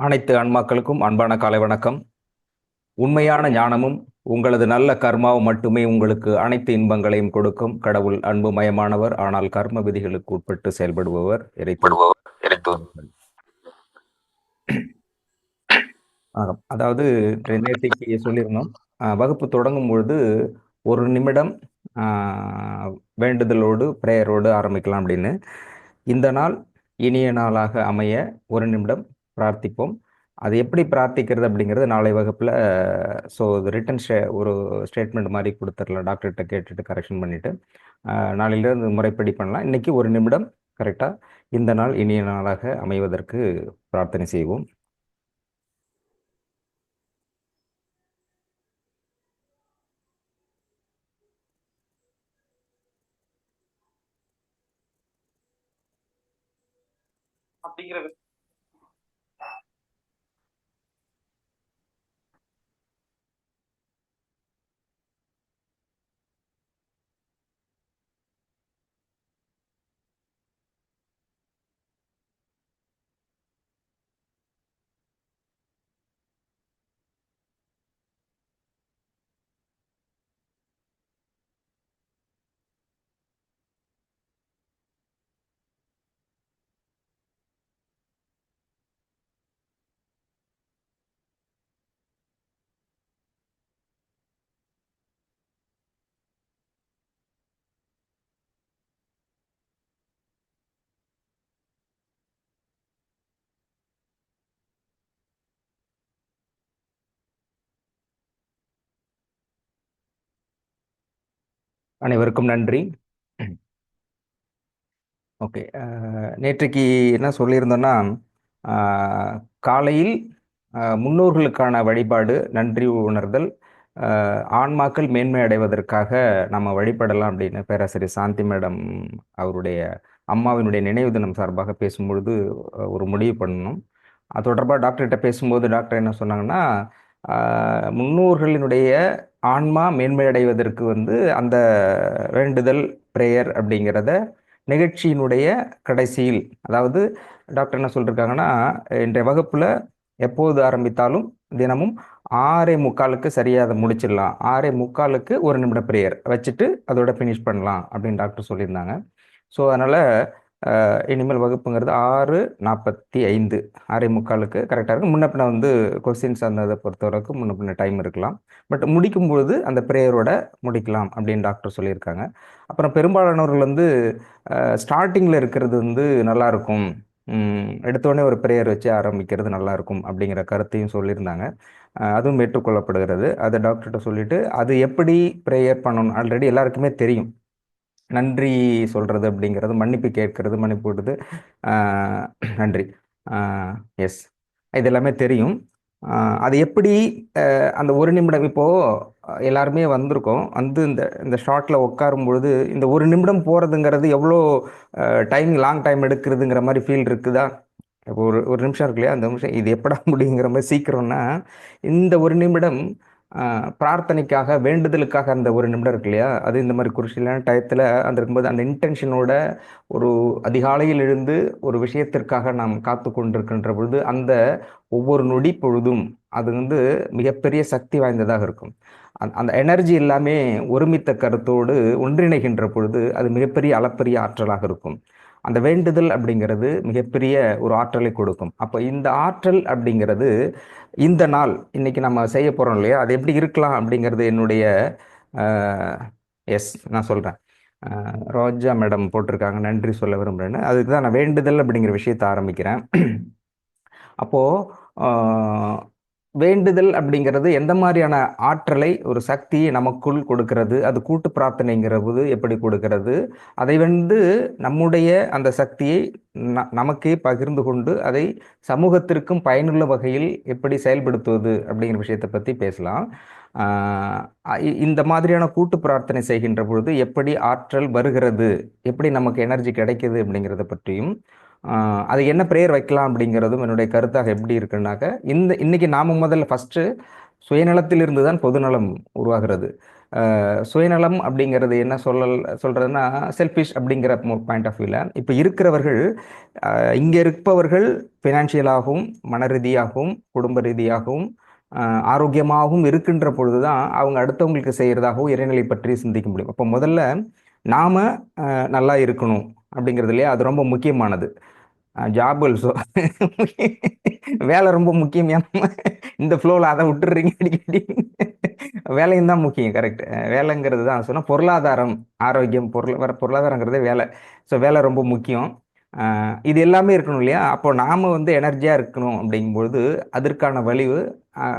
அனைத்து ஆன்மாக்களுக்கும் அன்பான காலை வணக்கம். உண்மையான ஞானமும் உங்களது நல்ல கர்மாவும் மட்டுமே உங்களுக்கு அனைத்து இன்பங்களையும் கொடுக்கும். கடவுள் அன்புமயமானவர், ஆனால் கர்ம விதிகளுக்கு உட்பட்டு செயல்படுபவர். இறைத்து அதாவது நேற்றைக்கு சொல்லியிருந்தோம், வகுப்பு தொடங்கும் பொழுது ஒரு நிமிடம் வேண்டுதலோடு பிரேயரோடு ஆரம்பிக்கலாம் அப்படின்னு. இந்த நாள் இனிய நாளாக அமைய ஒரு நிமிடம் பிரார்த்திப்போம். அது எப்படி பிரார்த்திக்கிறது அப்படிங்கிறது நாளை வகுப்பில் ஸோ ரிட்டன் ஒரு ஸ்டேட்மெண்ட் மாதிரி கொடுத்துடலாம், டாக்டர்கிட்ட கேட்டுட்டு கரெக்ஷன் பண்ணிவிட்டு நாளையிலேருந்து முறைப்படி பண்ணலாம். இன்றைக்கி ஒரு நிமிடம் கரெக்டாக இந்த நாள் இனிய நாளாக அமைவதற்கு பிரார்த்தனை செய்வோம். அப்படிங்கிறது அனைவருக்கும் நன்றி. ஓகே, நேற்றைக்கு என்ன சொல்லியிருந்தோன்னா, காலையில் முன்னோர்களுக்கான வழிபாடு, நன்றி உணர்தல், ஆன்மாக்கள் மேன்மை அடைவதற்காக நம்ம வழிபடலாம் அப்படின்னு பேராசிரியர் சாந்தி மேடம் அவருடைய அம்மாவினுடைய நினைவு தினம் சார்பாக பேசும்பொழுது ஒரு முடிவு பண்ணணும். அது தொடர்பாக டாக்டர்கிட்ட பேசும்போது டாக்டர் என்ன சொன்னாங்கன்னா, முன்னோர்களினுடைய ஆன்மா மேன்மை அடைவதற்கு அந்த வேண்டுதல் பிரேயர் அப்படிங்கிறத நிகழ்ச்சியினுடைய கடைசியில், அதாவது டாக்டர் என்ன சொல்லியிருக்காங்கன்னா, இன்றைய வகுப்பில் எப்போது ஆரம்பித்தாலும் தினமும் 6:45க்கு சரியாக அதை முடிச்சிடலாம். 6:45க்கு ஒரு நிமிடம் பிரேயர் வச்சுட்டு அதோட ஃபினிஷ் பண்ணலாம் அப்படின்னு டாக்டர் சொல்லியிருந்தாங்க. ஸோ அதனால் இனிமேல் வகுப்புங்கிறது 6:45, 6:45க்கு கரெக்டாக இருக்கும். முன்ன பின்ன கொஸ்டின்ஸ் அந்த பொறுத்தவரைக்கும் முன்ன பின்ன டைம் இருக்கலாம். பட் முடிக்கும்பொழுது அந்த ப்ரேயரோட முடிக்கலாம் அப்படின்னு டாக்டர் சொல்லியிருக்காங்க. அப்புறம் பெரும்பாலானவர்கள் ஸ்டார்டிங்கில் இருக்கிறது நல்லாயிருக்கும், எடுத்தோடனே ஒரு ப்ரேயர் வச்சு ஆரம்பிக்கிறது நல்லாயிருக்கும் அப்படிங்கிற கருத்தையும் சொல்லியிருந்தாங்க. அதுவும் ஏற்றுக்கொள்ளப்படுகிறது. அதை டாக்டர்கிட்ட சொல்லிவிட்டு அது எப்படி ப்ரேயர் பண்ணணும் ஆல்ரெடி எல்லாருக்குமே தெரியும். நன்றி சொல்கிறது அப்படிங்கிறது, மன்னிப்பு கேட்கறது, மன்னிப்பு விடுறது, நன்றி, எஸ், இது எல்லாமே தெரியும். அது எப்படி அந்த ஒரு நிமிடம் இப்போது எல்லாருமே வந்திருக்கோம், இந்த இந்த ஷார்ட்டில் உட்காரும் பொழுது இந்த ஒரு நிமிடம் போகிறதுங்கிறது எவ்வளோ லாங் டைம் எடுக்கிறதுங்கிற மாதிரி ஃபீல் இருக்குதா? இப்போ ஒரு நிமிஷம் இருக்கு இல்லையா, அந்த நிமிஷம் இது எப்படா முடியுங்கிற மாதிரி சீக்கிரம்னா, இந்த ஒரு நிமிடம் பிரார்த்தனைக்காக, வேண்டுதலுக்காக அந்த ஒரு நிமிடம் இருக்கு இல்லையா, அது இந்த மாதிரி குருஷிலான டயத்தில் அந்த இருக்கும்போது அந்த இன்டென்ஷனோட ஒரு அதிகாலையில் எழுந்து ஒரு விஷயத்திற்காக நாம் காத்து கொண்டிருக்கின்ற பொழுது அந்த ஒவ்வொரு நொடி பொழுதும் அது மிகப்பெரிய சக்தி வாய்ந்ததாக இருக்கும். அந்த எனர்ஜி எல்லாமே ஒருமித்த கருத்தோடு ஒன்றிணைகின்ற பொழுது அது மிகப்பெரிய அளப்பரிய ஆற்றலாக இருக்கும். அந்த வேண்டுதல் அப்படிங்கிறது மிகப்பெரிய ஒரு ஆற்றலை கொடுக்கும். அப்போ இந்த ஆற்றல் அப்படிங்கிறது இந்த நாள் இன்னைக்கு நம்ம செய்ய போகிறோம் இல்லையா, அது எப்படி இருக்கலாம் அப்படிங்கிறது என்னுடைய எஸ் நான் சொல்கிறேன். ரோஜா மேடம் போட்டிருக்காங்க, நன்றி சொல்ல விரும்புகிறேன்னு. அதுக்கு தான் நான் வேண்டுதல் அப்படிங்கிற விஷயத்தை ஆரம்பிக்கிறேன். அப்போது வேண்டுதல் அப்படிங்கிறது எந்த மாதிரியான ஆற்றலை, ஒரு சக்தியை நமக்குள் கொடுக்கிறது, அது கூட்டு பிரார்த்தனைங்கிற போது எப்படி கொடுக்கிறது, அதை நம்முடைய அந்த சக்தியை நமக்கே பகிர்ந்து கொண்டு அதை சமூகத்திற்கும் பயனுள்ள வகையில் எப்படி செயல்படுத்துவது அப்படிங்கிற விஷயத்தை பற்றி பேசலாம். இந்த மாதிரியான கூட்டு பிரார்த்தனை செய்கின்ற பொழுது எப்படி ஆற்றல் வருகிறது, எப்படி நமக்கு எனர்ஜி கிடைக்குது அப்படிங்கிறத பற்றியும், அது என்ன ப்ரேயர் வைக்கலாம் அப்படிங்கிறதும் என்னுடைய கருத்தாக எப்படி இருக்குன்னாக்க, இன்னைக்கு நாம முதல்ல ஃபஸ்ட்டு சுயநலத்திலிருந்து தான் பொதுநலம் உருவாகிறது. சுயநலம் அப்படிங்கிறது என்ன சொல்றதுன்னா செல்ஃபிஷ் அப்படிங்கிற பாயிண்ட் ஆஃப் வியூவில் இப்போ இருக்கிறவர்கள் இங்கே இருப்பவர்கள் ஃபினான்ஷியலாகவும் மன ரீதியாகவும் குடும்ப ரீதியாகவும் ஆரோக்கியமாகவும் இருக்கின்ற பொழுது தான் அவங்க அடுத்தவங்களுக்கு செய்கிறதாகவும் இறைநிலை பற்றி சிந்திக்க முடியும். அப்போ முதல்ல நாம நல்லா இருக்கணும் அப்படிங்கிறது இல்லையா, அது ரொம்ப முக்கியமானது. ஜாப் ஆல்சோ வேலை ரொம்ப முக்கியம். இந்த ஃப்ளோவில் அதை விட்டுடுறீங்க அடிக்கடி. வேலையும் தான் முக்கியம், கரெக்ட். வேலைங்கிறது தான் சொன்னால் பொருளாதாரம், ஆரோக்கியம், பொருளாதாரங்கிறதே வேலை. ஸோ வேலை ரொம்ப முக்கியம். இது எல்லாமே இருக்கணும் இல்லையா. அப்போ நாம் வந்து எனர்ஜியாக இருக்கணும் அப்படிங்கும்பொழுது அதற்கான வலிவு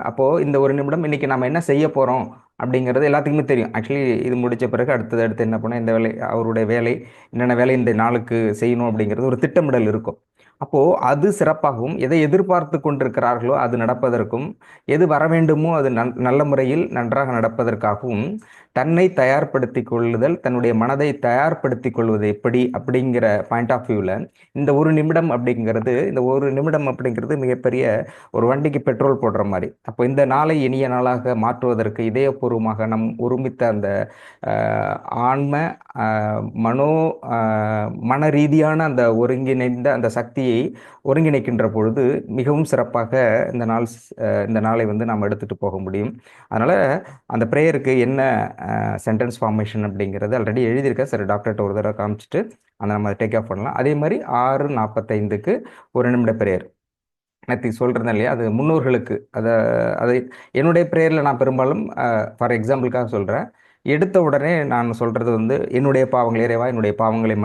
அப்போது இந்த ஒரு நிமிடம் இன்னைக்கு நம்ம என்ன செய்ய போகிறோம் அப்படிங்கிறது எல்லாத்துக்குமே தெரியும். ஆக்சுவலி இது முடித்த பிறகு அடுத்து என்ன பண்ணால் இந்த வேலை, அவருடைய வேலை என்னென்ன வேலை இந்த நாளுக்கு செய்யணும் அப்படிங்கிறது ஒரு திட்டமிடல் இருக்கும். அப்போது அது சிறப்பாகவும் எதை எதிர்பார்த்து கொண்டிருக்கிறார்களோ அது நடப்பதற்கும், எது வர வேண்டுமோ அது நல்ல முறையில் நன்றாக நடப்பதற்காகவும் தன்னை தயார்படுத்திக் கொள்ளுதல், தன்னுடைய மனதை தயார்படுத்திக் கொள்வது எப்படி அப்படிங்கிற பாயிண்ட் ஆஃப் வியூவில் இந்த ஒரு நிமிடம் அப்படிங்கிறது மிகப்பெரிய ஒரு வண்டிக்கு பெட்ரோல் போடுற மாதிரி. அப்போ இந்த நாளை இனிய நாளாக மாற்றுவதற்கு இதயபூர்வமாக நம் ஒருமித்த அந்த ஆன்ம மனோ மன ரீதியான அந்த ஒருங்கிணைந்த அந்த சக்தியை ஒருங்கிணைக்கின்ற பொழுது மிகவும் சிறப்பாக இந்த நாளை வந்து நாம் எடுத்துகிட்டு போக முடியும். அதனால் அந்த ப்ரேயருக்கு என்ன சென்டென்ஸ் ஃபார்மேஷன் அப்படிங்கிறது ஆல்ரெடி எழுதியிருக்கேன். சரி, டாக்டர்கிட்ட ஒரு தடவை காமிச்சிட்டு அதை நம்ம டேக் ஆஃப் பண்ணலாம். அதே மாதிரி 6:45க்கு ஒரு நிமிட ப்ரேயர் நேற்று சொல்கிறேன் இல்லையா, அது முன்னோர்களுக்கு. அதை என்னுடைய ப்ரேயரில் நான் பெரும்பாலும் ஃபார் எக்ஸாம்பிளுக்காக சொல்கிறேன். எடுத்த உடனே நான் சொல்கிறது வந்து என்னுடைய பாவங்கள் இறைவா, என்னுடைய பாவங்களை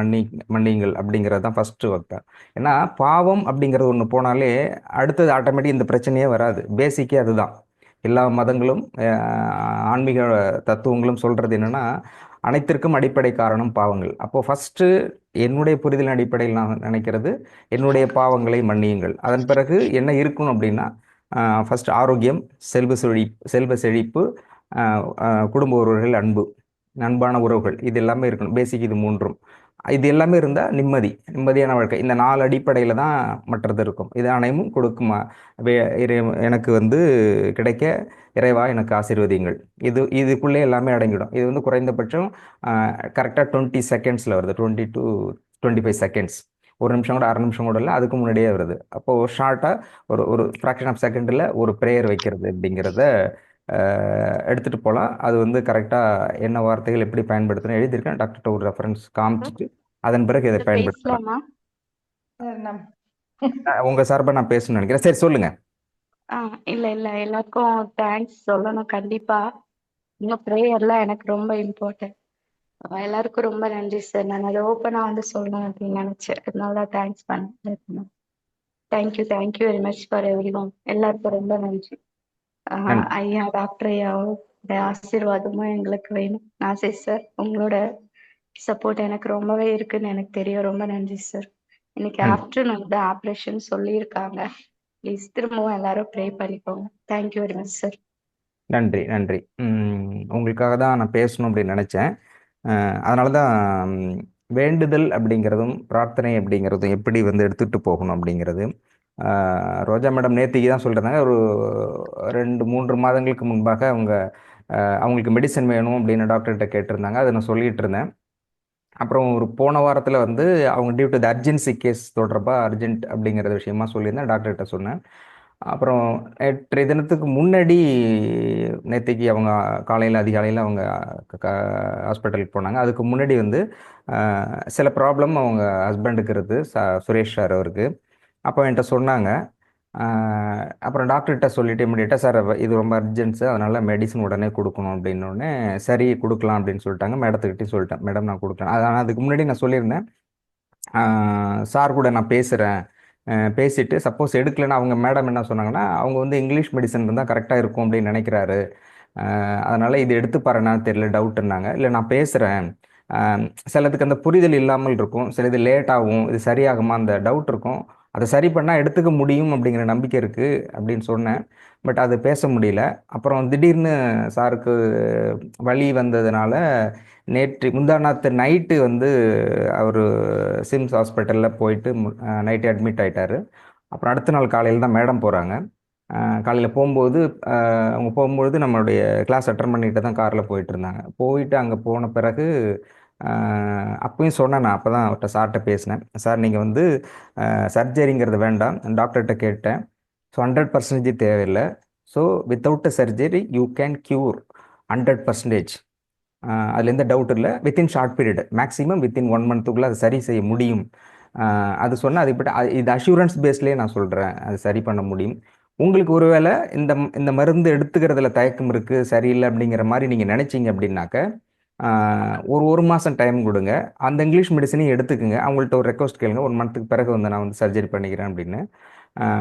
மன்னியுங்கள் அப்படிங்கிறது தான் ஃபஸ்ட்டு வைப்பேன். ஏன்னா பாவம் அப்படிங்கிறது ஒன்று போனாலே அடுத்தது ஆட்டோமேட்டிக் இந்த பிரச்சனையே வராது. பேசிக்கே அதுதான். எல்லா மதங்களும் ஆன்மீக தத்துவங்களும் சொல்கிறது என்னென்னா அனைத்திற்கும் அடிப்படை காரணம் பாவங்கள். அப்போது ஃபஸ்ட்டு என்னுடைய புரிதலின் அடிப்படையில் நான் நினைக்கிறது என்னுடைய பாவங்களை மன்னியுங்கள். அதன் பிறகு என்ன இருக்கணும் அப்படின்னா ஃபஸ்ட் ஆரோக்கியம், செல்வ செழிப்பு, குடும்ப உறவுகள், அன்பான உறவுகள், இது எல்லாமே இருக்கணும். பேசிக் இது மூன்றும். இது எல்லாமே இருந்தால் நிம்மதியான வாழ்க்கை. இந்த 4 அடிப்படையில் தான் மற்றது இருக்கும். இது அனைத்தும் கொடுக்குமா எனக்கு வந்து கிடைக்க இறைவா எனக்கு ஆசீர்வதிங்கள். இதுக்குள்ளே எல்லாமே அடங்கிடும். இது வந்து குறைந்தபட்சம் கரெக்டாக 20 செகண்ட்ஸில் வருது. 20 to 25 செகண்ட்ஸ். ஒரு நிமிஷம் கூட, அரை நிமிஷம் கூட இல்லை, அதுக்கு முன்னாடியே வருது. அப்போது ஷார்ட்டாக ஒரு ஃப்ராக்ஷன் ஆஃப் செகண்டில் ஒரு ப்ரேயர் வைக்கிறது அப்படிங்கிறத எடுத்துகிட்டு போகலாம். அது வந்து கரெக்டாக என்ன வார்த்தைகள் எப்படி பயன்படுத்தணும் எழுதியிருக்கேன். டாக்டர்கிட்ட ஒரு ரெஃபரன்ஸ் காமிச்சிட்டு அதன் பிறகு இதை பயன்படுத்தலாம். உங்கள் சார்பாக நான் பேசணும்னு நினைக்கிறேன். சரி, சொல்லுங்க. இல்ல எல்லாருக்கும் தேங்க்ஸ் சொல்லணும் கண்டிப்பா. உங்க ப்ரேயர்ல எனக்கு ரொம்ப இம்பார்ட்டன்ட். எல்லாருக்கும் ரொம்ப நன்றி சார். நான் அதை ஓப்பனா வந்து சொல்லணும் அப்படின்னு நினைச்சேன். அதனால தேங்க்ஸ் பண்ணேன். Thank you very much for every one. எல்லாருக்கும் ரொம்ப நன்றி. ஐயா டாக்டர் ஐயாவோட ஆசீர்வாதமும் எங்களுக்கு வேணும். நாசே சார், உங்களோட சப்போர்ட் எனக்கு ரொம்பவே இருக்குன்னு எனக்கு தெரியும். ரொம்ப நன்றி சார். இன்னைக்கு ஆஃப்டர்நூன் தான் ஆப்ரேஷன் சொல்லியிருக்காங்க. ப்ளீஸ் திரும்பவும் எல்லாரும் ப்ரே பண்ணிக்கோங்க. Thank you very much sir. நன்றி. உங்களுக்காக தான் நான் பேசணும் அப்படின்னு நினச்சேன். அதனால தான் வேண்டுதல் அப்படிங்கிறதும் பிரார்த்தனை அப்படிங்கிறதும் எப்படி வந்து எடுத்துகிட்டு போகணும் அப்படிங்கிறது ரோஜா மேடம் நேற்றுக்கு தான் சொல்லியிருந்தாங்க. ஒரு 2-3 மாதங்களுக்கு முன்பாக அவங்களுக்கு மெடிசன் வேணும் அப்படின்னு டாக்டர்கிட்ட கேட்டிருந்தாங்க. அதை நான் சொல்லிகிட்டு இருந்தேன். அப்புறம் ஒரு போன வாரத்தில் வந்து அவங்க due to the urgency case தொடர்பாக அர்ஜென்ட் அப்படிங்கிற விஷயமா சொல்லியிருந்தேன், டாக்டர்கிட்ட சொன்னேன். அப்புறம் நேற்றைய தினத்துக்கு முன்னாடி நேற்றுக்கு அவங்க அதிகாலையில் அவங்க ஹாஸ்பிட்டலுக்கு போனாங்க. அதுக்கு முன்னாடி வந்து சில ப்ராப்ளம் அவங்க ஹஸ்பண்டுக்கு இருக்குது, சுரேஷ் சார் அவருக்கு. அப்போ என்கிட்ட சொன்னாங்க. அப்புறம் டாக்டர்கிட்ட சொல்லிட்டு இமிடியேட்டாக சார் இது ரொம்ப அர்ஜென்ட்ஸு, அதனால் மெடிசன் உடனே கொடுக்கணும் அப்படின்னோடனே சரி கொடுக்கலாம் அப்படின்னு சொல்லிட்டாங்க. மேடத்துக்கிட்டையும் சொல்லிட்டேன், மேடம் நான் கொடுக்குறேன். ஆனால் அதுக்கு முன்னாடி நான் சொல்லியிருந்தேன் சார் கூட நான் பேசுகிறேன், பேசிட்டு சப்போஸ் எடுக்கலைன்னா அவங்க மேடம் என்ன சொன்னாங்கன்னா அவங்க வந்து இங்கிலீஷ் மெடிசன் இருந்தால் கரெக்டாக இருக்கும் அப்படின்னு நினைக்கிறாரு, அதனால் இது எடுத்து பாருன்னா தெரியல, டவுட்டுன்னாங்க. இல்லை நான் பேசுகிறேன், சிலதுக்கு அந்த புரிதல் இல்லாமல் இருக்கும், சில இது லேட் ஆகும், இது சரியாகுமா அந்த டவுட் இருக்கும், அதை சரி பண்ணால் எடுத்துக்க முடியும் அப்படிங்கிற நம்பிக்கை இருக்குது அப்படின்னு சொன்னேன். பட் அது பேச முடியல. அப்புறம் திடீர்னு சாருக்கு வலி வந்ததுனால முந்தாநாத்து நைட்டு வந்து அவர் சிம்ஸ் ஹாஸ்பிட்டலில் போயிட்டு நைட்டு அட்மிட் ஆகிட்டார். அப்புறம் அடுத்த நாள் காலையில் தான் மேடம் போகிறாங்க. காலையில் போகும்போது அவங்க போகும்பொழுது நம்மளுடைய கிளாஸ் அட்டன் பண்ணிட்டு தான் காரில் போயிட்டு இருந்தாங்க. போயிட்டு அங்கே போன பிறகு அப்பயும் சொன்னேன், நான் அப்போ தான் அவர்கிட்ட சார்கிட்ட பேசினேன். சார் நீங்கள் வந்து சர்ஜரிங்கிறது வேண்டாம், டாக்டர்கிட்ட கேட்டேன். ஸோ 100% தேவையில்லை. So without a surgery you can cure 100%. அதில் எந்த டவுட் இல்லை. Within short period, maximum within 1 மந்த்துக்குள்ளே அதை சரி செய்ய முடியும். அது சொன்னால் அது இப்படி இது அஷூரன்ஸ் பேஸ்லேயே நான் சொல்கிறேன், அது சரி பண்ண முடியும். உங்களுக்கு ஒருவேளை இந்த இந்த மருந்து எடுத்துக்கிறதுல தயக்கம் இருக்குது, சரியில்லை அப்படிங்கிற மாதிரி நீங்கள் நினைச்சீங்க அப்படின்னாக்க ஒரு 1 மாதம் டைம் கொடுங்க. அந்த இங்கிலீஷ் மெடிசனையும் எடுத்துக்குங்க. அவங்கள்ட்ட ஒரு ரெக்வஸ்ட் கேளுங்க, 1 மந்த்துக்கு பிறகு வந்து நான் வந்து சர்ஜரி பண்ணிக்கிறேன்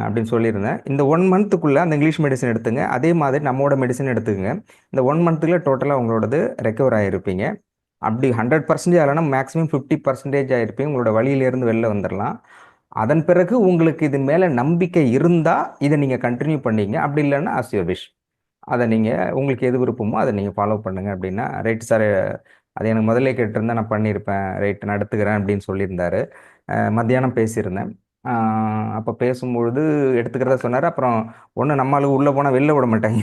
அப்படின்னு சொல்லியிருந்தேன். இந்த 1 மந்த்துக்குள்ளே அந்த இங்கிலீஷ் மெடிசன் எடுத்துங்க, அதே மாதிரி நம்மளோட மெடிசன் எடுத்துக்கங்க. இந்த 1 மந்த்துக்குள்ள டோட்டலாக உங்களோடது ரெக்கவர் ஆகிருப்பீங்க. அப்படி 100% ஆகலைன்னா மேக்ஸிமம் 50% ஆகிருப்பீங்க. உங்களோட வழியிலேருந்து வெளில வந்துடலாம். அதன் பிறகு உங்களுக்கு இது மேலே நம்பிக்கை இருந்தால் இதை நீங்கள் கண்டினியூ பண்ணீங்க. அப்படி இல்லைன்னா as your wish. அதை நீங்கள் உங்களுக்கு எது விருப்பமோ அதை நீங்கள் ஃபாலோ பண்ணுங்க அப்படின்னா, ரைட் சார், அது எனக்கு முதல்ல கேட்டிருந்தா நான் பண்ணியிருப்பேன், ரைட் நான் எடுத்துக்கிறேன் அப்படின்னு சொல்லியிருந்தாரு. மத்தியானம் பேசியிருந்தேன். அப்போ பேசும்பொழுது எடுத்துக்கிறதா சொன்னார். அப்புறம் ஒன்று நம்மளுக்கு உள்ளே போனால் வெளில விட மாட்டாங்க.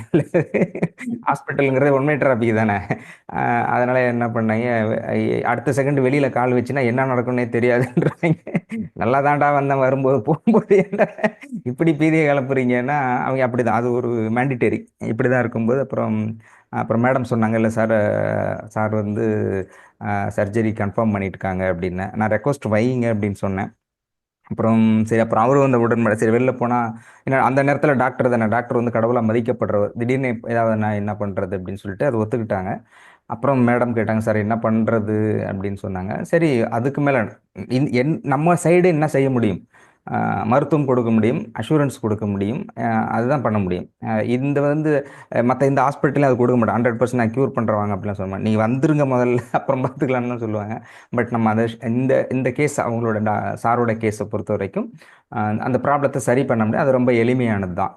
ஹாஸ்பிட்டலுங்கிறது ஒன் வே டிராபிக் தானே. அதனால் என்ன பண்ணாங்க, அடுத்த செகண்ட் வெளியில் கால் வச்சுன்னா என்ன நடக்கும்னே தெரியாதுன்றாங்க. நல்லா தாண்டா வந்தேன், வரும்போது போகும்போது என்ன இப்படி பீதியை கிளப்புறீங்கன்னா அவங்க அப்படி தான், அது ஒரு மேண்டிட்டரி. இப்படி தான் இருக்கும்போது அப்புறம் அப்புறம் மேடம் சொன்னாங்க, இல்லை சார், சார் வந்து சர்ஜரி கன்ஃபார்ம் பண்ணிட்டுருக்காங்க அப்படின்னு. நான் ரெக்வஸ்ட் வைங்க அப்படின்னு சொன்னேன். அப்புறம் சரி, அப்புறம் அவரும் வந்து உடன்பட, சரி வெளில போனால் ஏன்னா அந்த நேரத்தில் டாக்டர் தானே, டாக்டர் வந்து கடவுளாக மதிக்கப்படுறவர், திடீர்னு ஏதாவது நான் என்ன பண்ணுறது அப்படின்னு சொல்லிட்டு அது ஒத்துக்கிட்டாங்க. அப்புறம் மேடம் கேட்டாங்க, சார் என்ன பண்ணுறது அப்படின்னு சொன்னாங்க. சரி, அதுக்கு மேலே நம்ம சைடு என்ன செய்ய முடியும்? மருத்துவம் கொடுக்க முடியும், அஷூரன்ஸ் கொடுக்க முடியும், அதுதான் பண்ண முடியும். இந்த வந்து மற்ற இந்த ஹாஸ்பிட்டலையும் அது கொடுக்க மாட்டேன், 100% நான் க்யூர் பண்ணுறவாங்க அப்படிலாம் சொல்ல மாட்டேன். நீங்கள் வந்துருங்க முதல்ல, அப்புறம் பார்த்துக்கலாம்னு தான் சொல்லுவாங்க. பட் நம்ம அதை இந்த இந்த கேஸ், அவங்களோட சாரோட கேஸை பொறுத்த வரைக்கும் அந்த ப்ராப்ளத்தை சரி பண்ண முடியும். அது ரொம்ப எளிமையானது தான்,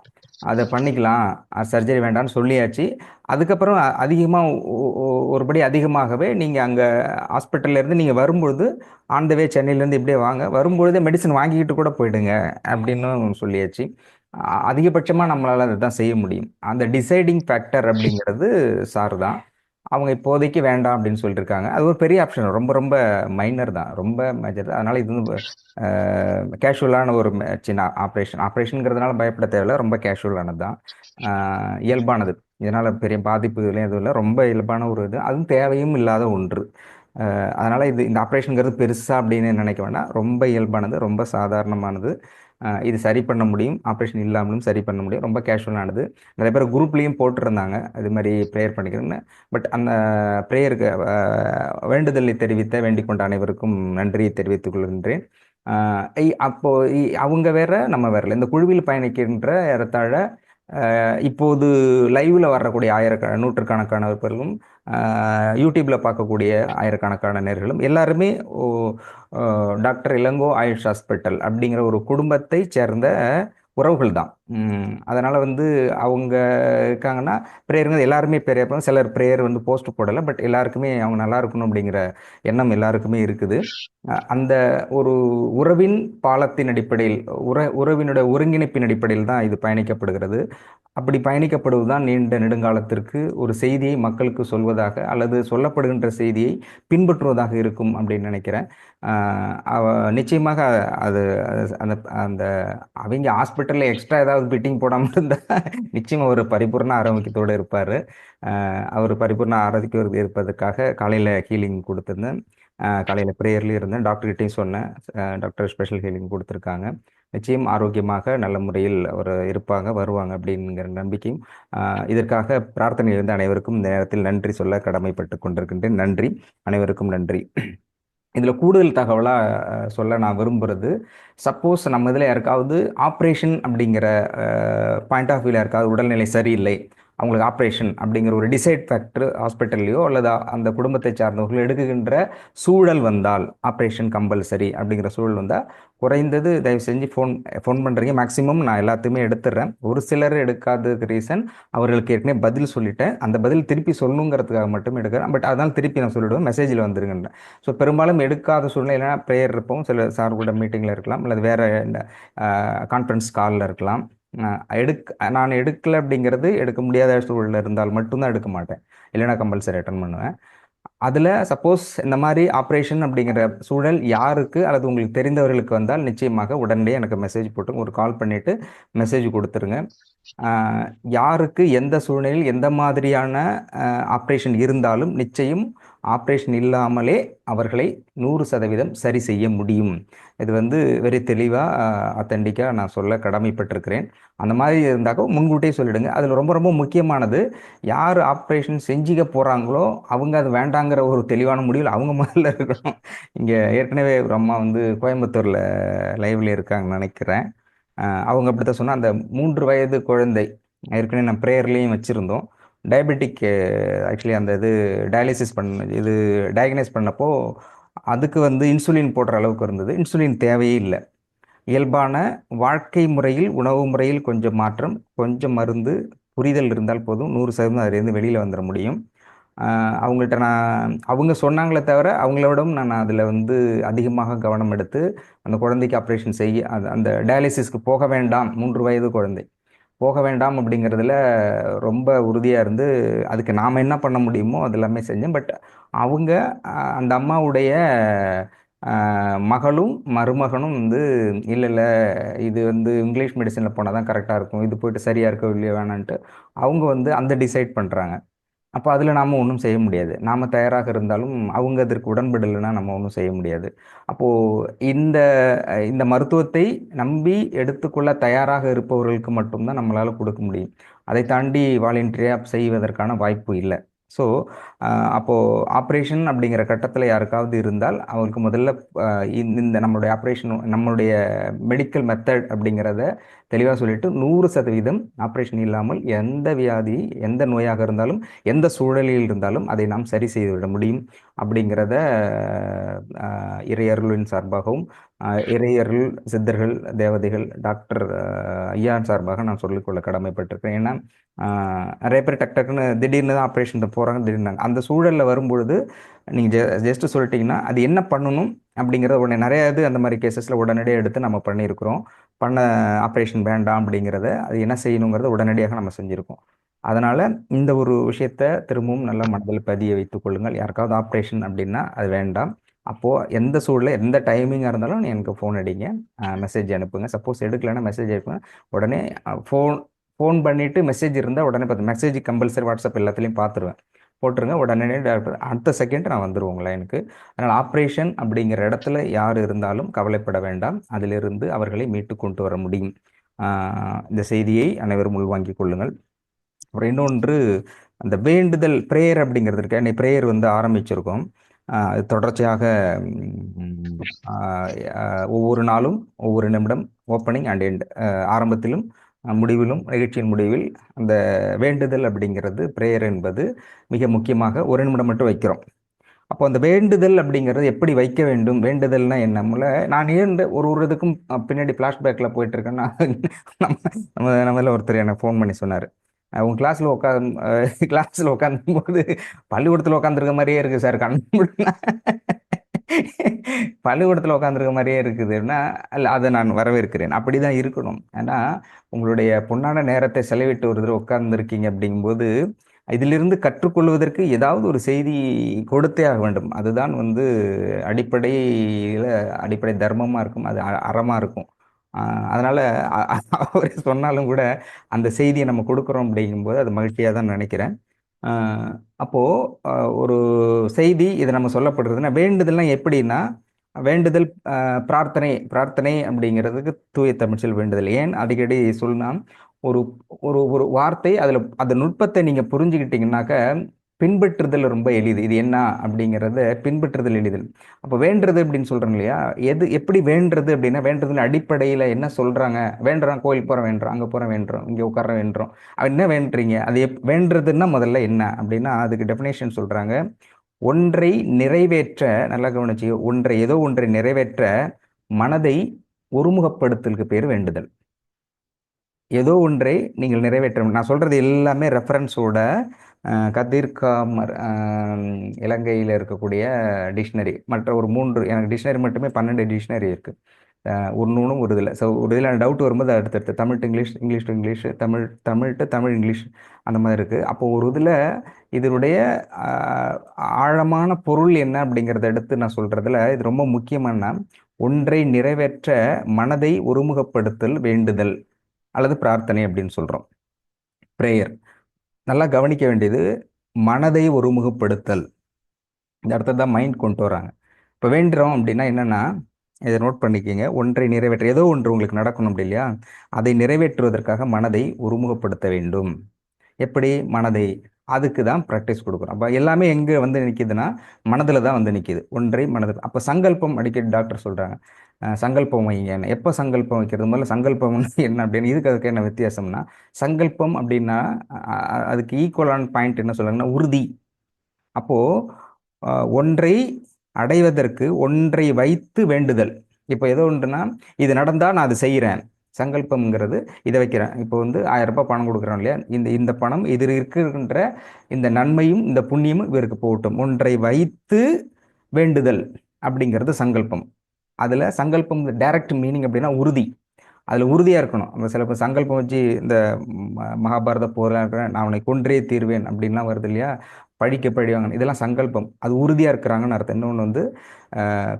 அதை பண்ணிக்கலாம். சர்ஜரி வேண்டாம்னு சொல்லியாச்சு. அதுக்கப்புறம் அதிகமாக ஒருபடி அதிகமாகவே நீங்கள் அங்கே ஹாஸ்பிட்டல்லேருந்து நீங்கள் வரும்பொழுது ஆன் த வே சென்னையிலேருந்து இப்படியே வாங்க, வரும்பொழுதே மெடிசன் வாங்கிக்கிட்டு கூட போயிடுங்க அப்படின்னு சொல்லியாச்சு. அதிகபட்சமாக நம்மளால் அதை தான் செய்ய முடியும். அந்த டிசைடிங் ஃபேக்டர் அப்படிங்கிறது சார் தான். அவங்க இப்போதைக்கு வேண்டாம் அப்படின்னு சொல்லியிருக்காங்க. அது ஒரு பெரிய ஆப்ஷன், ரொம்ப ரொம்ப மைனர் தான், ரொம்ப மேஜர் தான். அதனால் இது வந்து கேஷுவலான ஒரு சின்ன ஆப்ரேஷனுங்கிறதுனால பயப்பட தேவையில்லை, ரொம்ப கேஷுவலானது தான், இயல்பானது. இதனால் பெரிய பாதிப்புகளும் எதுவும் இல்லை, ரொம்ப இயல்பான ஒரு இது, அதுவும் தேவையும் இல்லாத ஒன்று. அதனால் இந்த ஆப்ரேஷனுங்கிறது பெருசாக அப்படின்னு நினைக்க வேண்டாம், ரொம்ப இயல்பானது, ரொம்ப சாதாரணமானது. இது சரி பண்ண முடியும், ஆப்ரேஷன் இல்லாமலும் சரி பண்ண முடியும், ரொம்ப கேஷுவலானது. நிறைய பேர் குரூப்லேயும் போட்டிருந்தாங்க இது மாதிரி ப்ரேயர் பண்ணிக்கிறேன்னு. பட் அந்த ப்ரேயருக்கு வேண்டுதலை தெரிவித்த வேண்டிக் கொண்ட அனைவருக்கும் நன்றியை தெரிவித்துக் கொள்கின்றேன். அப்போ அவங்க வேற நம்ம வேற, இந்த குழுவில் பயணிக்கின்ற ஏறத்தாழ இப்போது லைவ்ல வரக்கூடிய நூற்றுக்கணக்கானவர்களும், யூடியூப்ல பார்க்கக்கூடிய ஆயிரக்கணக்கான நேர்களும் எல்லாருமே டாக்டர் இளங்கோ ஆயுஷ் ஹாஸ்பிட்டல் அப்படிங்கிற ஒரு குடும்பத்தை சேர்ந்த உறவுகள் தான். அதனால் வந்து அவங்க இருக்காங்கன்னா ப்ரேயருங்க எல்லாருமே ப்ரேயர், சிலர் ப்ரேயர் வந்து போஸ்ட் போடலை, பட் எல்லாருக்குமே அவங்க நல்லா இருக்கணும் அப்படிங்கிற எண்ணம் எல்லாருக்குமே இருக்குது. அந்த ஒரு உறவின் பாலத்தின் அடிப்படையில், உறவினுடைய ஒருங்கிணைப்பின் அடிப்படையில் தான் இது பயணிக்கப்படுகிறது. அப்படி பயணிக்கப்படுவது தான் நீண்ட நெடுங்காலத்திற்கு ஒரு செய்தியை மக்களுக்கு சொல்வதாக அல்லது சொல்லப்படுகின்ற செய்தியை பின்பற்றுவதாக இருக்கும் அப்படின்னு நினைக்கிறேன். நிச்சயமாக அது அந்த அந்த அவங்க ஹாஸ்பிட்டலில் எக்ஸ்ட்ரா ஏதாவது பிட்டிங் போடாமல் இருந்தால் நிச்சயமாக ஒரு பரிபூர்ண ஆரோக்கியத்தோடு இருப்பார். அவர் பரிபூர்ண ஆரோக்கியம் இருப்பதற்காக காலையில் ஹீலிங் கொடுத்துருந்தேன், காலையில் ப்ரேயர்லேயும் இருந்தேன், டாக்டர்கிட்டையும் சொன்னேன். டாக்டர் ஸ்பெஷல் ஹீலிங் கொடுத்துருக்காங்க. நிச்சயம் ஆரோக்கியமாக நல்ல முறையில் அவர் இருப்பாங்க, வருவாங்க அப்படிங்கிற நம்பிக்கையும், இதற்காக பிரார்த்தனை இருந்த அனைவருக்கும் இந்த நேரத்தில் நன்றி சொல்ல கடமைப்பட்டு கொண்டிருக்கின்றேன். நன்றி, அனைவருக்கும் நன்றி. இதில் கூடுதல் தகவலாக சொல்ல நான் விரும்புகிறது, சப்போஸ் நம்ம இதில் யாருக்காவது ஆப்ரேஷன் அப்படிங்கிற பாயிண்ட் ஆஃப் வியூவில் யாருக்காவது உடல்நிலை சரியில்லை, அவங்களுக்கு ஆப்ரேஷன் அப்படிங்கிற ஒரு டிசைட் ஃபேக்டர் ஹாஸ்பிட்டல்லையோ அல்லது அந்த குடும்பத்தை சார்ந்தவர்கள் எடுக்குகின்ற சூழல் வந்தால், ஆப்ரேஷன் கம்பல்சரி அப்படிங்கிற சூழல் வந்தால் குறைந்தது தயவு செஞ்சு ஃபோன் பண்ணுறீங்க. மேக்ஸிமம் நான் எல்லாத்தையுமே எடுத்துடுறேன். ஒரு சிலர் எடுக்காததுக்கு ரீசன் அவர்களுக்கு ஏற்கனவே பதில் சொல்லிட்டேன், அந்த பதில் திருப்பி சொல்லணுங்கிறதுக்காக மட்டும் எடுக்கிறேன். பட் அதனால் திருப்பி நான் சொல்லிவிடுவேன், மெசேஜில் வந்துருங்கன்ற. ஸோ பெரும்பாலும் எடுக்காத சூழ்நிலை, இல்லைனா ப்ரேயர் இருப்போம், சில சார் கூட மீட்டிங்கில் இருக்கலாம், அல்லது வேறு கான்ஃபரன்ஸ் காலில் இருக்கலாம், நான் எடுக்கல அப்படிங்கிறது எடுக்க முடியாத சூழல்ல இருந்தால் மட்டும்தான் எடுக்க மாட்டேன். இல்லைன்னா கம்பல்சரி அட்டன் பண்ணுவேன். அதில் சப்போஸ் இந்த மாதிரி ஆப்ரேஷன் அப்படிங்கிற சூழல் யாருக்கு அல்லது உங்களுக்கு தெரிந்தவர்களுக்கு வந்தால் நிச்சயமாக உடனடியே எனக்கு மெசேஜ் போட்டு ஒரு கால் பண்ணிவிட்டு மெசேஜ் கொடுத்துருங்க. ஆஹ் யாருக்கு எந்த சூழ்நிலையில் எந்த மாதிரியான ஆப்ரேஷன் இருந்தாலும் நிச்சயம் ஆப்ரேஷன் இல்லாமலே அவர்களை 100% சரி செய்ய முடியும். இது வந்து வெரி தெளிவாக அத்தன்டிக்காக நான் சொல்ல கடமைப்பட்டிருக்கிறேன். அந்த மாதிரி இருந்தாக்க முன்கூட்டியே சொல்லிடுங்க. அதில் ரொம்ப ரொம்ப முக்கியமானது, யார் ஆப்ரேஷன் செஞ்சுக்க போகிறாங்களோ அவங்க அது வேண்டாங்கிற ஒரு தெளிவான முடிவில் அவங்க முதல்ல இருக்கணும். இங்கே ஏற்கனவே ஒரு அம்மா வந்து கோயம்புத்தூரில் லைவ்ல இருக்காங்கன்னு நினைக்கிறேன். அவங்க அப்படி தான் சொன்னால், அந்த 3 வயது குழந்தை ஏற்கனவே நான் ப்ரேயர்லேயும் வச்சுருந்தோம். டயபெட்டிக் ஆக்சுவலி அந்த இது டயாலிசிஸ் இது டயக்னைஸ் பண்ணப்போ அதுக்கு வந்து இன்சுலின் போடுற அளவுக்கு இருந்தது. இன்சுலின் தேவையே இல்லை. இயல்பான வாழ்க்கை முறையில், உணவு முறையில் கொஞ்சம் மாற்றம், கொஞ்சம் மருந்து, புரிதல் இருந்தால் போதும், 100% அதுலேருந்து வெளியில் வந்துட முடியும். அவங்கள்ட்ட அவங்க சொன்னாங்களே தவிர அவங்கள விடவும் நான் அதில் வந்து அதிகமாக கவனம் எடுத்து அந்த குழந்தைக்கு ஆப்ரேஷன் செய்ய அந்த டயாலிசிஸ்க்கு போக வேண்டாம், 3 வயது குழந்தை போக வேண்டாம் அப்படிங்கிறதுல ரொம்ப உறுதியாக இருந்து அதுக்கு நாம் என்ன பண்ண முடியுமோ அது எல்லாமே செஞ்சேன். பட் அவங்க அந்த அம்மாவுடைய மகளும் மருமகனும் வந்து இல்லை இல்லை, இது வந்து இங்கிலீஷ் மெடிசனில் போனால் தான் கரெக்டாக இருக்கும், இது போயிட்டு சரியாக இருக்கோ இல்லையோ வேணான்ட்டு அவங்க வந்து அந்த டிசைட் பண்ணுறாங்க. அப்போ அதில் நாம் ஒன்றும் செய்ய முடியாது. நாம் தயாராக இருந்தாலும் அவங்க அதற்கு உடன்படலைன்னா நம்ம ஒன்றும் செய்ய முடியாது. அப்போது இந்த மருத்துவத்தை நம்பி எடுத்துக்கொள்ள தயாராக இருப்பவர்களுக்கு மட்டும்தான் நம்மளால் கொடுக்க முடியும். அதை தாண்டி வாலண்டியராக செய்வதற்கான வாய்ப்பு இல்லை. ஸோ அப்போது ஆப்ரேஷன் அப்படிங்கிற கட்டத்தில் யாருக்காவது இருந்தால் அவருக்கு முதல்ல இந்த நம்மளுடைய ஆப்ரேஷன், நம்மளுடைய மெடிக்கல் மெத்தட் அப்படிங்கிறத தெளிவாக சொல்லிட்டு 100% ஆப்ரேஷன் இல்லாமல் எந்த வியாதி, எந்த நோயாக இருந்தாலும், எந்த சூழலில் இருந்தாலும் அதை நாம் சரி செய்துவிட முடியும் அப்படிங்கிறத இறையருளின் சார்பாகவும் இறையருள் சித்தர்கள், தேவதைகள், டாக்டர் ஐயா சார்பாக நான் சொல்லிக்கொள்ள கடமைப்பட்டிருக்கேன். ஏன்னா நிறைய பேர் டக் டக்குன்னு திடீர்னு தான் ஆப்ரேஷன் போகிறாங்க, திடீர்னு அந்த சூழலில் வரும்பொழுது நீங்கள் ஜஸ்ட்டு சொல்லிட்டீங்கன்னா அது என்ன பண்ணணும் அப்படிங்கிறத உடனே நிறைய இது அந்த மாதிரி கேசஸில் உடனடியாக எடுத்து நம்ம பண்ணியிருக்கிறோம். ஆப்ரேஷன் வேண்டாம் அப்படிங்கிறத, அது என்ன செய்யணுங்கிறத உடனடியாக நம்ம செஞ்சுருக்கோம். அதனால் இந்த ஒரு விஷயத்த திரும்பவும் நல்ல மனதில் பதிய வைத்துக் கொள்ளுங்கள். யாருக்காவது ஆப்ரேஷன் அப்படின்னா அது வேண்டாம். அப்போது எந்த சூழலில் எந்த டைமிங்காக இருந்தாலும் நீ எனக்கு ஃபோன் அடிங்க, மெசேஜ் அனுப்புங்க. சப்போஸ் எடுக்கலைன்னா மெசேஜ் அனுப்புங்க. உடனே ஃபோன் பண்ணிவிட்டு மெசேஜ் இருந்தால் உடனே பார்த்து, மெசேஜ் கம்பல்சரி வாட்ஸ்அப் எல்லாத்துலேயும் பார்த்துருவேன், போட்டுருங்க. உடனே அடுத்த செகண்ட் நான் வந்துடுவோம் லைனுக்கு. அதனால் ஆப்ரேஷன் அப்படிங்கிற இடத்துல யார் இருந்தாலும் கவலைப்பட வேண்டாம், அதிலிருந்து அவர்களை மீட்டு கொண்டு வர முடியும். இந்த செய்தியை அனைவரும் உள்வாங்கிக் கொள்ளுங்கள். அப்புறம் இன்னொன்று, அந்த வேண்டுதல் ப்ரேயர் அப்படிங்கிறது இருக்கு. இன்னைக்கு ப்ரேயர் வந்து ஆரம்பிச்சிருக்கோம். அது தொடர்ச்சியாக ஒவ்வொரு நாளும் ஒவ்வொரு நிமிடம் ஓப்பனிங் அண்ட் எண்ட், ஆரம்பத்திலும் முடிவிலும், நிகழ்ச்சியின் முடிவில் அந்த வேண்டுதல் அப்படிங்கிறது, ப்ரேயர் என்பது மிக முக்கியமாக 1 நிமிடம் மட்டும் வைக்கிறோம். அப்போ அந்த வேண்டுதல் அப்படிங்கிறது எப்படி வைக்க வேண்டும், வேண்டுதல்னா என்ன, நான் ஏன் ஒரு இதுக்கும் பின்னாடி ஃப்ளாஷ்பேக்கில் போயிட்டு இருக்கேன்னா, நம்மள ஒருத்தர் எனக்கு ஃபோன் பண்ணி சொன்னார், உங்கள் கிளாஸில் உட்காந்தும்போது பள்ளிக்கூடத்தில் உட்காந்துருக்க மாதிரியே இருக்குது சார், பள்ளிக்கூடத்தில் உட்காந்துருக்க மாதிரியே இருக்குதுன்னா, இல்லை அதை நான் வரவேற்கிறேன். அப்படி தான் இருக்கணும். ஏன்னா உங்களுடைய பொன்னான நேரத்தை செலவிட்டு ஒரு தடவை உட்கார்ந்துருக்கீங்க அப்படிங்கும்போது இதிலிருந்து கற்றுக்கொள்வதற்கு ஏதாவது ஒரு செய்தி கொடுத்தே ஆக வேண்டும். அதுதான் வந்து அடிப்படை தர்மமாக இருக்கும், அது அறமாக இருக்கும். அதனால் அவர் சொன்னாலும் கூட அந்த செய்தியை நம்ம கொடுக்குறோம் அப்படிங்கும்போது அது மகிழ்ச்சியாக தான் நினைக்கிறேன். அப்போது ஒரு செய்தி இது நம்ம சொல்லப்படுறதுன்னா, வேண்டுதல்னா எப்படின்னா, வேண்டுதல் பிரார்த்தனை அப்படிங்கிறதுக்கு தூய தமிழ்ச்சொல் வேண்டுதல். ஏன் அடிக்கடி சொன்னா, ஒரு ஒரு ஒரு வார்த்தை அதில் அந்த நுட்பத்தை நீங்கள் புரிஞ்சுக்கிட்டீங்கன்னாக்க பின்பற்றுதல் ரொம்ப எளிது. இது என்ன அப்படிங்கிறத பின்பற்றுதல் எளிதல். அப்போ வேண்டுறது அப்படின்னு சொல்கிறோம் இல்லையா, எப்படி வேண்டுறது அப்படின்னா, வேண்டுறதுல அடிப்படையில் என்ன சொல்கிறாங்க, வேண்டுறோம், கோயிலுக்கு போகிறோம் வேண்டுறோம், அங்கே போகிறோம் வேண்டுறோம், இங்கே உட்கார வேண்டுறோம், என்ன வேண்டுறீங்க, அது வேண்டுறதுன்னா முதல்ல என்ன அப்படின்னா அதுக்கு டெஃபினேஷன் சொல்கிறாங்க. ஒன்றை நிறைவேற்ற, நல்லா கவனிச்சு, ஏதோ ஒன்றை நிறைவேற்ற மனதை ஒருமுகப்படுத்தலுக்கு பேர் வேண்டுதல். ஏதோ ஒன்றை நீங்கள் நிறைவேற்ற, நான் சொல்றது எல்லாமே ரெஃபரன்ஸோட கதிர் காமர் இலங்கையில் இருக்கக்கூடிய டிக்ஷனரி, மற்ற ஒரு 3, எனக்கு டிக்ஷனரி மட்டுமே 12 டிக்ஷனரி இருக்கு. ஒன்று ஒரு இதில். ஸோ ஒரு இதில் டவுட் வரும்போது அடுத்தடுத்து Tamil to English, English to English, Tamil Tamil to Tamil English, அந்த மாதிரி இருக்குது. அப்போது ஒரு இதில் இதனுடைய ஆஹ், ஆழமான பொருள் என்ன அப்படிங்கிறத எடுத்து நான் சொல்கிறதுல இது ரொம்ப முக்கியமான ஒன்றை நிறைவேற்ற மனதை ஒருமுகப்படுத்தல் வேண்டுதல் அல்லது பிரார்த்தனை அப்படின்னு சொல்கிறோம். ப்ரேயர் நல்லா கவனிக்க வேண்டியது மனதை ஒருமுகப்படுத்தல். இந்த இடத்துல தான் மைண்ட் கொண்டு வராங்க. இப்போ வேண்டுறோம் அப்படின்னா என்னன்னா, இதை நோட் பண்ணிக்கோங்க. ஒன்றை நிறைவேற்ற ஏதோ ஒன்று உங்களுக்கு நடக்கணும் அப்படி இல்லையா, அதை நிறைவேற்றுவதற்காக மனதை ஒருமுகப்படுத்த வேண்டும். எப்படி மனதை, அதுக்கு தான் ப்ராக்டிஸ் கொடுக்குறோம். அப்போ எல்லாமே எங்கே வந்து நிற்கிதுன்னா மனதில் தான் வந்து நிற்கிது. ஒன்றை மனதில். அப்போ சங்கல்பம் அடிக்கடி டாக்டர் சொல்கிறாங்க, சங்கல்பம் வைங்க. எப்போ சங்கல்பம் வைக்கிறது, முதல்ல சங்கல்பம் என்ன அப்படின்னு, இதுக்கு அதுக்கு என்ன வித்தியாசம்னா, சங்கல்பம் அப்படின்னா அதுக்கு ஈக்குவலான பாயிண்ட் என்ன சொல்கிறாங்கன்னா உறுதி. அப்போது ஒன்றை அடைவதற்கு ஒன்றை வைத்து வேண்டுதல். இப்போ ஏதோ ஒன்றுனா இது நடந்தால் நான் அது செய்கிறேன். சங்கல்பம்ங்கிறது இதை வைக்கிறேன். இப்போ வந்து 1000 ரூபாய் பணம் கொடுக்குறோம் இல்லையா, இந்த பணம் இதில் இருக்கின்ற இந்த நன்மையும் இந்த புண்ணியமும் இவருக்கு போகட்டும். ஒன்றை வைத்து வேண்டுதல் அப்படிங்கிறது சங்கல்பம். அதில் சங்கல்பம் டைரக்ட் மீனிங் அப்படின்னா உறுதி. அதில் உறுதியாக இருக்கணும். நம்ம சில பேர் சங்கல்பம் வச்சு இந்த மகாபாரத போரில் நான் அவனை கொன்றே தீர்வேன் அப்படின்லாம் வருது இல்லையா, பழிவாங்க, இதெல்லாம் சங்கல்பம். அது உறுதியாக இருக்கிறாங்கன்னு அர்த்தம். இன்னொன்று வந்து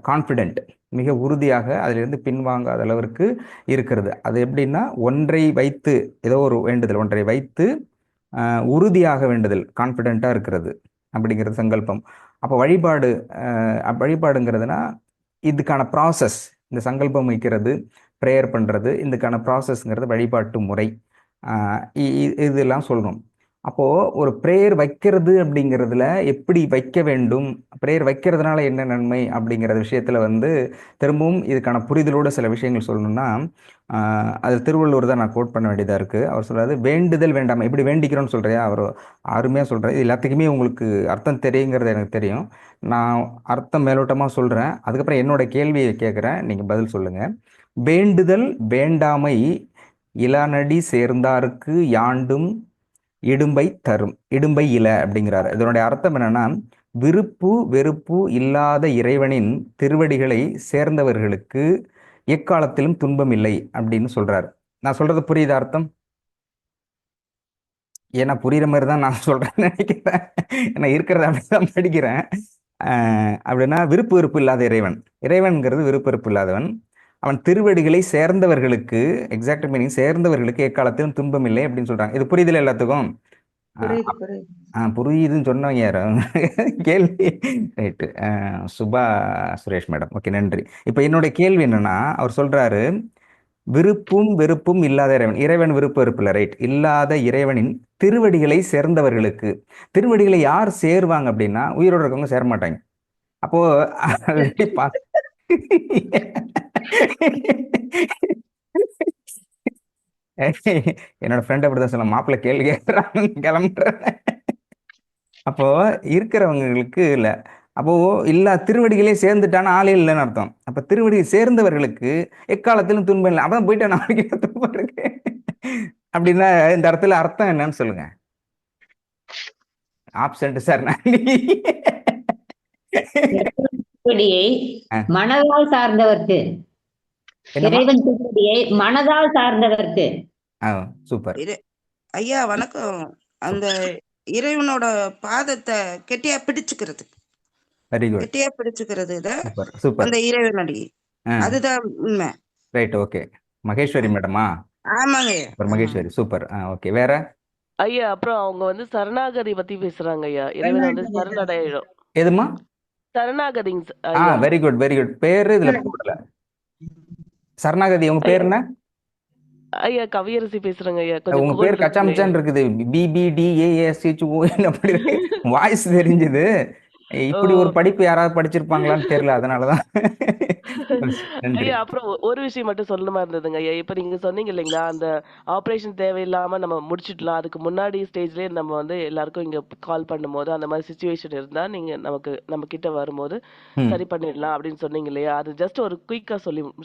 கான்ஃபிடென்ட், மிக உறுதியாக அதிலிருந்து பின்வாங்காத அளவிற்கு இருக்கிறது. அது எப்படின்னா ஒன்றை வைத்து ஏதோ ஒரு வேண்டுதல், ஒன்றை வைத்து உறுதியாக வேண்டுதல், கான்ஃபிடென்ட்டாக இருக்கிறது அப்படிங்கிறது சங்கல்பம். அப்போ வழிபாடுங்கிறதுனா இதுக்கான ப்ராசஸ். இந்த சங்கல்பம் வைக்கிறது, ப்ரேயர் பண்ணுறது, இதுக்கான ப்ராசஸ்ங்கிறது வழிபாட்டு முறை. இதெல்லாம் சொல்லணும். அப்போது ஒரு ப்ரேயர் வைக்கிறது அப்படிங்கிறதுல எப்படி வைக்க வேண்டும், ப்ரேயர் வைக்கிறதுனால என்ன நன்மை அப்படிங்கிற விஷயத்தில் வந்து திரும்பவும் இதுக்கான புரிதலோடு சில விஷயங்கள் சொல்லணும்னா, அது திருவள்ளுவர் தான் நான் கோட் பண்ண வேண்டியதாக இருக்குது. அவர் சொல்கிறாரு, வேண்டுதல் வேண்டாமல் எப்படி வேண்டிக்கிறோன்னு சொல்கிறியா, அவர் அருமையாக சொல்கிறார். இது எல்லாத்துக்குமே உங்களுக்கு அர்த்தம் தெரியுங்கிறது எனக்கு தெரியும். நான் அர்த்தம் மேலோட்டமாக சொல்கிறேன், அதுக்கப்புறம் என்னோட கேள்வியை கேட்குறேன், நீங்கள் பதில் சொல்லுங்கள். வேண்டுதல் வேண்டாமை இளநடி சேர்ந்தாருக்கு யாண்டும் இடும்பை தரும், இடும்பை இல அப்படிங்கிறாரு. இதனுடைய அர்த்தம் என்னன்னா, விருப்பு வெறுப்பு இல்லாத இறைவனின் திருவடிகளை சேர்ந்தவர்களுக்கு எக்காலத்திலும் துன்பம் இல்லை அப்படின்னு சொல்றாரு. நான் சொல்றது புரியுது அர்த்தம்? ஏன்னா புரியுற மாதிரி தான் நான் சொல்றேன்னு நினைக்கிறேன். ஏன்னா இருக்கிறத அப்படிதான் படிக்கிறேன். அப்படின்னா விருப்பு வெறுப்பு இல்லாத இறைவன், இறைவன்கிறது விருப்பு வெறுப்பு இல்லாதவன், அவன் திருவடிகளை சேர்ந்தவர்களுக்கு, எக்ஸாக்ட் மீனிங் சேர்ந்தவர்களுக்கு எக்காலத்திலும் துன்பம் இல்லை அப்படின்னு சொல்றாங்க. இது புரியுதுல எல்லாத்துக்கும்? புரியுதுன்னு சொன்னவங்க யாரு? கேள்வி right, Shubha Suresh madam. Okay, நன்றி. இப்போ என்னுடைய கேள்வி என்னன்னா, அவர் சொல்றாரு விருப்பும் வெறுப்பும் இல்லாத இறைவன், இறைவன் விருப்பு வெறுப்பு இல்லை, ரைட், இல்லாத இறைவனின் திருவடிகளை சேர்ந்தவர்களுக்கு. திருவடிகளை யார் சேருவாங்க அப்படின்னா உயிரோடு இருக்கவங்க சேர மாட்டாங்க. அப்போ என்னோட ஃப்ரெண்ட் அப்படிதான் சொல்ல, மாப்பிள்ளை கேள்வி கேட்கறாங்க கிளம்புறேன். அப்போ இருக்கிறவங்களுக்கு இல்லை. அப்போ இல்ல திருவடிகளே சேர்ந்துட்டான ஆளே இல்லைன்னு அர்த்தம். அப்ப திருவடி சேர்ந்தவர்களுக்கு எக்காலத்திலும் துன்பம் இல்லை. அப்பதான் போயிட்டு நாளைக்கு துன்பம் இருக்கு அப்படின்னா இந்த இடத்துல அர்த்தம் என்னன்னு சொல்லுங்க. Absent sir. திருவடியை மனதால் சார்ந்தவர்க்கு, இறைவன் திருவடியை மனதால் சார்ந்தவர்க்கு. சூப்பர் ஐயா, வணக்கம். அந்த இறைவனோட பாதத்தை கெட்டியா பிடிச்சுக்கிறது, வெரி குட், கெட்டியா பிடிச்சுக்கிறது சூப்பர், அந்த இறைவனடி, அதுதான் உண்மை. Right, okay. மகேஸ்வரி மேடமா? ஆமாங்க, மகேஸ்வரி, சூப்பர். ஓகே, வேற ஐயா? அப்புறம் அவங்க வந்து சரணாகதி பத்தி பேசுறாங்க ஐயா. இறைவன் வந்து சரணடையும். எதுமா? சரணாகதி. Very good, very good. பேரு இதுல போடல. சரணாகதி உங்க பேர் என்ன ஐயா? கவியரசி பேசுறேங்க ஐயா. உங்க பேர் கச்சாமச்சான் இருக்குது, BBDASHO அப்படி வாய்ஸ் தெரிஞ்சது. இப்படி ஒரு படிப்பு யாராவது படிச்சிருப்பாங்களான்னு தெரியல, அதனாலதான். ஐயா, அப்புறம் ஒரு விஷயம் மட்டும் சொல்லணுமா இருந்ததுங்க ஐயா. இப்ப நீங்க சொன்னீங்க இல்லைங்களா, அந்த ஆபரேஷன் தேவையில்லாம நம்ம முடிச்சிடலாம், அதுக்கு முன்னாடி ஸ்டேஜ்லயே நம்ம வந்து எல்லாருக்கும் இங்க கால் பண்ணும்போது அந்த மாதிரி சுச்சுவேஷன் இருந்தா நீங்க நம்ம கிட்ட வரும்போது சரி பண்ணிடலாம் அப்படின்னு சொன்னீங்க இல்லையா. அது ஜஸ்ட் ஒரு குயிக்கா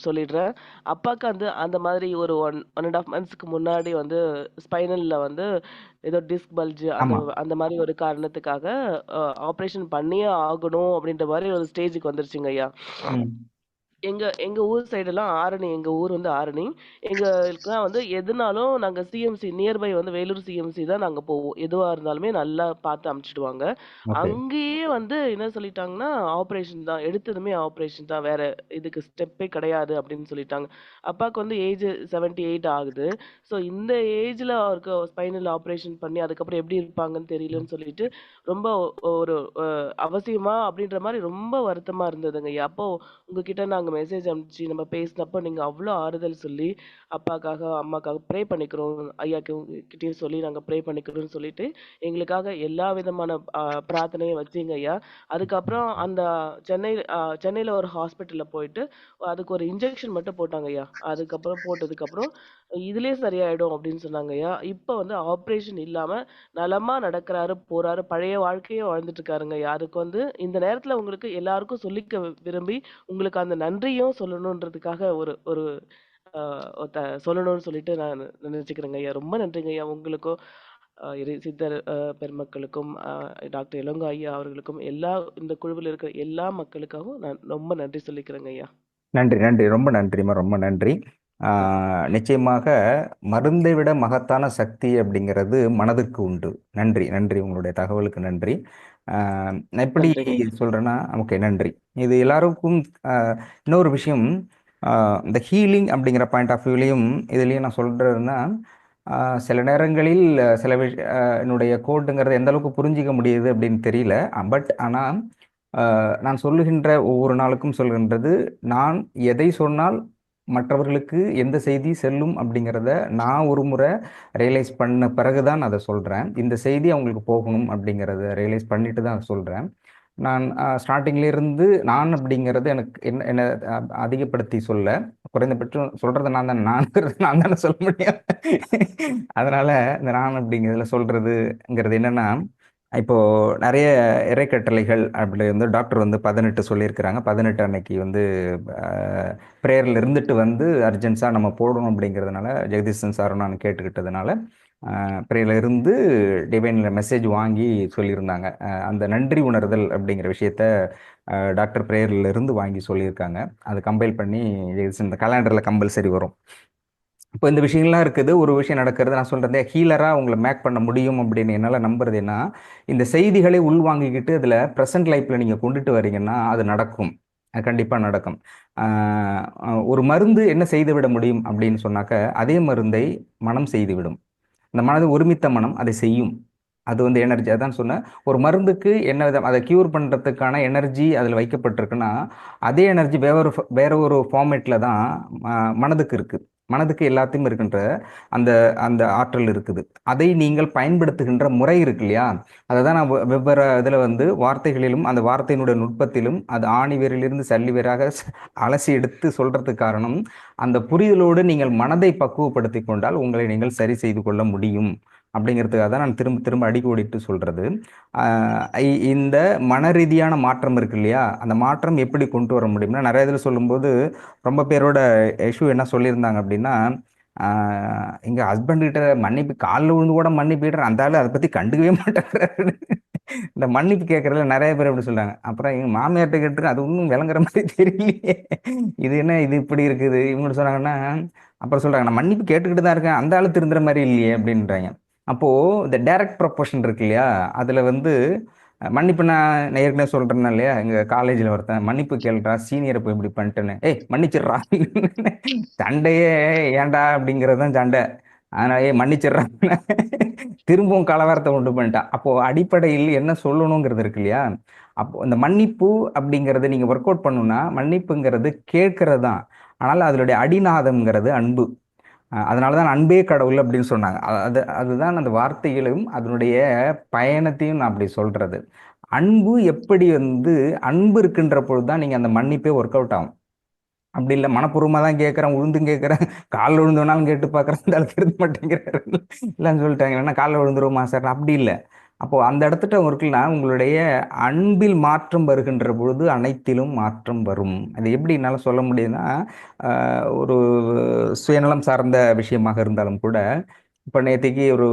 சொல்லிடுறேன். அப்பாக்கு வந்து அந்த மாதிரி ஒரு 1.5 monthsக்கு முன்னாடி வந்து ஸ்பைனல்ல வந்து ஏதோ டிஸ்க் பல்ஜ் அந்த மாதிரி ஒரு காரணத்துக்காக ஆபரேஷன் பண்ணியே ஆகணும் அப்படின்ற மாதிரி ஒரு ஸ்டேஜுக்கு வந்துருச்சுங்க ஐயா. எங்க எங்க ஊர் சைடெல்லாம் ஆரணி. எங்க ஊர் வந்து ஆரணி. எங்களுக்குலாம் வந்து எதுனாலும் நாங்க சிஎம்சி நியர்பை வந்து வேலூர் சிஎம்சி தான் நாங்க போவோம். எதுவா இருந்தாலுமே நல்லா பார்த்து அனுப்பிச்சுடுவாங்க. ஓகே. அங்கேயே வந்து என்ன சொல்லிட்டாங்கன்னா, ஆப்ரேஷன் தான். எடுத்ததுமே ஆப்ரேஷன் தான். வேற இதுக்கு ஸ்டெப்பே கிடையாது அப்படின்னு சொல்லிட்டாங்க. அப்பாவுக்கு வந்து ஏஜ் 78 ஆகுது. ஸோ இந்த ஏஜ்ல அவருக்கு ஸ்பைனல் ஆப்ரேஷன் பண்ணி அதுக்கப்புறம் எப்படி இருப்பாங்கன்னு தெரியலன்னு சொல்லிட்டு, ரொம்ப ஒரு அவசியமா அப்படின்ற மாரி ரொம்ப வருத்தமா இருந்ததுங்கய்யா. அப்போ உங்ககிட்ட நாங்க மெசேஜ் அனுப்பிச்சு நம்ம பேசினப்போ நீங்க அவ்வளோ ஆறுதல் சொல்லி அப்பாக்காக அம்மாக்காக ப்ரே பண்ணிக்கிறோம் ஐயாக்கு கிட்டயும் சொல்லி நாங்க ப்ரே பண்ணிக்கிறோம்னு சொல்லிட்டு எங்களுக்காக எல்லா விதமான பிரார்த்தனையும் வச்சீங்க ஐயா. அதுக்கப்புறம் அந்த சென்னையில ஒரு ஹாஸ்பிட்டல்ல போயிட்டு அதுக்கு ஒரு இன்ஜெக்ஷன் மட்டும் போட்டாங்க ஐயா. அதுக்கப்புறம் போட்டதுக்கப்புறம் இதுலயே சரியாயிடும் அப்படின்னு சொன்னாங்க ஐயா. இப்போ வந்து ஆப்ரேஷன் இல்லாம நலமா நடக்கிறாரு, போறாரு, பழைய வாழ்க்கையே வாழ்ந்துட்டு இருக்காருங்க ஐயா. அதுக்கு வந்து இந்த நேரத்துல உங்களுக்கு எல்லாருக்கும் சொல்லிக்க விரும்பி உங்களுக்கு அந்த நன்றியும் சொல்லணுன்றதுக்காக ஒரு ஒரு சொல்லணும்னு சொல்லிட்டு நான் நினைச்சுக்கிறேங்க ஐயா. ரொம்ப நன்றிங்க ஐயா உங்களுக்கும் சித்தர் பெருமக்களுக்கும் டாக்டர் இளங்கோ ஐயா அவர்களுக்கும் எல்லா இந்த குழுவில் இருக்கிற எல்லா மக்களுக்காகவும் நான் ரொம்ப நன்றி சொல்லிக்கிறேங்க ஐயா. நன்றி நன்றி, ரொம்ப நன்றிம்மா, ரொம்ப நன்றி. நிச்சயமாக மருந்தை விட மகத்தான சக்தி அப்படிங்கிறது மனதுக்கு உண்டு. நன்றி நன்றி, உங்களுடைய தகவலுக்கு நன்றி. நான் எப்படி நன்றிங்க. சொல்றேன்னா, ஓகே, நன்றி. இது எல்லாருக்கும் இன்னொரு விஷயம், இந்த ஹீலிங் அப்படிங்கிற பாயிண்ட் ஆஃப் வியூலையும் இதுலேயும் நான் சொல்றதுன்னா, சில நேரங்களில் சில என்னுடைய கோட்டுங்கிறது எந்த அளவுக்கு புரிஞ்சிக்க முடியுது அப்படின்னு தெரியல. பட் ஆனால் நான் சொல்லுகின்ற ஒவ்வொரு நாளுக்கும் சொல்கின்றது, நான் எதை சொன்னால் மற்றவர்களுக்கு எந்த செய்தி செல்லும் அப்படிங்கிறத நான் ஒரு முறை ரியலைஸ் பண்ண பிறகுதான் அதை சொல்கிறேன். இந்த செய்தி அவங்களுக்கு போகணும் அப்படிங்கிறத ரியலைஸ் பண்ணிட்டு தான் சொல்கிறேன். நான் ஸ்டார்டிங்லேருந்து நான் அப்படிங்கிறது எனக்கு என்ன அதிகப்படுத்தி சொல்ல, குறைந்தபட்சம் சொல்கிறத நான் தானே சொல்ல முடியும். அதனால் இந்த நான் அப்படிங்கிறதுல சொல்கிறதுங்கிறது என்னென்னா, இப்போ நிறைய இறைக்கட்டளைகள் அப்படி வந்து டாக்டர் வந்து 18 சொல்லியிருக்கிறாங்க. 18 அன்னைக்கு வந்து ப்ரேயரில் இருந்துட்டு வந்து அர்ஜென்ஸாக நம்ம போடணும் அப்படிங்கிறதுனால ஜெகதீசன் சாரும் நான் கேட்டுக்கிட்டதுனால ப்ரேயரில் இருந்து டிவைனில் மெசேஜ் வாங்கி சொல்லியிருந்தாங்க. அந்த நன்றி உணர்தல் அப்படிங்கிற விஷயத்த டாக்டர் ப்ரேயரில் இருந்து வாங்கி சொல்லியிருக்காங்க. அதை கம்பைல் பண்ணி ஜெகதீசன் இந்த கலண்டரில் கம்பல்சரி வரும். இப்போ இந்த விஷயங்கள்லாம் இருக்குது. ஒரு விஷயம் நடக்கிறது, நான் சொல்கிறதே ஹீலராக உங்களை மேக் பண்ண முடியும் அப்படின்னு என்னால் நம்புறது என்ன, இந்த செய்திகளை உள்வாங்கிக்கிட்டு அதில் ப்ரெசன்ட் லைஃப்பில் நீங்கள் கொண்டுட்டு வரீங்கன்னா அது நடக்கும். அது கண்டிப்பாக நடக்கும். ஒரு மருந்து என்ன செய்து விட முடியும் அப்படின்னு சொன்னாக்க, அதே மருந்தை மனம் செய்து விடும். அந்த மனது ஒருமித்த மனம் அதை செய்யும். அது வந்து எனர்ஜி. அதான் சொன்னேன், ஒரு மருந்துக்கு என்ன விதம் அதை க்யூர் பண்ணுறதுக்கான எனர்ஜி அதில் வைக்கப்பட்டிருக்குன்னா, அதே எனர்ஜி வேற ஒரு ஃபார்மேட்டில் தான் மனதுக்கு இருக்குது. மனதுக்கு எல்லாத்தையும் இருக்கின்ற அந்த அந்த ஆற்றல் இருக்குது. அதை நீங்கள் பயன்படுத்துகின்ற முறை இருக்கு இல்லையா, அதை தான் நான் வெவ்வேறு இதில் வந்து வார்த்தைகளிலும் அந்த வார்த்தையினுடைய நுட்பத்திலும் அது ஆணி வேரிலிருந்து சல்லி வேராக அலசி எடுத்து சொல்கிறதுக்கு காரணம், அந்த புரிதலோடு நீங்கள் மனதை பக்குவப்படுத்தி கொண்டால் உங்களை நீங்கள் சரி செய்து கொள்ள முடியும் அப்படிங்கிறதுக்காக தான் நான் திரும்ப திரும்ப அடிக்கோடிட்டு சொல்கிறது. இந்த மன ரீதியான மாற்றம் இருக்கு இல்லையா, அந்த மாற்றம் எப்படி கொண்டு வர முடியும்னா, நிறைய இதில் சொல்லும்போது ரொம்ப பேரோட இஷ்யூ என்ன சொல்லியிருந்தாங்க அப்படின்னா, எங்கள் ஹஸ்பண்ட்கிட்ட மன்னிப்பு காலில் விழுந்து கூட மன்னிப்பிடுறேன், அந்த ஆள் அதை பற்றி கண்டுக்கவே மாட்டேங்கிறாரு. இந்த மன்னிப்பு கேட்குறதுல நிறைய பேர் எப்படி சொல்கிறாங்க. அப்புறம் எங்கள் மாமியார்கிட்ட கேட்டுருக்கு, அது ஒன்றும் விளங்குற மாதிரி தெரியலையே, இது என்ன இது இப்படி இருக்குது. இவங்க சொன்னாங்கன்னா, அப்புறம் சொல்கிறாங்க, நான் மன்னிப்பு கேட்டுக்கிட்டு தான் இருக்கேன், அந்த ஆள் திருந்துற மாதிரி இல்லையே அப்படின்றாங்க. அப்போது இந்த டைரக்ட் ப்ரொபோஷன் இருக்கு இல்லையா, அதில் வந்து மன்னிப்பு நான் ஏற்கனவே சொல்கிறேன்னா இல்லையா, எங்கள் காலேஜில் ஒருத்தன் மன்னிப்பு கேள்றா சீனியரை போய் இப்படி பண்ணிட்டேன்னு, ஏய் மன்னிச்சிடுறா. சண்டையே ஏன்டா அப்படிங்கிறது தான் சண்டை. அதனால மன்னிச்சிடுறான், திரும்பவும் கலவரத்தை உண்டு பண்ணிட்டான். அப்போது அடிப்படையில் என்ன சொல்லணுங்கிறது இருக்கு இல்லையா. அப்போ இந்த மன்னிப்பு அப்படிங்கிறது நீங்கள் ஒர்க் அவுட் பண்ணணும்னா, மன்னிப்புங்கிறது கேட்கறது தான். ஆனால் அதனுடைய அடிநாதம்ங்கிறது அன்பு. அதனால தான் அன்பே கடவுள் அப்படின்னு சொன்னாங்க. அதுதான் அந்த வார்த்தைகளும் அதனுடைய பயணத்தையும் நான் அப்படி சொல்றது. அன்பு எப்படி வந்து அன்பு இருக்கின்ற பொழுது தான் நீங்கள் அந்த மன்னிப்பே ஒர்க் அவுட் ஆகும். அப்படி இல்லை, மனப்பூர்வமாக தான் கேட்குறேன், உழுந்தும் கேட்குறேன், காலில் விழுந்தோனாலும் கேட்டு பார்க்குறேன், அந்த அளவுக்கு இருக்க மாட்டேங்கிறாரு இல்லைன்னு சொல்லிட்டாங்க. ஏன்னா காலில் விழுந்துருவோமா சார், அப்படி இல்லை. அப்போது அந்த இடத்துட்ட இருக்குன்னா, உங்களுடைய அன்பில் மாற்றம் வருகின்ற பொழுது அனைத்திலும் மாற்றம் வரும். அது எப்படி என்னால் சொல்ல முடியுதுன்னா, ஒரு சுயநலம் சார்ந்த விஷயமாக இருந்தாலும் கூட, இப்போ நேத்திக்கு ஒரு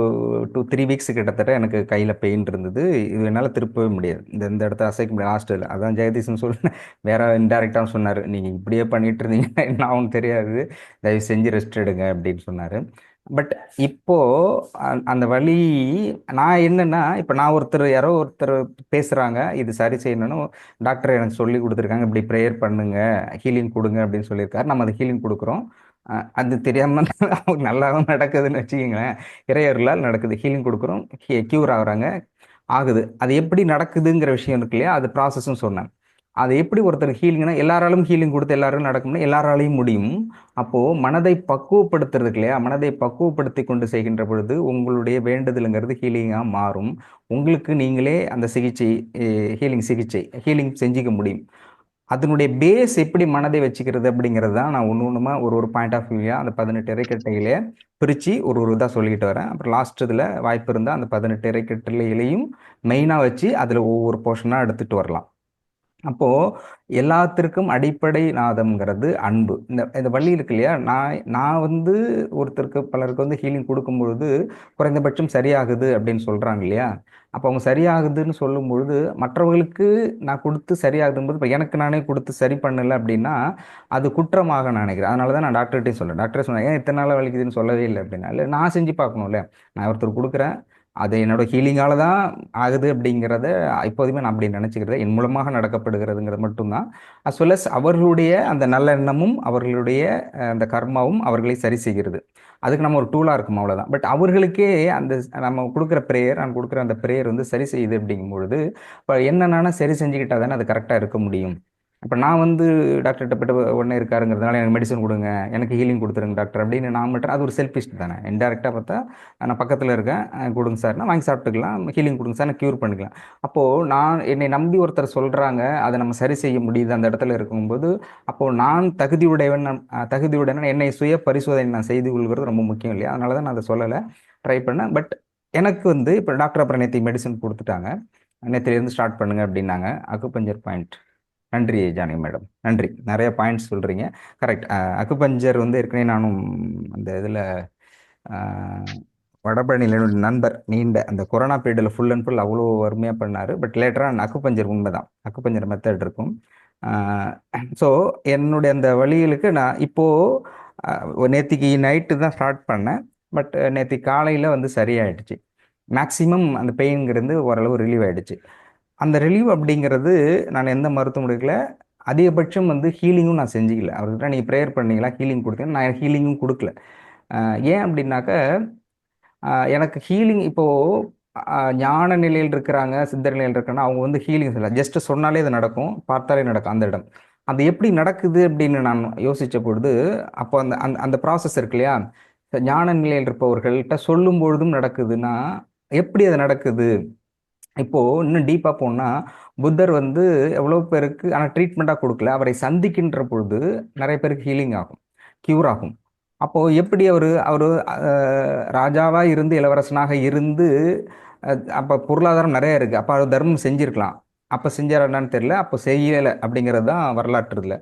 2-3 வீக்ஸ் கிட்டத்தட்ட எனக்கு கையில் பெயின் இருந்தது. இது என்னால் திருப்பவே முடியாது. இந்த இடத்த அசைக்க முடியாது ஹாஸ்டலில். அதான் ஜெகதீஷன் சொல்ல வேற இன்டெரக்டாக சொன்னார், நீங்கள் இப்படியே பண்ணிட்டு இருந்தீங்கன்னா என்ன ஆகும்னு தெரியாது, தயவு செஞ்சு ரெஸ்ட் எடுங்க அப்படின்னு சொன்னார். பட் இப்போ அந்த வழி நான் என்னன்னா, இப்போ நான் யாரோ ஒருத்தர் பேசுகிறாங்க, இது சரி செய்யணும்னு டாக்டர் எனக்கு சொல்லி கொடுத்துருக்காங்க, இப்படி ப்ரேயர் பண்ணுங்க, ஹீலிங் கொடுங்க அப்படின்னு சொல்லியிருக்காரு. நம்ம அந்த ஹீலிங் கொடுக்குறோம். அது தெரியாம அவங்க நல்லாவும் நடக்குதுன்னு வச்சுக்கோங்களேன். இறையருளால் நடக்குது. ஹீலிங் கொடுக்குறோம், க்யூர் ஆகுறாங்க, ஆகுது. அது எப்படி நடக்குதுங்கிற விஷயம் இருக்கு இல்லையா, அது ப்ராசஸ்ன்னு சொன்னேன். அது எப்படி ஒருத்தர் ஹீலிங்னா, எல்லாராலும் ஹீலிங் கொடுத்து எல்லாரும் நடக்கும்னா எல்லாராலையும் முடியும். அப்போ மனதை பக்குவப்படுத்துறதுக்கு இல்லையா, மனதை பக்குவப்படுத்தி கொண்டு செய்கின்ற பொழுது உங்களுடைய வேண்டுதலுங்கிறது ஹீலிங்காக மாறும். உங்களுக்கு நீங்களே அந்த சிகிச்சை, ஹீலிங் செஞ்சுக்க முடியும். அதனுடைய பேஸ் எப்படி மனதை வச்சுக்கிறது அப்படிங்கிறது தான் நான் ஒன்றுமா ஒரு பாயிண்ட் ஆஃப் வியூவாக அந்த 18 இறைக்கட்டையிலே பிரித்து ஒரு இதாக சொல்லிக்கிட்டு வரேன். அப்புறம் லாஸ்ட் இதில் வாய்ப்பு இருந்தால் அந்த 18 இறைக்கட்டளைகளையும் மெயினாக வச்சு அதில் ஒவ்வொரு போர்ஷனாக எடுத்துகிட்டு வரலாம். அப்போது எல்லாத்திற்கும் அடிப்படை நாதம்ங்கிறது அன்பு. இந்த வழி இருக்கு இல்லையா, நான் வந்து பலருக்கு வந்து ஹீலிங் கொடுக்கும்பொழுது குறைந்தபட்சம் சரியாகுது அப்படின்னு சொல்கிறாங்க இல்லையா. அப்போ அவங்க சரியாகுதுன்னு சொல்லும்பொழுது மற்றவர்களுக்கு நான் கொடுத்து சரியாகுதும்போது, இப்போ எனக்கு நானே கொடுத்து சரி பண்ணலை அப்படின்னா அது குற்றமாக நான் நினைக்கிறேன். அதனால தான் நான் டாக்டர்கிட்டையும் சொல்கிறேன். டாக்டரே சொன்னேன், ஏன் இத்தனை நாள் வலிக்குதுன்னு சொல்லவே இல்லை அப்படின்னா, இல்லை நான் செஞ்சு பார்க்கணும்ல, நான் ஒருத்தர் கொடுக்குறேன், அது என்னோட ஹீலிங்கால தான் ஆகுது அப்படிங்கிறத இப்போதுமே நான் அப்படி நினச்சிக்கிறது, என் மூலமாக நடக்கப்படுகிறதுங்கிறது மட்டும்தான். அஸ் வெல் அஸ் அவர்களுடைய அந்த நல்ல எண்ணமும் அவர்களுடைய அந்த கர்மாவும் அவர்களை சரி செய்கிறது. அதுக்கு நம்ம ஒரு டூலாக இருக்கும், அவ்வளோதான். பட் அவர்களுக்கே அந்த நம்ம கொடுக்குற ப்ரேயர், நான் கொடுக்குற அந்த ப்ரேயர் வந்து சரி செய்யுது அப்படிங்கும்பொழுது, இப்போ என்னென்னா சரி செஞ்சுக்கிட்டா தானே அது கரெக்டாக இருக்க முடியும். இப்போ நான் வந்து டாக்டர்கிட்ட போய்ட்டு உடனே இருக்காருங்கிறதுனால எனக்கு மெடிசன் கொடுங்க, எனக்கு ஹீலிங் கொடுத்துருங்க டாக்டர் அப்படின்னு நான் மட்டும், அது ஒரு செல்ஃபிஷ் தானே. இன்டெரக்டாக பார்த்தா நான் பக்கத்தில் இருக்கேன், கொடுங்க சார்னா வாங்கி சாப்பிட்டுக்கலாம், ஹீலிங் கொடுங்க சார், நான் க்யூர் பண்ணிக்கலாம். அப்போது என்னை நம்பி ஒருத்தர் சொல்கிறாங்க, அதை நம்ம சரி செய்ய முடியுது அந்த இடத்துல இருக்கும்போது, அப்போது நான் தகுதியுடன் என்னை சுய பரிசோதனை நான் செய்து கொள்கிறது ரொம்ப முக்கியம் இல்லையா. அதனால தான் நான் அதை சொல்லலை, ட்ரை பண்ணேன். பட் எனக்கு வந்து இப்போ டாக்டர் அப்புறம் நேற்று மெடிசன் கொடுத்துட்டாங்க, நேற்றுலேருந்து ஸ்டார்ட் பண்ணுங்க அப்படின்னாங்க. Acupuncture point. நன்றி ஜானகி மேடம், நன்றி. நிறைய பாயிண்ட்ஸ் சொல்கிறீங்க, கரெக்ட். அக்குபஞ்சர் வந்து ஏற்கனவே நானும் அந்த இதில் வடபழனியில் என்னுடைய நண்பர் நீண்ட அந்த கொரோனா பீரியடில் ஃபுல் அண்ட் ஃபுல் அவ்வளோ அருமையாக பண்ணார். பட் லேட்டராக அக்குபஞ்சர் உண்மைதான், அக்குபஞ்சர் மெத்தட் இருக்கும். ஸோ என்னுடைய அந்த வழிகளுக்கு நான் இப்போது நேற்றுக்கு நைட்டு தான் ஸ்டார்ட் பண்ணேன். பட் நேற்று காலையில் வந்து சரியாயிடுச்சு. மேக்ஸிமம் அந்த பெயின்ங்கிறது ஓரளவு ரிலீவ் ஆகிடுச்சு. அந்த ரிலீவ் அப்படிங்கிறது நான் எந்த மருத்துவம் எடுக்கல, அதிகபட்சம் வந்து ஹீலிங்கும் நான் செஞ்சுக்கல. அவர்கிட்ட நீங்கள் ப்ரேயர் பண்ணீங்களா, ஹீலிங் கொடுத்தீங்கன்னா நான் ஹீலிங்கும் கொடுக்கல. ஏன் அப்படின்னாக்க எனக்கு ஹீலிங் இப்போது ஞான நிலையில் இருக்கிறாங்க, சித்தர் நிலையில் இருக்கிறாங்க, அவங்க வந்து ஹீலிங் இல்லை, ஜஸ்ட் சொன்னாலே அது நடக்கும், பார்த்தாலே நடக்கும் அந்த இடம். அது எப்படி நடக்குது அப்படின்னு நான் யோசித்த பொழுது, அப்போ அந்த அந்த அந்த ப்ராசஸ் இருக்கு இல்லையா, ஞான நிலையில் இருப்பவர்கள்ட்ட சொல்லும் பொழுதும் நடக்குதுன்னா எப்படி அது நடக்குது. இப்போது இன்னும் டீப்பாக போனால் புத்தர் வந்து எவ்வளோ பேருக்கு ஆனால் ட்ரீட்மெண்ட்டாக கொடுக்கல, அவரை சந்திக்கின்ற பொழுது நிறைய பேருக்கு ஹீலிங் ஆகும், க்யூர் ஆகும். அப்போது எப்படி அவர் ராஜாவாக இருந்து இளவரசனாக இருந்து அப்போ பொருளாதாரம் நிறைய இருக்குது, அப்போ அவர் தர்மம் செஞ்சுருக்கலாம், அப்போ செஞ்சாரான்னு தெரியல, அப்போ செய்யலை அப்படிங்கிறது தான் வரலாற்று இல்லை.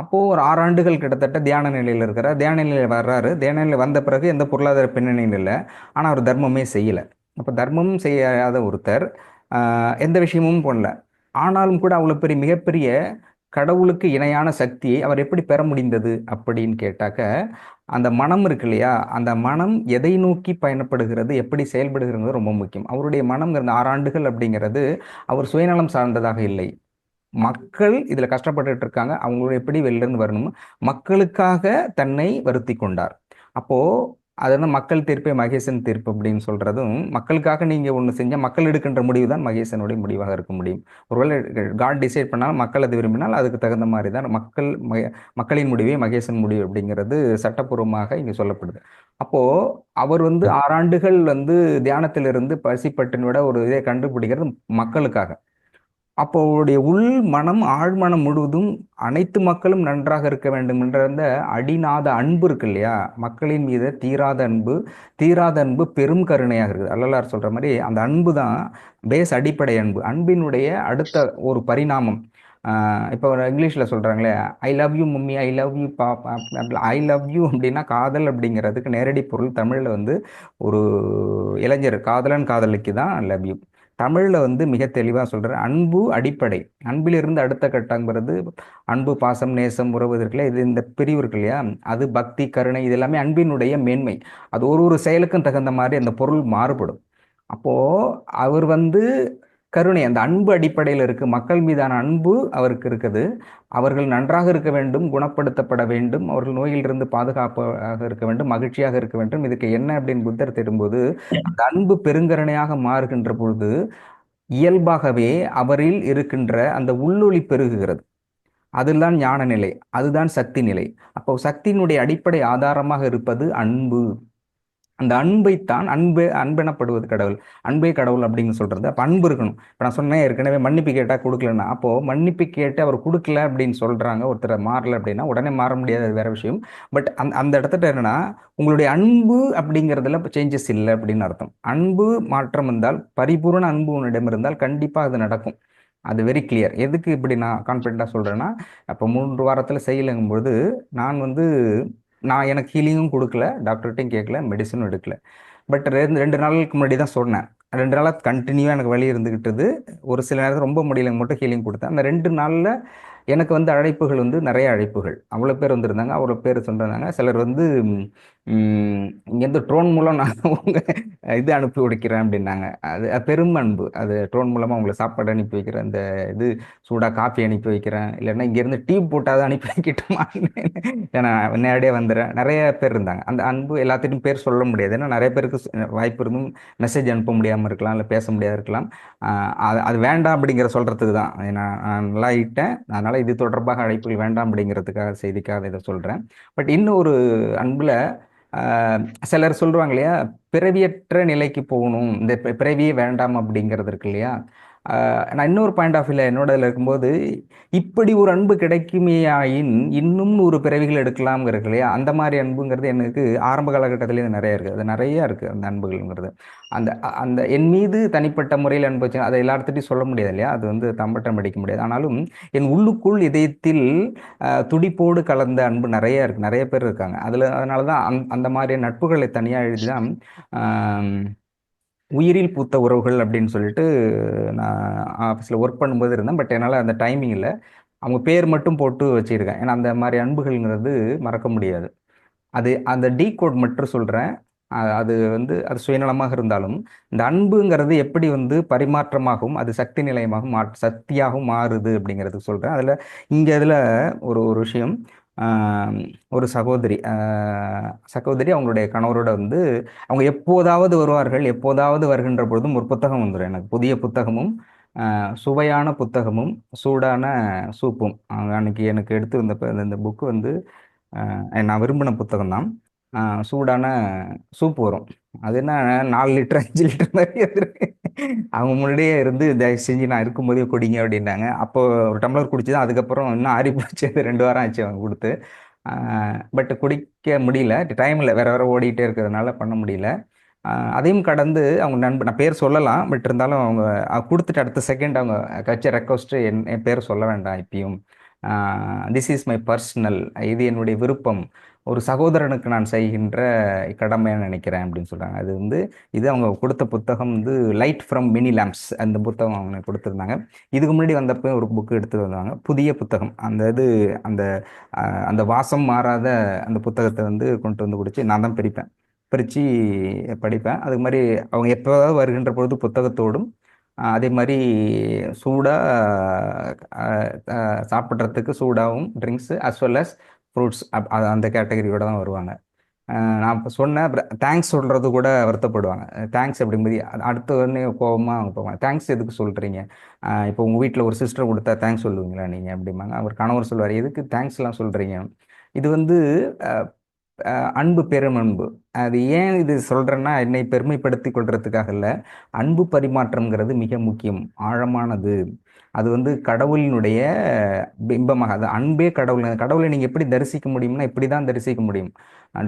அப்போது ஒரு 6 ஆண்டுகள் கிட்டத்தட்ட தியான நிலையில் இருக்கிறார், தியான நிலையில் வர்றாரு, தியான நிலையில் வந்த பிறகு எந்த பொருளாதார பின்னணியும் இல்லை, ஆனால் அவர் தர்மமே செய்யலை. அப்போ தர்மமும் செய்யாத ஒருத்தர் எந்த விஷயமும் பண்ணல, ஆனாலும் கூட அவ்வளோ மிகப்பெரிய கடவுளுக்கு இணையான சக்தியை அவர் எப்படி பெற முடிந்தது அப்படின்னு கேட்டாக்க, அந்த மனம் இருக்கு இல்லையா, அந்த மனம் எதை நோக்கி பயணப்படுகிறது, எப்படி செயல்படுகிறது ரொம்ப முக்கியம். அவருடைய மனம் இருந்த 6 ஆண்டுகள் அப்படிங்கிறது அவர் சுயநலம் சார்ந்ததாக இல்லை. மக்கள் இதில் கஷ்டப்பட்டுட்டு இருக்காங்க, அவங்களோட எப்படி வெளிலேருந்து வரணும், மக்களுக்காக தன்னை வருத்தி கொண்டார். அப்போது அதனால் மக்கள் தீர்ப்பே மகேசன் தீர்ப்பு அப்படின்னு சொல்கிறதும், மக்களுக்காக நீங்கள் ஒன்று செஞ்சால் மக்கள் எடுக்கின்ற முடிவு தான் மகேசனுடைய முடிவாக இருக்க முடியும். ஒருவேளை காட் டிசைட் பண்ணால் மக்கள் அது விரும்பினால் அதுக்கு தகுந்த மாதிரி தான் மக்களின் முடிவே மகேசன் முடிவு அப்படிங்கிறது சட்டப்பூர்வமாக இங்கே சொல்லப்படுது. அப்போது அவர் வந்து 6 ஆண்டுகள் வந்து தியானத்திலிருந்து பசிப்பட்டினோட ஒரு இதை கண்டுபிடிக்கிறது மக்களுக்காக. அப்போ அவருடைய உள் மனம், ஆழ்மனம் முழுவதும் அனைத்து மக்களும் நன்றாக இருக்க வேண்டும் என்ற அந்த அடிநாத அன்பு இருக்கு இல்லையா, மக்களின் மீது தீராத அன்பு பெரும் கருணையாக இருக்குது. அல்லலார் சொல்ற மாதிரி அந்த அன்பு தான் பேஸ், அடிப்படை அன்பு. அன்பினுடைய அடுத்த ஒரு பரிணாமம் இப்போ இங்கிலீஷில் சொல்கிறாங்களே, I love you mummy, I love you பாப்பா, ஐ லவ் யூ அப்படின்னா காதல் அப்படிங்கிறதுக்கு நேரடி பொருள் தமிழில் வந்து ஒரு இளைஞர் காதலன் காதலிக்கு தான் லவ் யூ. தமிழில் வந்து மிக தெளிவாக சொல்கிறேன், அன்பு அடிப்படை, அன்பிலிருந்து அடுத்த கட்டங்கிறது அன்பு, பாசம், நேசம், உறவு இருக்குல்ல, இது இந்த பிரிவு இருக்கு இல்லையா, அது பக்தி, கருணை, இது எல்லாமே அன்பினுடைய மேன்மை. அது ஒரு ஒரு செயலுக்கும் தகுந்த மாதிரி அந்த பொருள் மாறுபடும். அப்போது அவர் வந்து கருணை, அந்த அன்பு அடிப்படையில் இருக்கு, மக்கள் மீதான அன்பு அவருக்கு இருக்குது. அவர்கள் நன்றாக இருக்க வேண்டும், குணப்படுத்தப்பட வேண்டும், அவர்கள் நோயிலிருந்து பாதுகாப்பாக இருக்க வேண்டும், மகிழ்ச்சியாக இருக்க வேண்டும். இதுக்கு என்ன அப்படின்னு புத்தர் தேடும்போது, அந்த அன்பு பெருங்கருணையாக மாறுகின்ற பொழுது இயல்பாகவே அவரில் இருக்கின்ற அந்த உள்ளொளி பெருகுகிறது. அதுதான் ஞான நிலை, அதுதான் சக்தி நிலை. அப்போ சக்தியினுடைய அடிப்படை ஆதாரமாக இருப்பது அன்பு. அந்த அன்பைத்தான் அன்பெனப்படுவது கடவுள், அன்பே கடவுள் அப்படின்னு சொல்றது. அப்போ அன்பு இருக்கணும். இப்போ நான் சொன்னேன் ஏற்கனவே, மன்னிப்பு கேட்டால் கொடுக்கலன்னா, அப்போ மன்னிப்பு கேட்டு அவர் கொடுக்கல அப்படின்னு சொல்றாங்க, ஒருத்தர் மாறல அப்படின்னா உடனே மாற முடியாது, அது வேற விஷயம். பட் அந்த இடத்துல என்னன்னா, உங்களுடைய அன்பு அப்படிங்கிறதுல சேஞ்சஸ் இல்லை அப்படின்னு அர்த்தம். அன்பு மாற்றம் இருந்தால், பரிபூர்ண அன்பு உன்னிடம் இருந்தால் கண்டிப்பாக அது நடக்கும். அது வெரி கிளியர். எதுக்கு இப்படி நான் கான்ஃபிடென்ட்டாக சொல்கிறேன்னா, அப்போ 3 வாரத்தில் செய்யலைங்கும்போது நான் எனக்கு ஹீலிங்கும் கொடுக்கல, டாக்டர்கிட்டையும் கேட்கல, மெடிசனும் எடுக்கல. பட் 2 நாளுக்கு முன்னாடி தான் சொன்னேன். 2 நாளாக கண்டினியூவாக எனக்கு வலி இருந்துக்கிட்டது. ஒரு சில நேரத்தில் ரொம்ப முடியலைங்க மட்டும் ஹீலிங் கொடுத்தேன். அந்த 2 நாளில் எனக்கு வந்து அழைப்புகள் வந்து நிறைய அழைப்புகள், அவ்வளோ பேர் வந்திருந்தாங்க, அவ்வளோ பேர் சொல்லிருந்தாங்க. சிலர் வந்து இங்கேருந்து ட்ரோன் மூலம் நான் இது அனுப்பி வைக்கிறேன் அப்படின்னாங்க. அது பெரும் அன்பு. அது ட்ரோன் மூலமாக உங்களை சாப்பாடு அனுப்பி வைக்கிறேன், இந்த இது சூடாக காஃபி அனுப்பி வைக்கிறேன், இல்லைன்னா இங்கேருந்து டீ போட்டாவது அனுப்பி வைக்கிட்டோமா, ஏன்னா நேரடியாக வந்துடுறேன். நிறைய பேர் இருந்தாங்க. அந்த அன்பு எல்லாத்திட்டும் பேர் சொல்ல முடியாது, ஏன்னா நிறைய பேருக்கு வாய்ப்பு இருந்தும் மெசேஜ் அனுப்ப முடியாமல் இருக்கலாம், இல்லை பேச முடியாது இருக்கலாம். அது வேண்டாம் அப்படிங்கிற சொல்கிறதுக்கு தான் நான் நல்லா ஆகிட்டேன். அதனால் இது தொடர்பாக அழைப்புகள் வேண்டாம் அப்படிங்கிறதுக்காக, செய்திக்காக இதை சொல்கிறேன். பட் இன்னும் ஒரு அன்பில் சிலர் சொல்லுவாங்க இல்லையா, பிறவியற்ற நிலைக்கு போகணும், இந்த பிறவியே வேண்டாம் அப்படிங்கிறது இருக்கு இல்லையா. நான் இன்னொரு பாயிண்ட் ஆஃப் வியூவில் என்னோட இதில் இருக்கும்போது, இப்படி ஒரு அன்பு கிடைக்குமேயாயின் இன்னும் 100 பிறவிகள் எடுக்கலாம்ங்கிறது இல்லையா. அந்த மாதிரி அன்புங்கிறது எனக்கு ஆரம்ப காலகட்டத்திலேயே நிறைய இருக்குது. அது நிறைய இருக்குது அந்த அன்புகள்ங்கிறது. அந்த அந்த என் மீது தனிப்பட்ட முறையில் அன்பு வச்சு அதை எல்லார்த்திட்டையும் சொல்ல முடியாது இல்லையா, அது வந்து தம்பட்டம் அடிக்க முடியாது. ஆனாலும் என் உள்ளுக்குள் இதயத்தில் துடிப்போடு கலந்த அன்பு நிறைய இருக்குது, நிறைய பேர் இருக்காங்க. அதனால தான் அந்த மாதிரி நட்புகளை தனியாக எழுதி தான் உயிரில் பூத்த உறவுகள் அப்படின்னு சொல்லிட்டு நான் ஆஃபீஸில் ஒர்க் பண்ணும்போது இருந்தேன். பட் என்னால் அந்த டைமிங் இல்லை, அவங்க பேர் மட்டும் போட்டு வச்சுருக்கேன். ஏன்னா அந்த மாதிரி அன்புகள்ங்கிறது மறக்க முடியாது. அந்த கோட் மட்டும் சொல்கிறேன். அது வந்து அது சுயநலமாக இருந்தாலும், இந்த அன்புங்கிறது எப்படி வந்து பரிமாற்றமாகவும் அது சக்தி நிலையமாகவும் சக்தியாகவும் மாறுது அப்படிங்கிறது சொல்கிறேன். இதில் ஒரு விஷயம், ஒரு சகோதரி அவங்களுடைய கணவரோட வந்து அவங்க எப்போதாவது வருவார்கள். எப்போதாவது வருகின்ற பொழுதும் ஒரு புத்தகம் வந்துடும் எனக்கு, புதிய புத்தகமும் சுவையான புத்தகமும் சூடான சூப்பும். அன்னைக்கு எனக்கு எடுத்து வந்த இந்த புக்கு வந்து நான் விரும்பின புத்தகம் தான். சூடான சூப் வரும், அது என்ன 4 லிட்டர் 5 லிட்டர் மாதிரி வந்துருக்கு. அவங்க முன்னாடியே இருந்து தயவு செஞ்சு நான் இருக்கும்போதே குடிங்க அப்படின்னாங்க. அப்போ ஒரு டம்ளர் குடிச்சு தான், அதுக்கப்புறம் இன்னும் ஆறி போச்சு, அது 2 வாரம் ஆச்சு அவங்க கொடுத்து. பட் குடிக்க முடியல, டைம் இல்லை, வேற ஓடிட்டே இருக்கிறதுனால பண்ண முடியல. அதையும் கடந்து அவங்க நான் பேர் சொல்லலாம், பட் இருந்தாலும் அவங்க கொடுத்துட்டு அடுத்த செகண்ட் அவங்க கட்சி ரெக்வஸ்ட், என் பேர் சொல்ல வேண்டாம் இப்பயும், திஸ் இஸ் மை பர்சனல், இது என்னுடைய விருப்பம், ஒரு சகோதரனுக்கு நான் செய்கின்ற கடமைன்னு நினைக்கிறேன் அப்படின்னு சொல்கிறாங்க. அது வந்து இது அவங்க கொடுத்த புத்தகம் வந்து லைட் ஃப்ரம் மினி லேம்ப்ஸ், அந்த புத்தகம் அவங்க கொடுத்துருந்தாங்க. இதுக்கு முன்னாடி வந்தப்போ ஒரு புக்கு எடுத்து வந்தாங்க, புதிய புத்தகம். அந்த வாசம் மாறாத அந்த புத்தகத்தை வந்து கொண்டு வந்து குடிச்சு நான் தான் பிரித்து படிப்பேன். அதுக்கு மாதிரி அவங்க எப்போதாவது வருகின்ற பொழுது புத்தகத்தோடும், அதே மாதிரி சூடாக சாப்பிட்றதுக்கு சூடாகவும் drinks as well as fruits, அந்த கேட்டகரியோட தான் வருவாங்க. நான் இப்போ சொன்னேன், தேங்க்ஸ் சொல்கிறது கூட வருத்தப்படுவாங்க. தேங்க்ஸ் அப்படிங்கும்போது அடுத்த உடனே கோபமாக அவங்க போவாங்க, தேங்க்ஸ் எதுக்கு சொல்கிறீங்க, இப்போ உங்கள் வீட்டில் ஒரு சிஸ்டர் கொடுத்தா தேங்க்ஸ் சொல்லுவீங்களா நீங்கள் அப்படிம்பாங்க. அவர் கணவர் சொல்லுவார், எதுக்கு தேங்க்ஸ்லாம் சொல்கிறீங்க. இது வந்து அன்பு பெரும் அன்பு. அது ஏன் இது சொல்கிறேன்னா, என்னை பெருமைப்படுத்தி கொள்றதுக்காக இல்லை. அன்பு பரிமாற்றம்ங்கிறது மிக முக்கியம், ஆழமானது. அது வந்து கடவுளினுடைய பிம்பமாக, அது அன்பே கடவுள். கடவுளை நீங்கள் எப்படி தரிசிக்க முடியும்னா இப்படி தான் தரிசிக்க முடியும்.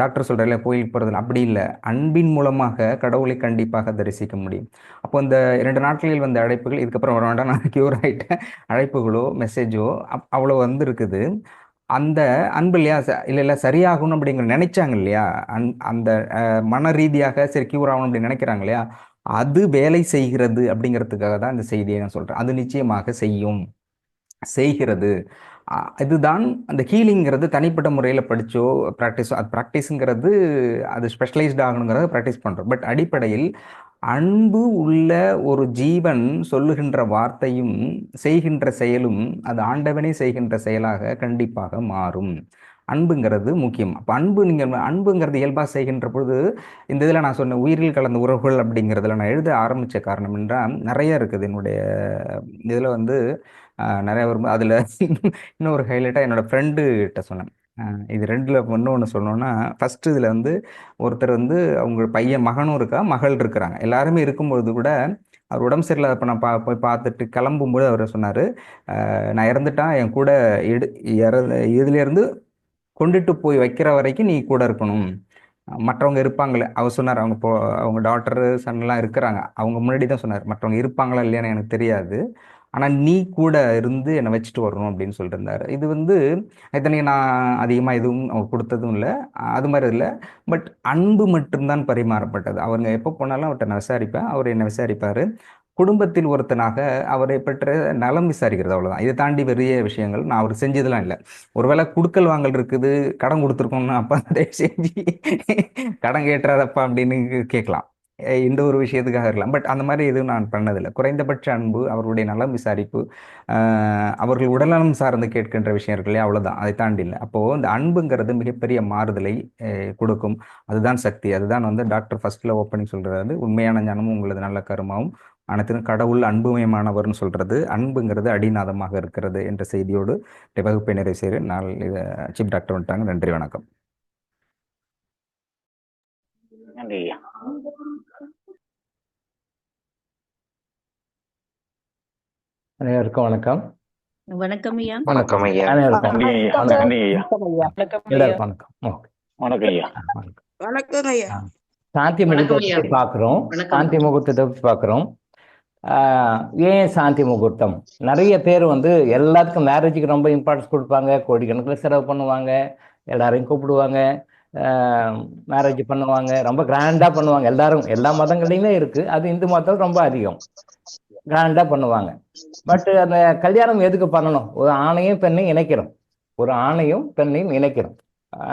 டாக்டர் சொல்கிறல கோயிலுக்கு போகிறதுல அப்படி இல்லை, அன்பின் மூலமாக கடவுளை கண்டிப்பாக தரிசிக்க முடியும். அப்போ இந்த 2 நாட்களில் வந்த அழைப்புகள், இதுக்கப்புறம் வர வேண்டாம், நான் க்யூர் ஆகிட்டேன். அழைப்புகளோ மெசேஜோ அவ்வளோ இருக்குது. அந்த அன்பு இல்லையா, இல்லை இல்லை சரியாகணும் அப்படிங்கிற நினைச்சாங்க இல்லையா, அந்த மன ரீதியாக சரி கியூர் ஆகணும் அப்படின்னு நினைக்கிறாங்க இல்லையா, அது வேலை செய்கிறது அப்படிங்கிறதுக்காக தான் இந்த செய்தியை நான் சொல்கிறேன். அது நிச்சயமாக செய்கிறது. இதுதான் அந்த ஹீலிங்கிறது தனிப்பட்ட முறையில் படித்தோ ப்ராக்டிஸோ, அது ப்ராக்டிஸுங்கிறது அது ஸ்பெஷலைஸ்ட் ஆகணுங்கிறத ப்ராக்டிஸ் பண்ணுறோம். பட் அடிப்படையில் அன்பு உள்ள ஒரு ஜீவன் சொல்லுகின்ற வார்த்தையும் செய்கின்ற செயலும் அது ஆண்டவனே செய்கின்ற செயலாக கண்டிப்பாக மாறும். அன்புங்கிறது முக்கியம். அப்போ அன்புங்கிறது இயல்பாக செய்கின்ற பொழுது, இந்த இதில் நான் சொன்ன உயிரில் கலந்த உறவுகள் அப்படிங்கிறதுல நான் எழுத ஆரம்பித்த காரணம் என்றால் நிறைய இருக்குது. என்னுடைய இதில் வந்து நிறைய வரும். அதில் இன்னொரு ஹைலைட்டாக என்னோடய ஃப்ரெண்டுகிட்ட சொன்னேன். இது 2ல் இன்னொன்று சொல்லணும்னா, ஃபஸ்ட்டு இதில் வந்து ஒருத்தர் வந்து அவங்க பையன் மகனும் இருக்கா, மகள் இருக்கிறாங்க. எல்லாருமே இருக்கும்பொழுது கூட அவர் உடம்பு சரியில்லாதப்போ நான் போய் பார்த்துட்டு கிளம்பும்போது அவர் சொன்னார், நான் இறந்துட்டா என் கூட இதுலேருந்து கொண்டுட்டு போய் வைக்கிற வரைக்கும் நீ கூட இருக்கணும். மற்றவங்க இருப்பாங்களே, அவர் சொன்னார், அவங்க டாட்டரு சன்லாம் இருக்கிறாங்க, அவங்க முன்னாடி தான் சொன்னார், மற்றவங்க இருப்பாங்களா இல்லையான்னு எனக்கு தெரியாது, ஆனால் நீ கூட இருந்து என்னை வச்சுட்டு வரணும் அப்படின்னு சொல்லிட்டு இருந்தார். இது வந்து இத்தனைக்கு நான் அதிகமாக எதுவும் அவங்க கொடுத்ததும் இல்லை, அது மாதிரி இல்லை. பட் அன்பு மட்டும்தான் பரிமாறப்பட்டது. அவங்க எப்போ போனாலும் அவர்கிட்ட நான் விசாரிப்பேன், அவர் என்னை விசாரிப்பார். குடும்பத்தில் ஒருத்தனாக அவரை பெற்ற நலம் விசாரிக்கிறது, அவ்வளோதான். இதை தாண்டி பெரிய விஷயங்கள் நான் அவர் செஞ்சதெல்லாம் இல்லை. ஒருவேளை குடுக்கல் வாங்கல் இருக்குது, கடன் கொடுத்துருக்கோம்னா அப்பா தயவு செஞ்சு கடன் கேட்டுறாதப்பா அப்படின்னு கேட்கலாம், இந்த ஒரு விஷயத்துக்காக இருக்கலாம். பட் அந்த மாதிரி எதுவும் நான் பண்ணதில்லை. குறைந்தபட்ச அன்பு, அவர்களுடைய நலம் விசாரிப்பு, அவர்கள் உடல்நலம் சார்ந்து கேட்கின்ற விஷயம் இருக்கு இல்லையா, அவ்வளோதான். அதை தாண்டி இல்லை. அப்போது இந்த அன்புங்கிறது மிகப்பெரிய மாறுதலை கொடுக்கும். அதுதான் சக்தி. அதுதான் வந்து டாக்டர் ஃபர்ஸ்ட்ல ஓப்பனிங் சொல்கிறாரு, உண்மையான ஞானமும் உங்களது நல்ல கருமாவும் அனைத்திலும் கடவுள் அன்புமயமானவர்னு சொல்கிறது, அன்புங்கிறது அடிநாதமாக இருக்கிறது என்ற செய்தியோடு வகுப்பை நிறைவு செய்கிறேன். நாள் இதை சீஃப் டாக்டர் வந்துட்டாங்க. நன்றி, வணக்கம். நன்றி ஐயா. அனைவருக்கும் வணக்கம். வணக்கம் ஐயா. வணக்கம் ஐயா. அனைவருக்கும் நன்றி ஐயா. நன்றி ஐயா. எல்லாருக்கும் வணக்கம். ஓகே, வணக்கம் ஐயா. வணக்கம் ஐயா. சாந்தி முகூர்த்தத்தை பார்க்குறோம். சாந்தி முகூர்த்தத்தை பார்க்குறோம். ஏன் சாந்தி முகூர்த்தம்? நிறைய பேர் வந்து எல்லாத்துக்கும் மேரேஜுக்கு ரொம்ப இம்பார்ட்டன்ஸ் கொடுப்பாங்க, கோடிக்கணக்கில் செலவு பண்ணுவாங்க, எல்லாரையும் கூப்பிடுவாங்க, மேரேஜ் பண்ணுவாங்க, ரொம்ப கிராண்டாக பண்ணுவாங்க. எல்லாரும் எல்லா மதங்கள்லையுமே இருக்குது, அது இந்து மதம் ரொம்ப அதிகம் கிராண்டாக பண்ணுவாங்க. பட் அந்த கல்யாணம் எதுக்கு பண்ணணும்? ஒரு ஆணையும் பெண்ணையும் இணைக்கிறோம், ஒரு ஆணையும் பெண்ணையும் இணைக்கிறோம்.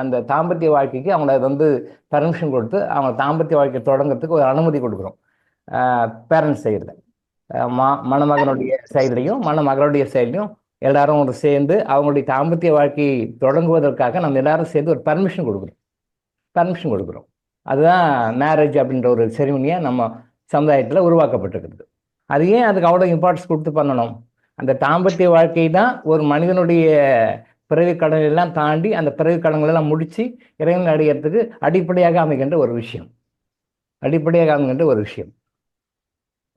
அந்த தாம்பத்திய வாழ்க்கைக்கு அவங்கள வந்து பர்மிஷன் கொடுத்து அவங்க தாம்பத்திய வாழ்க்கை தொடங்குறதுக்கு ஒரு அனுமதி கொடுக்குறோம். பேரண்ட்ஸ் செய்கிறது, மணமகனுடைய சைட்லையும் மணமகளுடைய சைட்லையும் எல்லாரும் ஒரு சேர்ந்து அவங்களுடைய தாம்பத்திய வாழ்க்கையை தொடங்குவதற்காக நம்ம எல்லாரும் சேர்ந்து ஒரு பர்மிஷன் கொடுக்குறோம். அதுதான் மேரேஜ் அப்படின்ற ஒரு செரிமனியாக நம்ம சமுதாயத்தில் உருவாக்கப்பட்டிருக்குது. அது ஏன் அதுக்கு அவ்வளோ இம்பார்ட்டன்ஸ் கொடுத்து பண்ணணும்? அந்த தாம்பத்திய வாழ்க்கை தான் ஒரு மனிதனுடைய பிறவி கடன் எல்லாம் தாண்டி அந்த பிறவி கடன்களெல்லாம் முடித்து இறைவன் அடைகிறதுக்கு அடிப்படையாக அமைகின்ற ஒரு விஷயம்.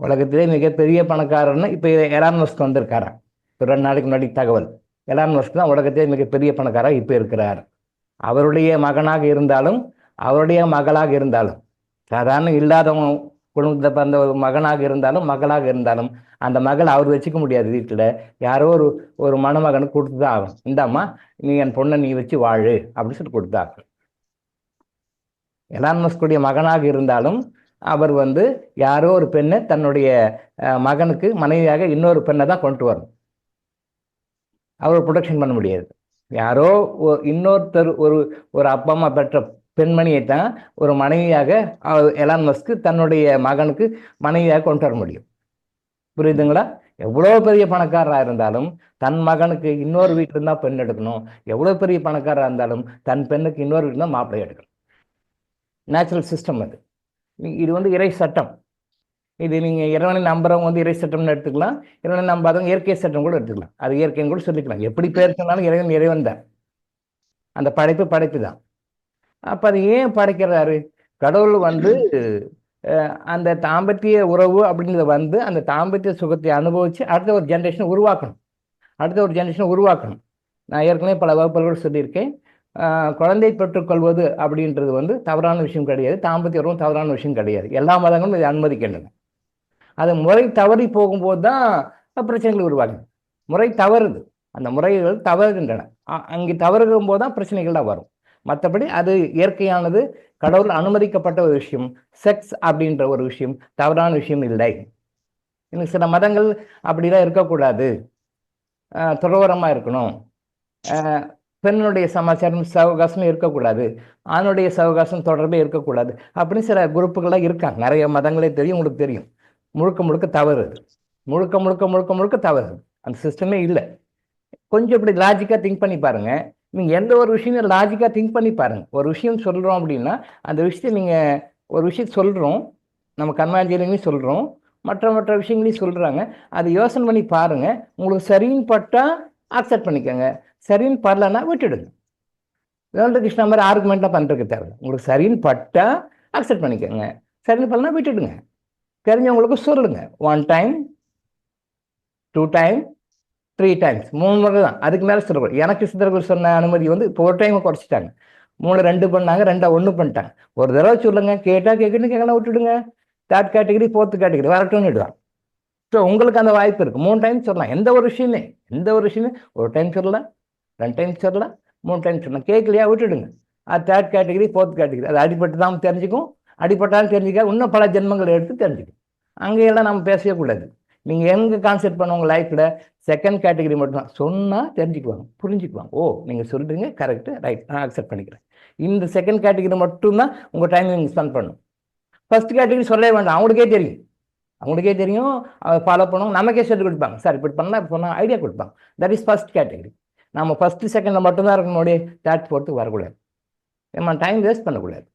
உலகத்திலே மிகப்பெரிய பணக்காரர்னு இப்போ எலான் மஸ்க் வந்திருக்காரு. இப்போ 2 நாளைக்கு முன்னாடி தகவல், எலான் மஸ்க் தான் உலகத்திலே மிகப்பெரிய பணக்காரர் இப்போ இருக்கிறார். அவருடைய மகனாக இருந்தாலும் அவருடைய மகளாக இருந்தாலும், சாதாரண இல்லாதவங்க குடும்பத்தை பிறந்த ஒரு மகனாக இருந்தாலும் மகளாக இருந்தாலும், அந்த மகள் அவர் வச்சுக்க முடியாது. வீட்டில் யாரோ ஒரு மணமகனுக்கு கொடுத்து தான் ஆகும். இந்தாம்மா நீ என் பொண்ணை நீ வச்சு வாழு அப்படின்னு சொல்லி கொடுத்தாங்க. எலான் மஸ்குடைய மகனாக இருந்தாலும் அவர் வந்து யாரோ ஒரு பெண்ணை தன்னுடைய மகனுக்கு மனைவியாக இன்னொரு பெண்ணை தான் கொண்டு வரணும். அவர் ப்ரொடெக்ஷன் பண்ண முடியாது. யாரோ இன்னொருத்தர் ஒரு அப்பா அம்மா பெற்ற பெண்மணியை தான் ஒரு மனைவியாக எலான் மஸ்க் தன்னுடைய மகனுக்கு மனைவியாக கொண்டு வர முடியும். புரியுதுங்களா? எவ்வளோ பெரிய பணக்காரராக இருந்தாலும் தன் மகனுக்கு இன்னொரு வீட்டில் இருந்தால் பெண் எடுக்கணும். எவ்வளோ பெரிய பணக்காரராக இருந்தாலும் தன் பெண்ணுக்கு இன்னொரு வீட்டில் தான் மாப்பிள்ளை எடுக்கணும். நேச்சுரல் சிஸ்டம் அது. இது வந்து இறை சட்டம். இது நீங்கள் இறைவனை நம்புறவங்க வந்து இறை சட்டம்னு எடுத்துக்கலாம், இறைவனை நம்பாதவங்க இயற்கை சட்டம் கூட எடுத்துக்கலாம். அது இயற்கைன்னு கூட சொல்லிக்கலாம். எப்படி பேர் சொன்னாலும் இறைவன் தான். அந்த படைப்பு தான். அப்ப அது ஏன் படைக்கிறாரு? கடவுள் வந்து அந்த தாம்பத்திய உறவு அப்படின்றத வந்து அந்த தாம்பத்திய சுகத்தை அனுபவிச்சு அடுத்த ஒரு ஜென்ரேஷனை உருவாக்கணும். நான் ஏற்கனவே பல வகுப்புகளோடு சொல்லியிருக்கேன். குழந்தை பெற்றுக்கொள்வது அப்படின்றது வந்து தவறான விஷயம் கிடையாது. தாம்பத்திய உறவும் தவறான விஷயம் கிடையாது. எல்லா மதங்களும் இதை அனுமதிக்கின்றன. அது முறை தவறி போகும்போது தான் பிரச்சனைகள் உருவாகுது. முறை தவறுது, அந்த முறைகள் தவறுகின்றன. அங்கே தவறுகும் போது தான் பிரச்சனைகள்லாம் வரும். மற்றபடி அது இயற்கையானது, கடவுள் அனுமதிக்கப்பட்ட ஒரு விஷயம். செக்ஸ் அப்படின்ற ஒரு விஷயம் தவறான விஷயம் இல்லை. இன்னும் சில மதங்கள் அப்படிலாம் இருக்கக்கூடாது, துறவரமாக இருக்கணும், பெண்ணுடைய சமாச்சாரம் சவகாசம் இருக்கக்கூடாது, ஆணுடைய சவகாசம் தொடர்பே இருக்கக்கூடாது அப்படின்னு சில குரூப்புகள்லாம் இருக்காங்க. நிறைய மதங்களே தெரியும், உங்களுக்கு தெரியும். முழுக்க முழுக்க தவறு, முழுக்க முழுக்க முழுக்க முழுக்க தவறு. அந்த சிஸ்டமே இல்லை. கொஞ்சம் இப்படி லாஜிக்காக திங்க் பண்ணி பாருங்க. நீங்கள் எந்த ஒரு விஷயம் லாஜிக்காக திங்க் பண்ணி பாருங்க. ஒரு விஷயம் சொல்கிறோம் அப்படின்னா அந்த விஷயத்தை நீங்கள் ஒரு விஷயம் சொல்கிறோம், நம்ம கர்மாஞ்சலியும் சொல்கிறோம், மற்ற விஷயங்களையும் சொல்கிறாங்க. அதை யோசனை பண்ணி பாருங்க. உங்களுக்கு சரின்னு பட்டா அக்செப்ட் பண்ணிக்கோங்க, சரின்னு பரலன்னா விட்டுடுங்க. வேல்டு கிருஷ்ணா மாதிரி ஆர்குமெண்ட்லாம் பண்ணுறதுக்கு தேவை. உங்களுக்கு சரின்னு பட்டா அக்செப்ட் பண்ணிக்கோங்க, சரின்னு பரலன்னா விட்டுடுங்க. தெரிஞ்சவங்களுக்கு சொல்லுங்க. 1 டைம், 2 டைம், 3 டைம்ஸ், 3 முறை தான். அதுக்கு மேலே சொல்லக்கூடாது. எனக்கு சித்தர்கள் சொன்ன அனுமதி வந்து இப்போ ஒரு டைமை குறைச்சிட்டாங்க. 3 2 பண்ணாங்க, 2 1 பண்ணிட்டாங்க. ஒரு தடவை சொல்லுங்க, கேட்டால் கேட்கணும், கேட்கலாம் விட்டுடுங்க. 3rd கேட்டகரி 4th கேட்டகரி வரட்டும்னு விடுவாங்க. ஸோ உங்களுக்கு அந்த வாய்ப்பு இருக்குது. 3 டைம் சொல்லலாம். எந்த ஒரு விஷயமே ஒரு டைம் சொல்லலாம், 2 டைம் சொல்லலாம், 3 டைம் சொல்லலாம். கேட்கலையா விட்டுடுங்க. அது 3rd கேட்டகரி 4th கேட்டகரி. அது அடிபட்டு தான் தெரிஞ்சுக்கும், அடிபட்டாலும் தெரிஞ்சுக்க இன்னும் பல ஜென்மங்கள் எடுத்து தெரிஞ்சுக்கும். அங்கேயெல்லாம் நம்ம பேசவே கூடாது. நீங்கள் எங்கே கான்செப்ட் பண்ண உங்கள் லைஃப்பில் 2nd கேட்டகரி மட்டும்தான். சொன்னால் தெரிஞ்சுக்குவாங்க, புரிஞ்சுக்குவாங்க. ஓ, நீங்கள் சொல்கிறீங்க, கரெக்டு, ரைட், நான் அக்செப்ட் பண்ணிக்கிறேன். இந்த 2nd கேட்டகரி மட்டும்தான் உங்கள் டைம் நீங்கள் ஸ்பெண்ட் பண்ணணும். 1st கேட்டகரி சொல்லவே வேண்டாம். அவங்களுக்கே தெரியும், அதை ஃபாலோ பண்ணுவோம். நமக்கே சொல்லி கொடுப்பாங்க. சார் இப்படி பண்ணால் இப்படி பண்ணால் ஐடியா கொடுப்பாங்க. That is 1st category. நம்ம 1st 2nd மட்டும்தான் இருக்கணும், 3rd 4th வரக்கூடாது. நம்ம டைம் வேஸ்ட் பண்ணக்கூடாது.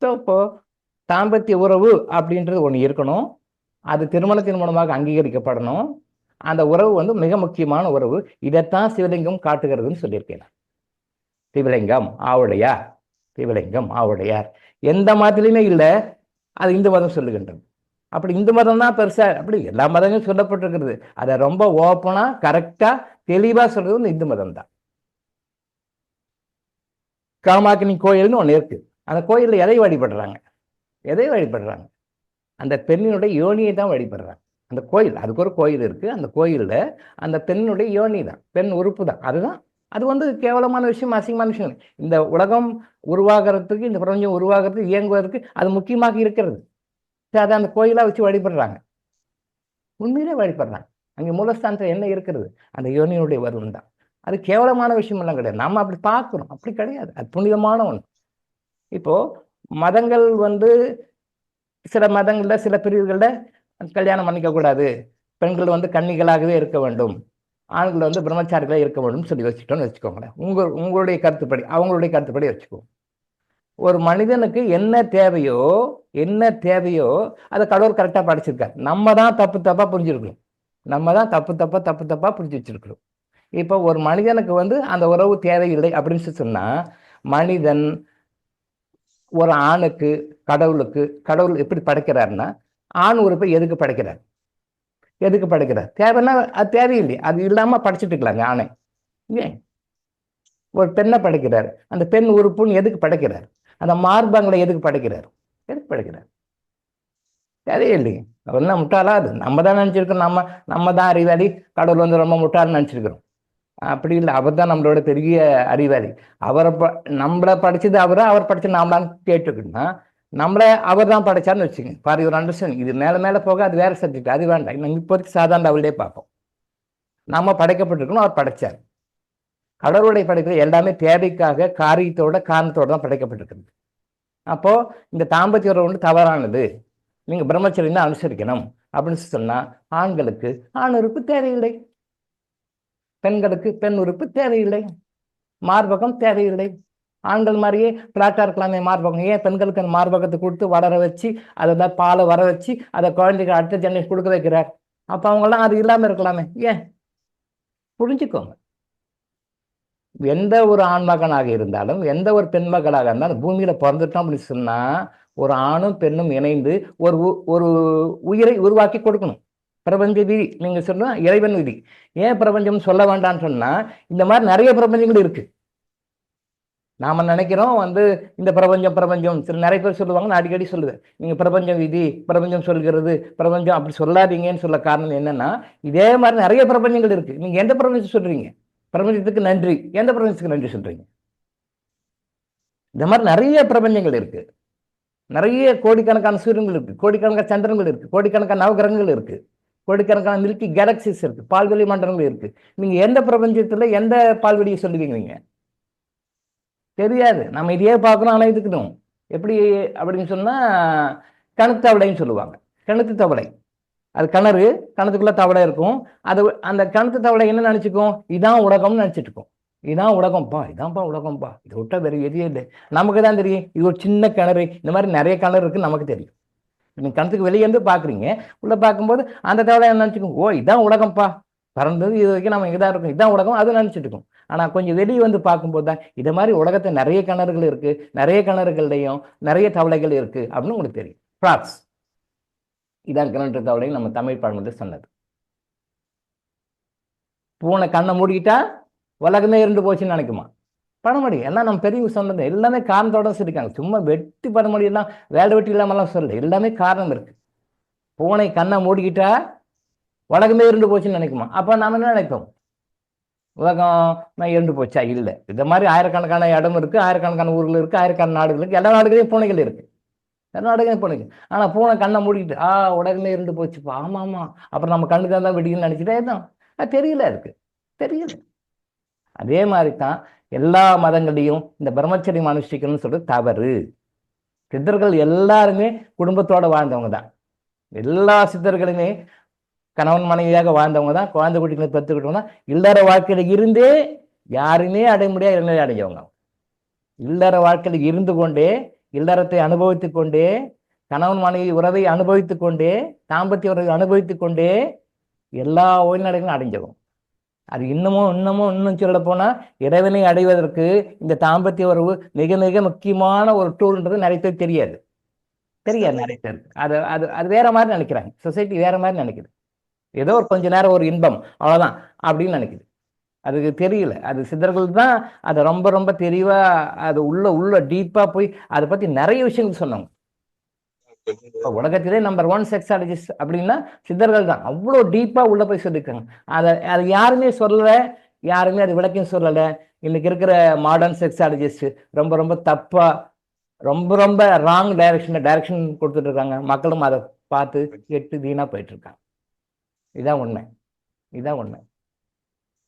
ஸோ இப்போது தாம்பத்திய உறவு அப்படின்றது ஒன்று இருக்கணும். அது திருமணத்தின் மூலமாக அங்கீகரிக்கப்படணும். அந்த உறவு வந்து மிக முக்கியமான உறவு. இதைத்தான் சிவலிங்கம் காட்டுகிறதுன்னு சொல்லியிருக்கேன். சிவலிங்கம் ஆவுடையார் எந்த மதத்திலையுமே இல்லை, அது இந்து மதம் சொல்லுகின்றது. அப்படி இந்து மதம் தான் பெருசா, அப்படி எல்லா மதங்களும் சொல்லப்பட்டிருக்கிறது. அதை ரொம்ப ஓப்பனா கரெக்டா தெளிவா சொல்றது இந்த இந்து மதம் தான். காமாக்கினி கோயில்னு ஒன்று இருக்கு. அந்த கோயிலில் எதை வழிபடுறாங்க? அந்த பெண்ணினுடைய யோனியை தான் வழிபடுறாங்க. அந்த கோயில், அதுக்கு ஒரு கோயில் இருக்கு. அந்த கோயிலில் அந்த பெண்ணுடைய யோனி தான், பெண் உறுப்பு தான். அது வந்து கேவலமான விஷயம், அசிங்கமான விஷயம். இந்த உலகம் உருவாகிறதுக்கு, இந்த பிரபஞ்சம் உருவாகிறதுக்கு, இயங்குவதற்கு அது முக்கியமாக இருக்கிறது. அதை அந்த கோயிலாக வச்சு வழிபடுறாங்க. உண்மையிலே வழிபடுறாங்க. அங்கே மூலஸ்தானத்தில் என்ன இருக்கிறது? அந்த யோனியுடைய வருவம் தான். அது கேவலமான விஷயம் எல்லாம் கிடையாது. நம்ம அப்படி பார்க்குறோம், அப்படி கிடையாது. அது புனிதமான ஒன்று. இப்போ மதங்கள் வந்து சில மதங்களில், சில பிரிவுகளில் கல்யாணம் பண்ணிக்கக்கூடாது, பெண்கள் வந்து கன்னிகளாகவே இருக்க வேண்டும், ஆண்கள் வந்து பிரம்மச்சாரிகளாக இருக்க வேண்டும் சொல்லி வச்சுட்டோன்னு வச்சுக்கோங்களேன். உங்களுடைய கருத்துப்படி, அவங்களுடைய கருத்துப்படி வச்சுக்கோங்க. ஒரு மனிதனுக்கு என்ன தேவையோ அதை கடவுள் கரெக்டாக படிச்சிருக்காரு. நம்ம தான் தப்பாக புரிஞ்சிருக்கணும். புரிஞ்சு வச்சிருக்கிறோம். இப்போ ஒரு மனிதனுக்கு வந்து அந்த உறவு தேவையில்லை அப்படின்னு சொன்னால், மனிதன் ஒரு ஆணுக்கு கடவுள் எப்படி படைக்கிறாருன்னா, ஆண் உறுப்பை எதுக்கு படைக்கிறார்? தேவைன்னா அது தேவையில்லை, அது இல்லாமல் படைச்சிட்டு இருக்கலாங்க ஆணை. ஏன் ஒரு பெண்ணை படைக்கிறார்? அந்த பெண் உறுப்புன்னு எதுக்கு படைக்கிறார்? அந்த மார்பங்களை எதுக்கு படைக்கிறார்? தேவையில்லைங்க. அவர் என்ன முட்டாளா? அது நம்ம தான் நினச்சிருக்கோம், நம்ம தான் அறிவாளி, கடவுள் வந்து ரொம்ப முட்டாள்னு நினச்சிருக்கிறோம். அப்படி இல்லை, அவர் தான் நம்மளோட பெரிய அறிவாளி. நம்மளை படிச்சது அவர் படிச்சது நாமளான்னு கேட்டுக்கிட்டோம்னா, நம்மளை அவர் தான் படைச்சார்னு வச்சுங்க. For your understanding. இது மேலே போக அது வேற சப்ஜெக்ட், அது வேண்டாம். நம்ம இப்போதைக்கு சாதாரண லெவல்லே பார்ப்போம். நம்ம படைக்கப்பட்டிருக்கணும், அவர் படைச்சார். கடவுளுடைய படைப்பு எல்லாமே தேவைக்காக, காரணத்தோட தான் படைக்கப்பட்டிருக்கிறது. அப்போ இந்த தாம்பத்திய உறவு வந்து தவறானது, நீங்க பிரம்மச்சரியம் தான் அனுசரிக்கணும் அப்படின்னு சொன்னா, ஆண்களுக்கு ஆண் உறுப்பு தேவையில்லை, பெண்களுக்கு பெண் உறுப்பு தேவையில்லை, மார்பகம் தேவையில்லை. ஆண்கள் மாதிரியே பிளாட்டா இருக்கலாமே மார்பகம். ஏன் பெண்களுக்கு அந்த மார்பகத்தை கொடுத்து வளர வச்சு, அதை பாலை வர வச்சு, அதை குழந்தைக்கு அடுத்த ஜெனரேஷன் கொடுக்க வைக்கிறார்? அப்போ அவங்கெல்லாம் அது இல்லாமல் இருக்கலாமே. ஏன்? புரிஞ்சுக்கோங்க. எந்த ஒரு ஆண்மகனாக இருந்தாலும் எந்த ஒரு பெண்மகளாக இருந்தாலும் பூமியில பிறந்துட்டோம் அப்படின்னு சொன்னா ஒரு ஆணும் பெண்ணும் இணைந்து ஒரு உயிரை உருவாக்கி கொடுக்கணும். பிரபஞ்ச விதி நீங்க சொன்னா இறைவன் விதி. ஏன் பிரபஞ்சம் சொல்ல வேண்டாம்னு சொன்னா இந்த மாதிரி நிறைய பிரபஞ்சங்கள் இருக்கு. நாம நினைக்கிறோம் இந்த பிரபஞ்சம் சில நிறைய பேர் சொல்லுவாங்க, நான் அடிக்கடி சொல்லுவேன், நீங்க பிரபஞ்சம் விதி, பிரபஞ்சம் சொல்கிறது, பிரபஞ்சம் அப்படி சொல்லாதீங்கன்னு சொல்ல காரணம் என்னன்னா இதே மாதிரி நிறைய பிரபஞ்சங்கள் இருக்கு. நீங்க எந்த பிரபஞ்சம் சொல்றீங்க? பிரபஞ்சத்துக்கு நன்றி. எந்த பிரபஞ்சத்துக்கு நன்றி சொல்றீங்க? இந்த மாதிரி நிறைய பிரபஞ்சங்கள் இருக்கு. நிறைய கோடிக்கணக்கான சூரியன்கள் இருக்கு, கோடிக்கணக்கான சந்திரங்கள் இருக்கு, கோடிக்கணக்கான நவகிரகங்கள் இருக்கு, கோடிக்கணக்கான மில்கி கேலக்சிஸ் இருக்கு, பால்வெளி மண்டலங்கள் இருக்கு. நீங்க எந்த பிரபஞ்சத்துல எந்த பால்வெளியை சொல்லுவீங்க? நீங்க தெரியாது. நம்ம இதையே பார்க்கணும், ஆனால் இதுக்கணும் எப்படி அப்படின்னு சொன்னா கணக்கு தவளைன்னு சொல்லுவாங்க. கிணத்து தவளை, அது கிணத்துக்குள்ள தவளை இருக்கும். அது அந்த கிணத்து தவளை என்ன நினைச்சுக்கும்? இதான் உலகம்னு நினைச்சிட்டு இருக்கும். இதான் உலகம்ப்பா, இதான்ப்பா உலகம்ப்பா, இதை விட்டா வேற எதுவும் இல்லை. நமக்கு தான் தெரியும் இது ஒரு சின்ன கிணறு. இந்த மாதிரி நிறைய கிணறு இருக்கு நமக்கு தெரியும். நீங்க கிணத்துக்கு வெளியே இருந்து பாக்குறீங்க, உள்ள பார்க்கும்போது அந்த தவளை என்ன நினைச்சுக்கும்? ஓ இதான் உலகம்ப்பா, பறந்தது இது வரைக்கும் நம்ம இங்கதான் இருக்கும், இதான் உலகம், அது நினைச்சிட்டு இருக்கும். ஆனா கொஞ்சம் வெளியே வந்து பார்க்கும்போது தான் இதை மாதிரி உலகத்தை நிறைய கிணறுகள் இருக்கு, நிறைய கிணறுகள்லையும் நிறைய தவளைகள் இருக்கு அப்படின்னு உங்களுக்கு தெரியும். ஃப்ராக்ஸ், இதான் கிணற்று தவளை நம்ம தமிழ் பழமொழி சொன்னது. பூனை கண்ணை மூடிக்கிட்டா உலகமே இருந்து போச்சுன்னு நினைக்குமா? பழமொழி எல்லாம் நம்ம பெரியவங்க சொன்னது எல்லாமே காரணத்தோட சொல்லியிருக்காங்க. சும்மா வெட்டி பழமொழி எல்லாம் வேலை வெட்டி இல்லாமலாம் சொல்லல, எல்லாமே காரணம் இருக்கு. பூனை கண்ணை மூடிக்கிட்டா உலகமே இருந்து போச்சுன்னு நினைக்குமா? அப்ப நாம என்ன நினைப்போம்? உலகம் இருந்து போச்சா? இல்லை. இந்த மாதிரி ஆயிரக்கணக்கான இடம் இருக்கு, ஆயிரக்கணக்கான ஊர்கள் இருக்கு, ஆயிரக்கணக்கான நாடுகள் இருக்கு, எல்லா நாடுகளையும் பூனைகள் இருக்கு, எல்லா நாடுகளையும் பூனைகள். ஆனா பூனை கண்ணை மூடிக்கிட்டு உலகமே இருந்து போச்சுப்பா, ஆமா ஆமா, அப்புறம் நம்ம கண்ணுக்கு தான் வெடிக்குன்னு நினைச்சிட்டே தான் தெரியல, இருக்கு தெரியல. அதே மாதிரி தான் எல்லா மதங்களையும் இந்த பிரம்மச்சரியம் அனுஷ்டிக்கணும்னு சொல்றது தவறு. சித்தர்கள் எல்லாருமே குடும்பத்தோட வாழ்ந்தவங்க தான். எல்லா சித்தர்களுமே கணவன் மனைவியாக வாழ்ந்தவங்க தான், குழந்தை குட்டிகளை பெற்றுக்கிட்டவங்க தான். இல்லற வாழ்க்கையில இருந்தே யாருமே அடைய முடியாது இளநிலை அடைஞ்சவங்க. இல்லற வாழ்க்கையில இருந்து கொண்டே, இல்லறத்தை அனுபவித்துக் கொண்டே, கணவன் மனைவி உறவை அனுபவித்துக் கொண்டே, தாம்பத்திய உறவை அனுபவித்துக் கொண்டே எல்லா உயிர்நிலைகளும் அடைஞ்சவங்க. அது இன்னும் சொல்ல போனா இறைவனை அடைவதற்கு இந்த தாம்பத்திய உறவு மிக மிக முக்கியமான ஒரு டூல்ன்றது நிறைய பேர் தெரியாது நிறைய பேர். அது அது அது வேற மாதிரி நினைக்கிறாங்க. சொசைட்டி வேற மாதிரி நினைக்குது. ஏதோ ஒரு கொஞ்ச நேரம் ஒரு இன்பம் அவ்வளவுதான் அப்படின்னு நினைக்குது. அதுக்கு தெரியல. அது சித்தர்கள் தான் அதை ரொம்ப ரொம்ப தெளிவா அது உள்ள டீப்பா போய் அதை பத்தி நிறைய விஷயங்கள் சொன்னாங்க. உலகத்திலே நம்பர் 1 செக்ஸாலஜிஸ்ட் அப்படின்னா சித்தர்கள் தான். அவ்வளோ டீப்பா உள்ள போய் சொல்லியிருக்காங்க. அதை யாருமே சொல்லல, யாருமே அது விளக்கம் சொல்லல. இன்னைக்கு இருக்கிற மாடர்ன் செக்ஸாலஜிஸ்ட் ரொம்ப ரொம்ப தப்பா, ரொம்ப ரொம்ப ராங் டைரக்ஷன் கொடுத்துட்டு இருக்காங்க. மக்களும் அதை பார்த்து கெட்டு வீணா போயிட்டு இருக்காங்க. இதான் உண்மை.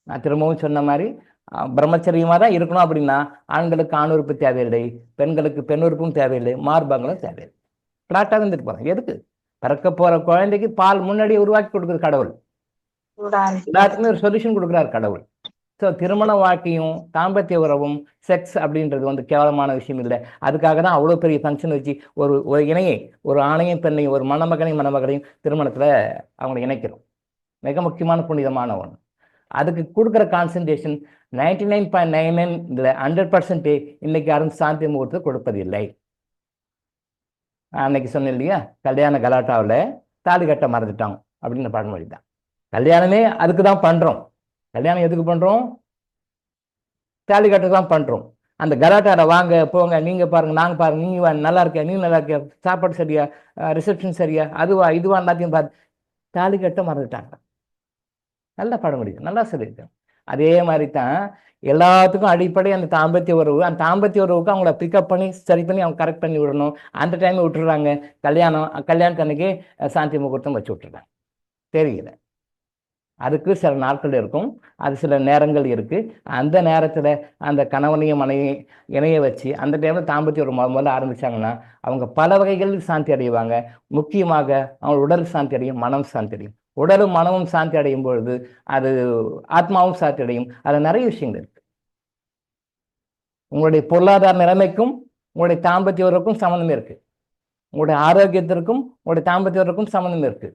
நான் திரும்பவும் சொன்ன மாதிரி பிரம்மச்சரியமா தான் இருக்கணும். அப்படின்னா ஆண்களுக்கு ஆண் உறுப்பு தேவையில்லை, பெண்களுக்கு பெண் உறுப்பும் தேவையில்லை, மார்பங்களும் தேவையில்லை. பிளாட்டாக இருந்துட்டு போறாங்க. எதுக்கு? பிறக்க போற குழந்தைக்கு பால் முன்னாடியே உருவாக்கி கொடுக்குற கடவுள். எல்லாத்துக்குமே ஒரு சொல்யூஷன் கொடுக்குறாரு கடவுள். ஸோ திருமண வாழ்க்கையும் தாம்பத்திய உறவும் செக்ஸ் அப்படின்றது கேவலமான விஷயம் இல்லை. அதுக்காக தான் அவ்வளோ பெரிய ஃபங்க்ஷன் வச்சு ஒரு இணையை, ஒரு ஆணையும் பெண்ணையும், ஒரு மணமகனையும் திருமணத்துல அவங்களை இணைக்கிறோம். மிக முக்கியமான புனிதமான ஒன்று. அதுக்கு கொடுக்குற கான்சன்ட்ரேஷன் 99.99 இதில் 100% இன்னைக்கு யாரும் சாந்தி முகூர்த்தத்தை கொடுப்பதில்லை. அன்னைக்கு சொன்னேன் இல்லையா, கல்யாண கலாட்டாவில் தாலி கட்ட மறந்துட்டாங்க அப்படின்னு பழமொழி தான். கல்யாணமே அதுக்கு தான் பண்றோம். கல்யாணம் எதுக்கு பண்றோம்? தாலி கட்ட தான் பண்றோம். அந்த கலாட்டாவில் வாங்க போங்க, நீங்க பாருங்க, நாங்க பாருங்க, நீங்க நல்லா இருக்கியா, நீங்க நல்லா இருக்கியா, சாப்பாடு சரியா, ரிசப்ஷன் சரியா, அதுவா இதுவா எல்லாத்தையும் பார்த்து தாலி கட்ட மறந்துட்டாங்க. நல்ல பழமொழி, நல்லா சொல்லியிருக்கேன். அதே மாதிரி தான் எல்லாத்துக்கும் அடிப்படை அந்த தாம்பத்திய உறவு. அந்த தாம்பத்திய உறவுக்கு அவங்கள பிக்கப் பண்ணி சரி பண்ணி அவங்க கரெக்ட் பண்ணி விடணும். அந்த டைம் விட்டுறாங்க. கல்யாணத்தன்னைக்கு சாந்தி முகூர்த்தம் வச்சு விட்டுறாங்க. தெரியல. அதுக்கு சில நாட்கள் இருக்கும், அது சில நேரங்கள் இருக்கு. அந்த நேரத்துல அந்த கணவனையும் மனைவியும் இணைய வச்சு அந்த டைம்ல தாம்பத்திய ஒரு முதல்ல ஆரம்பிச்சாங்கன்னா அவங்க பல வகைகளில் சாந்தி அடைவாங்க. முக்கியமாக அவங்க உடல் சாந்தி அடையும், மனம் சாந்தி அடையும். உடலும் மனமும் சாந்தி அடையும் பொழுது அது ஆத்மாவும் சாந்தி அடையும். அது நிறைய விஷயங்கள் இருக்கு. உங்களுடைய பொருளாதார நிலைமைக்கும் உங்களுடைய தாம்பத்திய உறவுக்கும் சம்மந்தம் இருக்கு. உங்களுடைய ஆரோக்கியத்திற்கும் உங்களுடைய தாம்பத்திய உறவுக்கும் சம்மந்தம் இருக்கு.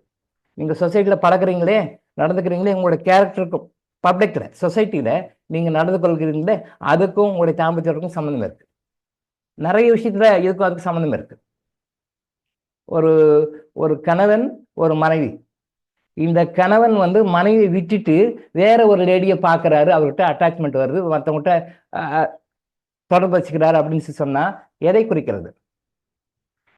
நீங்க சொசைட்டில பழகுறீங்களே, நடந்துக்கிறீங்களே, உங்களுடைய கேரக்டருக்கும், பப்ளிக்ல சொசைட்டில நீங்கள் நடந்து கொள்கிறீங்களே அதுக்கும் உங்களுடைய தாம்பத்தியத்துக்கும் சம்மந்தம் இருக்குது. நிறைய விஷயத்துல இதுக்கும் அதுக்கு சம்மந்தம் இருக்குது. ஒரு ஒரு கணவன் ஒரு மனைவி, இந்த கணவன் வந்து மனைவி விட்டுட்டு வேற ஒரு லேடியை பார்க்குறாரு, அவர்கிட்ட அட்டாச்மெண்ட் வருது, மற்றவங்ககிட்ட தொடர்பு வச்சுக்கிறாரு அப்படின்னு சொன்னா எதை குறிக்கிறது?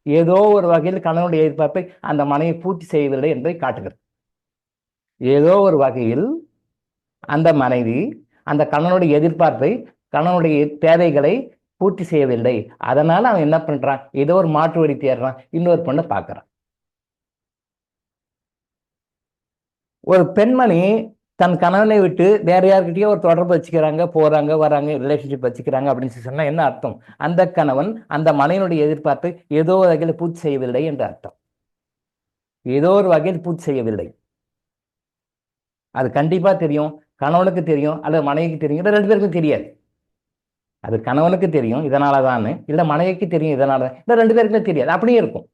ஏதோ ஒரு வகையில் கணவனுடைய எதிர்பார்ப்பை அந்த மனைவி பூர்த்தி செய்யவில்லை என்பதை காட்டுகிறது. ஏதோ ஒரு வகையில் அந்த மனைவி அந்த கணவனுடைய எதிர்பார்ப்பை, கணவனுடைய தேவைகளை பூர்த்தி செய்யவில்லை. அதனால அவன் என்ன பண்றான், ஏதோ ஒரு மாற்று வழி தேடுறான், இன்னொரு பொண்ணை பார்க்கறான். ஒரு பெண்மணி தன் கணவனை விட்டு வேற யாருக்கிட்டயோ ஒரு தொடர்பு வச்சுக்கிறாங்க, போறாங்க வராங்க, ரிலேஷன்ஷிப் வச்சுக்கிறாங்க அப்படின்னு சொன்னா என்ன அர்த்தம்? அந்த கணவன் அந்த மனைவியுடைய எதிர்பார்ப்பை ஏதோ ஒரு வகையில் பூர்த்தி செய்யவில்லை என்ற அர்த்தம். ஏதோ ஒரு வகையில் பூர்த்தி செய்யவில்லை. அது கண்டிப்பா தெரியும், கணவனுக்கு தெரியும் அல்லது மனைவிக்கு தெரியும், இல்லை ரெண்டு பேருக்கும் தெரியாது. அது கணவனுக்கு தெரியும் இதனாலதான், இல்லை மனைவிக்கு தெரியும் இதனால, இல்லை ரெண்டு பேருக்குமே தெரியாது. அப்படியே இருக்கும்.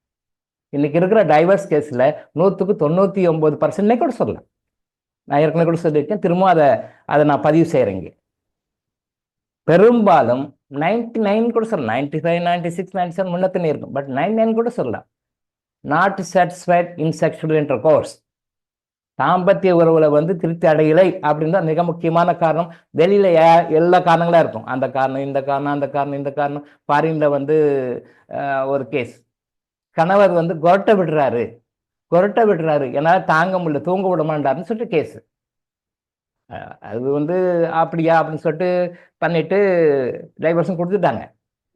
இன்னைக்கு இருக்கிற டைவர்ஸ் கேஸ்ல 99% கூட சொல்லலாம். நான் ஏற்கனவே கூட சொல்லியிருக்கேன், திரும்ப அதை நான் பதிவு செய்கிறேங்க. பெரும்பாலும் 99 கூட சொல்லலாம், 95, 96, 97 முன்னத்தினே இருக்கும். பட் 99 கூட சொல்லலாம். Not satisfied in sexual intercourse, தாம்பத்திய உறவுல வந்து திருப்தி அடையலை அப்படின்னு தான் மிக முக்கியமான காரணம். வெளியில எல்லா காரணங்களா இருக்கும், அந்த காரணம் இந்த காரணம் அந்த காரணம் இந்த காரணம். ஃபாரின்ல வந்து ஒரு கேஸ், கணவர் வந்து கொரட்டை விடுறாரு என்னால் தாங்க முடியல, தூங்க விட மாட்டாருன்னு சொல்லிட்டு கேஸ். அது வந்து அப்படியா அப்படின்னு சொல்லிட்டு பண்ணிட்டு டைவர்ஸும் கொடுத்துட்டாங்க.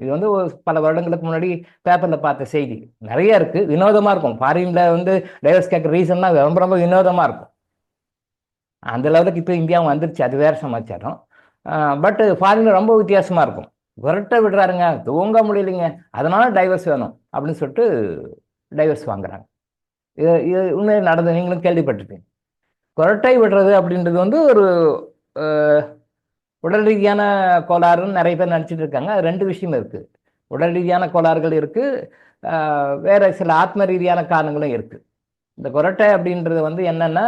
இது வந்து பல வருடங்களுக்கு முன்னாடி பேப்பர்ல பார்த்த செய்தி. நிறைய இருக்கு, வினோதமா இருக்கும். ஃபாரின்ல வந்து டைவர்ஸ் கேட்குற ரீசன்லாம் ரொம்ப ரொம்ப வினோதமா இருக்கும். அந்த லெவலுக்கு இப்போ இந்தியாவும் வந்துருச்சு, அது வேற சமாச்சாரம். பட் ஃபாரின்ல ரொம்ப வித்தியாசமா இருக்கும். கொரட்டை விடுறாருங்க, தூங்க முடியலைங்க, அதனால டைவர்ஸ் வேணும் அப்படின்னு சொல்லிட்டு டைவர்ஸ் வாங்குறாங்க. இது உண்மையை நடந்து நீங்களும் கேள்விப்பட்டிருக்கீங்க. கொரட்டை விடுறது அப்படின்றது வந்து ஒரு உடல் ரீதியான கோளாறுன்னு நிறைய பேர் நினச்சிட்டு இருக்காங்க. அது ரெண்டு விஷயம் இருக்குது. உடல் ரீதியான கோளாறுகள் இருக்குது, வேற சில ஆத்ம ரீதியான காரணங்களும் இருக்குது. இந்த கொரட்டை அப்படின்றது வந்து என்னன்னா,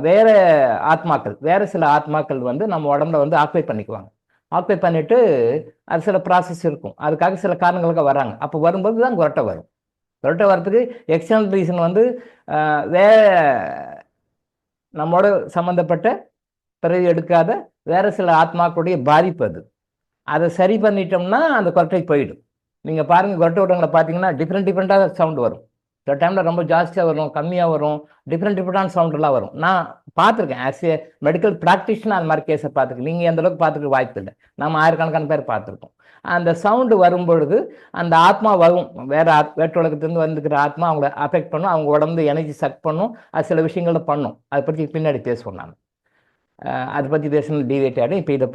வேற சில ஆத்மாக்கள் வந்து நம்ம உடம்புல வந்து ஆக்குபை பண்ணிக்குவாங்க. ஆக்குபை பண்ணிட்டு அது சில ப்ராசஸ் இருக்கும், அதுக்காக சில காரணங்களுக்காக வராங்க. அப்போ வரும்போது தான் கொரட்டை வரும். கொரட்டை வர்றதுக்கு எக்ஸ்டர்னல் ரீசன் வந்து வேற நம்மோட சம்மந்தப்பட்ட பிறகு எடுக்காத வேற சில ஆத்மாக்களுடைய பாதிப்பு. அதை சரி பண்ணிட்டோம்னா அந்த கொரட்டை போயிடும். நீங்கள் பாருங்கள், கொரட்டை விடுறவங்களை பார்த்தீங்கன்னா டிஃப்ரெண்ட்டாக சவுண்டு வரும். சில டைமில் ரொம்ப ஜாஸ்தியாக வரும், கம்மியாக வரும், டிஃப்ரெண்டான சவுண்டெல்லாம் வரும். நான் பார்த்துருக்கேன், ஆஸ் ஏ மெடிக்கல் ப்ராக்டிஷனர் அந்த மாதிரி கேஸை பார்த்துருக்கேன். நீங்கள் எந்த அளவுக்கு பார்த்துக்க வாய்ப்பு இல்லை, நம்ம ஆயிரக்கணக்கான பேர் பார்த்துருக்கோம். அந்த சவுண்டு வரும்பொழுது அந்த ஆத்மா வரும், வேற்றுலகத்திலிருந்து வந்துக்கிற ஆத்மா அவங்கள அஃபெக்ட் பண்ணும், அவங்க உடம்பு எனர்ஜி சக் பண்ணும், அது சில விஷயங்கள பண்ணும். அதை பற்றி பின்னாடி பேசுவோம். நான் அதை பற்றி பேசணும் டிவேட் ஆகிடும். இப்போ இதை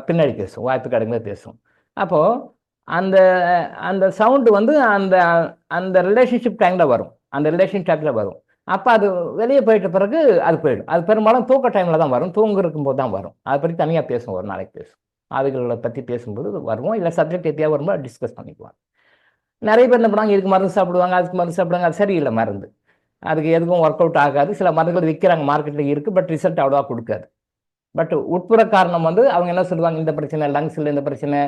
பின்னாடி பேசுவோம், வாய்ப்பு கிடைக்கும்போது பேசுவோம். அப்போது அந்த அந்த சவுண்டு வந்து அந்த அந்த ரிலேஷன்ஷிப் டைமில் வரும். அப்போ அது வெளியே போயிட்ட பிறகு அது போயிடும். அது பெரும்பாலும் தூக்க டைமில் தான் வரும், தூங்குறக்கும் போது தான் வரும். அதை பற்றி தனியாக பேசுவோம், ஒரு நாளைக்கு பேசுவோம். ஆவிகளை பற்றி பேசும்போது வருவோம், இல்லை சப்ஜெக்ட் எப்படியாக வரும்போது டிஸ்கஸ் பண்ணிக்குவாங்க. நிறைய பேர் என்ன பண்ணுவாங்க, இதுக்கு மருந்து சாப்பிடுவாங்க, அதுக்கு மருந்து சாப்பிடுவாங்க. அது சரியில்லை மருந்து, அதுக்கு எதுக்கும் ஒர்க் அவுட் ஆகாது. சில மருந்துகள் விற்கிறாங்க மார்க்கெட்டில் இருக்குது, பட் ரிசல்ட் அவ்வளோவா கொடுக்காது. பட் உட்புற காரணம் வந்து அவங்க என்ன சொல்லுவாங்க, இந்த பிரச்சனை லங்ஸில், இந்த பிரச்சனை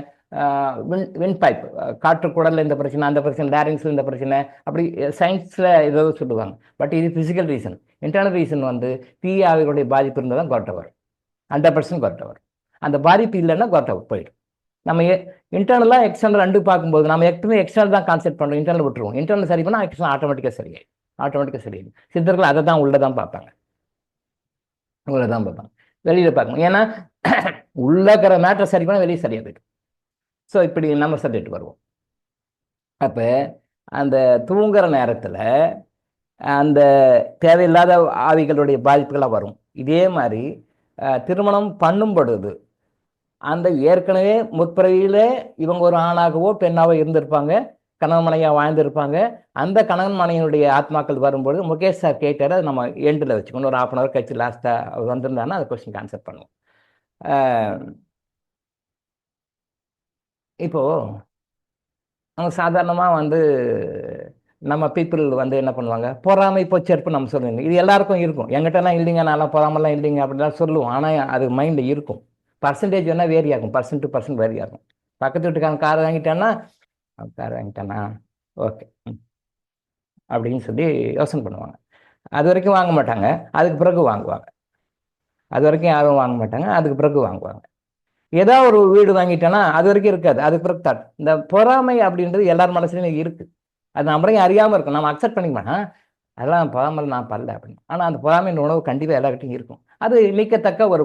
வின் பைப் காற்று குடலில், இந்த பிரச்சனை அந்த பிரச்சனை, லேரிங்ஸில் இந்த பிரச்சனை, அப்படி சயின்ஸில் ஏதோ சொல்லுவாங்க. பட் இது ஃபிசிக்கல் ரீசன். இன்டர்னல் ரீசன் வந்து தீய ஆவிகளுடைய பாதிப்பு இருந்தால் தான் கொரட்டை வரும், 100% கொரட்டை வரும். அந்த பாதிப்பு இல்லைன்னா கொரட்டை போயிடும். நம்ம இன்டர்னலாக எக்ஸ்டர்னல் ரெண்டு பார்க்கும்போது நம்ம எப்பவுமே எக்ஸ்டர்னல் தான் கான்செப்ட் பண்ணுறோம், இன்டர்னல் விட்டுருவோம். இன்டர்னல் சரி பண்ணால் எக்ஸ்டர்னல் ஆட்டோமேட்டிக்காக சரியாயிடும். சித்தர்கள் அதை தான் உள்ளதான் பார்ப்பாங்க, வெளியில பார்க்கணும். ஏன்னா உள்ள இருக்கிற மேட்டர் சரி பண்ணால் வெளியே சரியாக போயிடும். ஸோ இப்படி நம்ம சப்ஜெக்ட் வருவோம். அப்போ அந்த தூங்குற நேரத்தில் அந்த தேவையில்லாத ஆவிகளுடைய பாதிப்புகளாக வரும். இதே மாதிரி திருமணம் பண்ணும் பொழுது அந்த ஏற்கனவே முற்பிறவியில் இவங்க ஒரு ஆணாகவோ பெண்ணாகவோ இருந்திருப்பாங்க, கணவன் மனைவியாக வாழ்ந்திருப்பாங்க. அந்த கணவன் மனைவியுடைய ஆத்மாக்கள் வரும்பொழுது முகேஷ் சார் கேட்டார், அது நம்ம எண்டில் வச்சுக்கணும், ஒரு 1/2 hour கழிச்சு லாஸ்ட்டாக வந்திருந்தாங்கன்னா அது கொஸ்டின் ஆன்சர் பண்ணுவோம். இப்போது அவங்க சாதாரணமாக வந்து நம்ம பீப்புள் வந்து என்ன பண்ணுவாங்க, பொறாமை பொச்செருப்பு நம்ம சொல்லுவீங்க. இது எல்லாருக்கும் இருக்கும். எங்கிட்டலாம் இல்லைங்க, நான்லாம் பொறாமலாம் இல்லைங்க அப்படின்லாம் சொல்லுவோம். ஆனால் அது மைண்டில் இருக்கும். பர்சன்டேஜ் வேணால் வேரி ஆகும், பர்சன்ட் டு பர்சன்ட் வேரி ஆகும். பக்கத்து வீட்டுக்காரன் கார் வாங்கிட்டான்னா கார் வாங்கிட்டானா ஓகே அப்படின்னு சொல்லி யோசனை பண்ணுவாங்க. அது வரைக்கும் வாங்க மாட்டாங்க, அதுக்கு பிறகு வாங்குவாங்க. அது வரைக்கும் யாரும் வாங்க மாட்டாங்க, அதுக்கு பிறகு வாங்குவாங்க. ஏதோ ஒரு வீடு வாங்கிட்டேன்னா அது வரைக்கும் இருக்காது, அதுக்கு பிறகு தாட். இந்த பொறாமை அப்படின்றது எல்லார் மனசுலையும் இருக்கு. அது நம்மளையும் அறியாமல் இருக்கும், நம்ம அக்செப்ட் பண்ணிக்க மாட்டோம். அதெல்லாம் பொறாமல் நான் பரல அப்படின்னு. ஆனால் அந்த பொறாமையின் உணவு கண்டிப்பாக எல்லார்கிட்டையும் இருக்கும். அது நீக்கத்தக்க ஒரு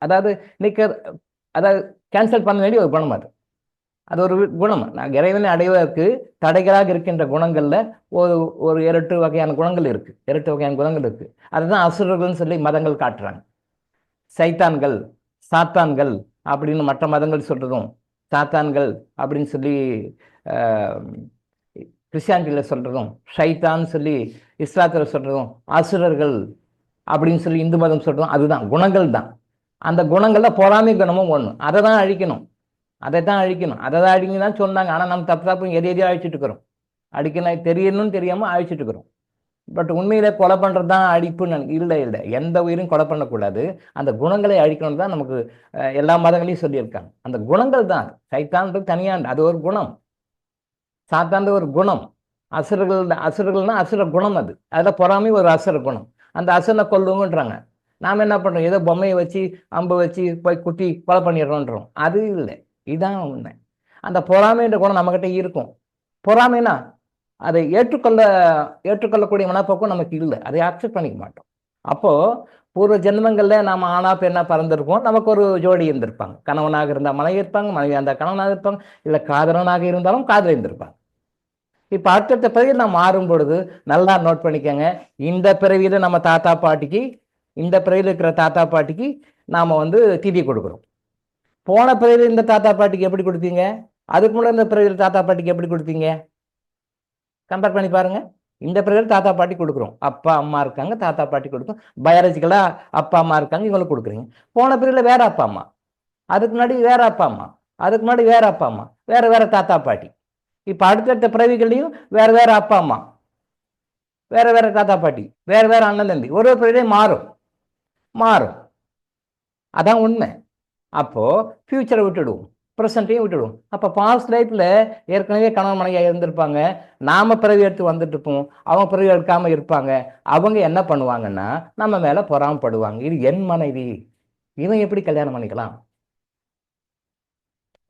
அதாவது அதாவது கேன்சல் பண்ண வேண்டிய ஒரு குணம். அது ஒரு குணம். நான் இறைவனை அடைவதற்கு தடைகளாக இருக்கின்ற குணங்கள்ல ஒரு 8 வகையான குணங்கள் இருக்கு. 8 வகையான குணங்கள் இருக்கு. அதுதான் அசுரர்கள்னு சொல்லி மதங்கள் காட்டுறாங்க. சைத்தான்கள், சாத்தான்கள் அப்படின்னு மற்ற மதங்கள் சொல்றதும், சாத்தான்கள் அப்படின்னு சொல்லி கிறிஸ்டியானிட்டியில் சொல்றதும், ஷைத்தான்னு சொல்லி இஸ்லாத்தில் சொல்றதும், அசுரர்கள் அப்படின்னு சொல்லி இந்து மதம் சொல்றதும், அதுதான் குணங்கள் தான். அந்த குணங்கள்ல பொறாமை குணமும் ஒன்று. அதை தான் அழிக்கணும், அதை தான் அழிக்கணும் தான் சொன்னாங்க. ஆனால் நம்ம தப்பு எதையோ அழிச்சிட்டு இருக்கிறோம். அடிக்கணும் தெரியணும்னு தெரியாமல் அழிச்சிட்டு இருக்கிறோம். பட் உண்மையில கொலை பண்ணுறது தான் அழிப்புன்னு இல்லை. எந்த உயிரும் கொலை பண்ணக்கூடாது. அந்த குணங்களை அழிக்கணும் தான் நமக்கு எல்லா மதங்களையும் சொல்லியிருக்காங்க. அந்த குணங்கள் தான். சைத்தான்றது தனியாண்டு, அது ஒரு குணம். சாத்தாந்த ஒரு குணம். அசுரர்கள்னா அசுர குணம். அதில் பொறாமை ஒரு அசுர குணம். அந்த அசுரனை கொல்லுங்கன்றாங்க. நாம் என்ன பண்ணுறோம், ஏதோ பொம்மையை வச்சு அம்பு வச்சு போய் குட்டி கொலை பண்ணிடுறோன்றோம். அது இல்லை, இதுதான் உண்மை. அந்த பொறாமைன்ற குணம் நம்மகிட்ட இருக்கும். பொறாமைனா அதை ஏற்றுக்கொள்ளக்கூடிய மனப்போக்கம் நமக்கு இல்லை, அதை அக்செப்ட் பண்ணிக்க மாட்டோம். அப்போ பூர்வ ஜென்மங்களில் நாம் ஆனா பெண்ணா பறந்திருப்போம். நமக்கு ஒரு ஜோடி இருந்திருப்பாங்க. கணவனாக இருந்தால் மனைவி இருப்பாங்க, மனைவி இருந்தால் கணவனாக இருப்பாங்க, இல்லை காதலனாக இருந்தாலும் காதல் இருந்திருப்பாங்க. இப்போ அடுத்த பிறவியில் நாம் மாறும் பொழுது நல்லா நோட் பண்ணிக்கோங்க. இந்த பிறவியில் நம்ம தாத்தா பாட்டிக்கு, இந்த பிறவியில் இருக்கிற தாத்தா பாட்டிக்கு நாம் திதி கொடுக்குறோம். போன பிறவியில் இந்த தாத்தா பாட்டிக்கு எப்படி கொடுத்தீங்க, அதுக்கு முன்னாடி இந்த பிறவியில் தாத்தா பாட்டிக்கு எப்படி கொடுத்தீங்க, கம்பேர் பண்ணி பாருங்க. இந்த பிறவியில் தாத்தா பாட்டி கொடுக்குறோம், அப்பா அம்மா இருக்காங்க, தாத்தா பாட்டி கொடுக்கும். பயாலஜிக்கலா அப்பா அம்மா இருக்காங்க, இவங்களுக்கு கொடுக்குறீங்க. போன பிறவியில் வேற அப்பா அம்மா, அதுக்கு முன்னாடி வேற அப்பா அம்மா, அதுக்கு முன்னாடி வேற அப்பா அம்மா, வேற வேற தாத்தா பாட்டி. இப்ப அடுத்தடுத்த பிறவிகளையும் வேற வேற அப்பா அம்மா, வேற வேற தாத்தா பாட்டி, வேற வேற அண்ணன் தம்பி, ஒரு பிறவிலையும் மாறும். அதான் உண்மை. அப்போ ஃபியூச்சரை விட்டுடுவோம், ப்ரெசண்ட்டையும் விட்டுடுவோம். அப்போ பாஸ்ட் லைஃப்ல ஏற்கனவே கணவன் மனைவியாக இருந்திருப்பாங்க, நாம பிறவி எடுத்து வந்துட்டு இருப்போம், அவங்க பிறவி எடுக்காம இருப்பாங்க. அவங்க என்ன பண்ணுவாங்கன்னா நம்ம மேல பொறாமப்படுவாங்க. இது என் மனைவி, இவன் எப்படி கல்யாணம் பண்ணிக்கலாம்,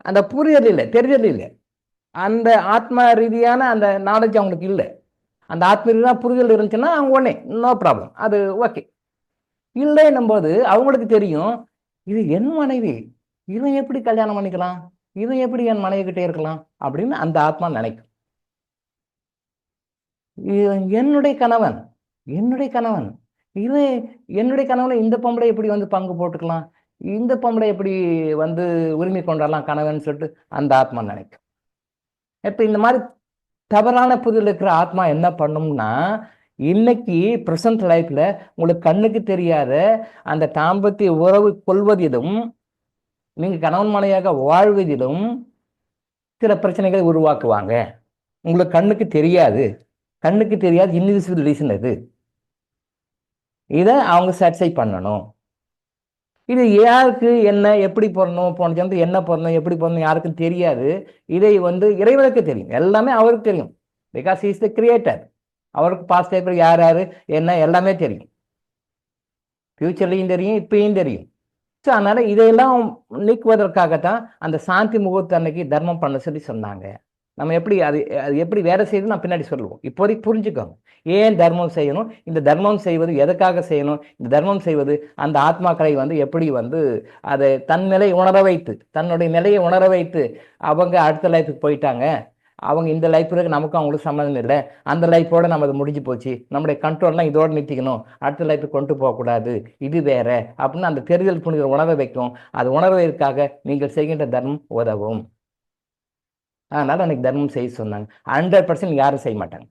அந்த புரியல் இல்லை, தெரிதல் இல்லை. அந்த ஆத்மா ரீதியான அந்த நாலேஜ் அவங்களுக்கு இல்லை. அந்த ஆத்ம ரீதியான புரிதல் இருந்துச்சுன்னா அவங்க உடனே நோ ப்ராப்ளம், அது ஓகே. இல்லைன்னும் போது அவங்களுக்கு தெரியும், இது என் மனைவி, இவன் எப்படி கல்யாணம் பண்ணிக்கலாம், இவன் எப்படி என் மனைவி கிட்டே இருக்கலாம் அப்படின்னு அந்த ஆத்மா நினைக்கும். என்னுடைய கணவன் இவன் என்னுடைய கணவனை இந்த பொம்பளை எப்படி பங்கு போட்டுக்கலாம், இந்த பொம்பளை எப்படி உரிமை கொண்டாடலாம் கணவன் சொல்லிட்டு அந்த ஆத்மா நினைக்கும். இப்ப இந்த மாதிரி தவறான புதில் இருக்கிற ஆத்மா என்ன பண்ணும்னா, இன்னைக்கு பிரசன்ட் லைஃப்ல உங்களுக்கு கண்ணுக்கு தெரியாத அந்த தாம்பத்திய உறவு கொள்வதிலும் நீங்க கணவன் மனைவியாக வாழ்வதிலும் சில பிரச்சனைகளை உருவாக்குவாங்க. உங்களுக்கு கண்ணுக்கு தெரியாது இன்விசிபிள் ரீசன் அது. இதை அவங்க சாட்டிஸ்ஃபை பண்ணணும். இது யாருக்கு என்ன எப்படி போடணும், போன ஜென்மத்துக்கு என்ன போடணும், எப்படி போடணும் யாருக்கும் தெரியாது. இதை இறைவனுக்கு தெரியும், எல்லாமே அவருக்கு தெரியும். Because is the creator. அவருக்கு பாஸ்ட் லைஃப்ல யார் என்ன எல்லாமே தெரியும், ஃபியூச்சர்லையும் தெரியும், இப்பயும் தெரியும். ஸோ அதனால இதையெல்லாம் நீக்குவதற்காகத்தான் அந்த சாந்தி முகூர்த்த அன்னைக்கு தர்மம் பண்ண சொல்லி சொன்னாங்க. நம்ம எப்படி அது எப்படி வேலை செய்யுது நான் பின்னாடி சொல்லுவோம். இப்போதைக்கு புரிஞ்சுக்கோங்க ஏன் தர்மம் செய்யணும், இந்த தர்மம் செய்வது எதுக்காக செய்யணும், இந்த தர்மம் செய்வது அந்த ஆத்மாக்களை எப்படி அதை தன் நிலையை உணர வைத்து, தன்னுடைய நிலையை உணர வைத்து அவங்க அடுத்த லைஃபுக்கு போயிட்டாங்க, அவங்க இந்த லைஃப்ல நமக்கும் அவங்களுக்கு சம்மந்தம் இல்லை, அந்த லைஃபோட நம்ம அது முடிஞ்சு போச்சு, நம்முடைய கண்ட்ரோல்லாம் இதோட நிறுத்திக்கணும், அடுத்த லைஃபுக்கு கொண்டு போகக்கூடாது, இது வேற அப்படின்னு அந்த தெரிதல் புனித உணர வைக்கும். அது உணர்வதற்காக நீங்கள் செய்கின்ற தர்மம் உதவும். அதனால அன்னைக்கு தர்மம் செய்ய சொன்னாங்க. 100% யாரும் செய்ய மாட்டாங்க.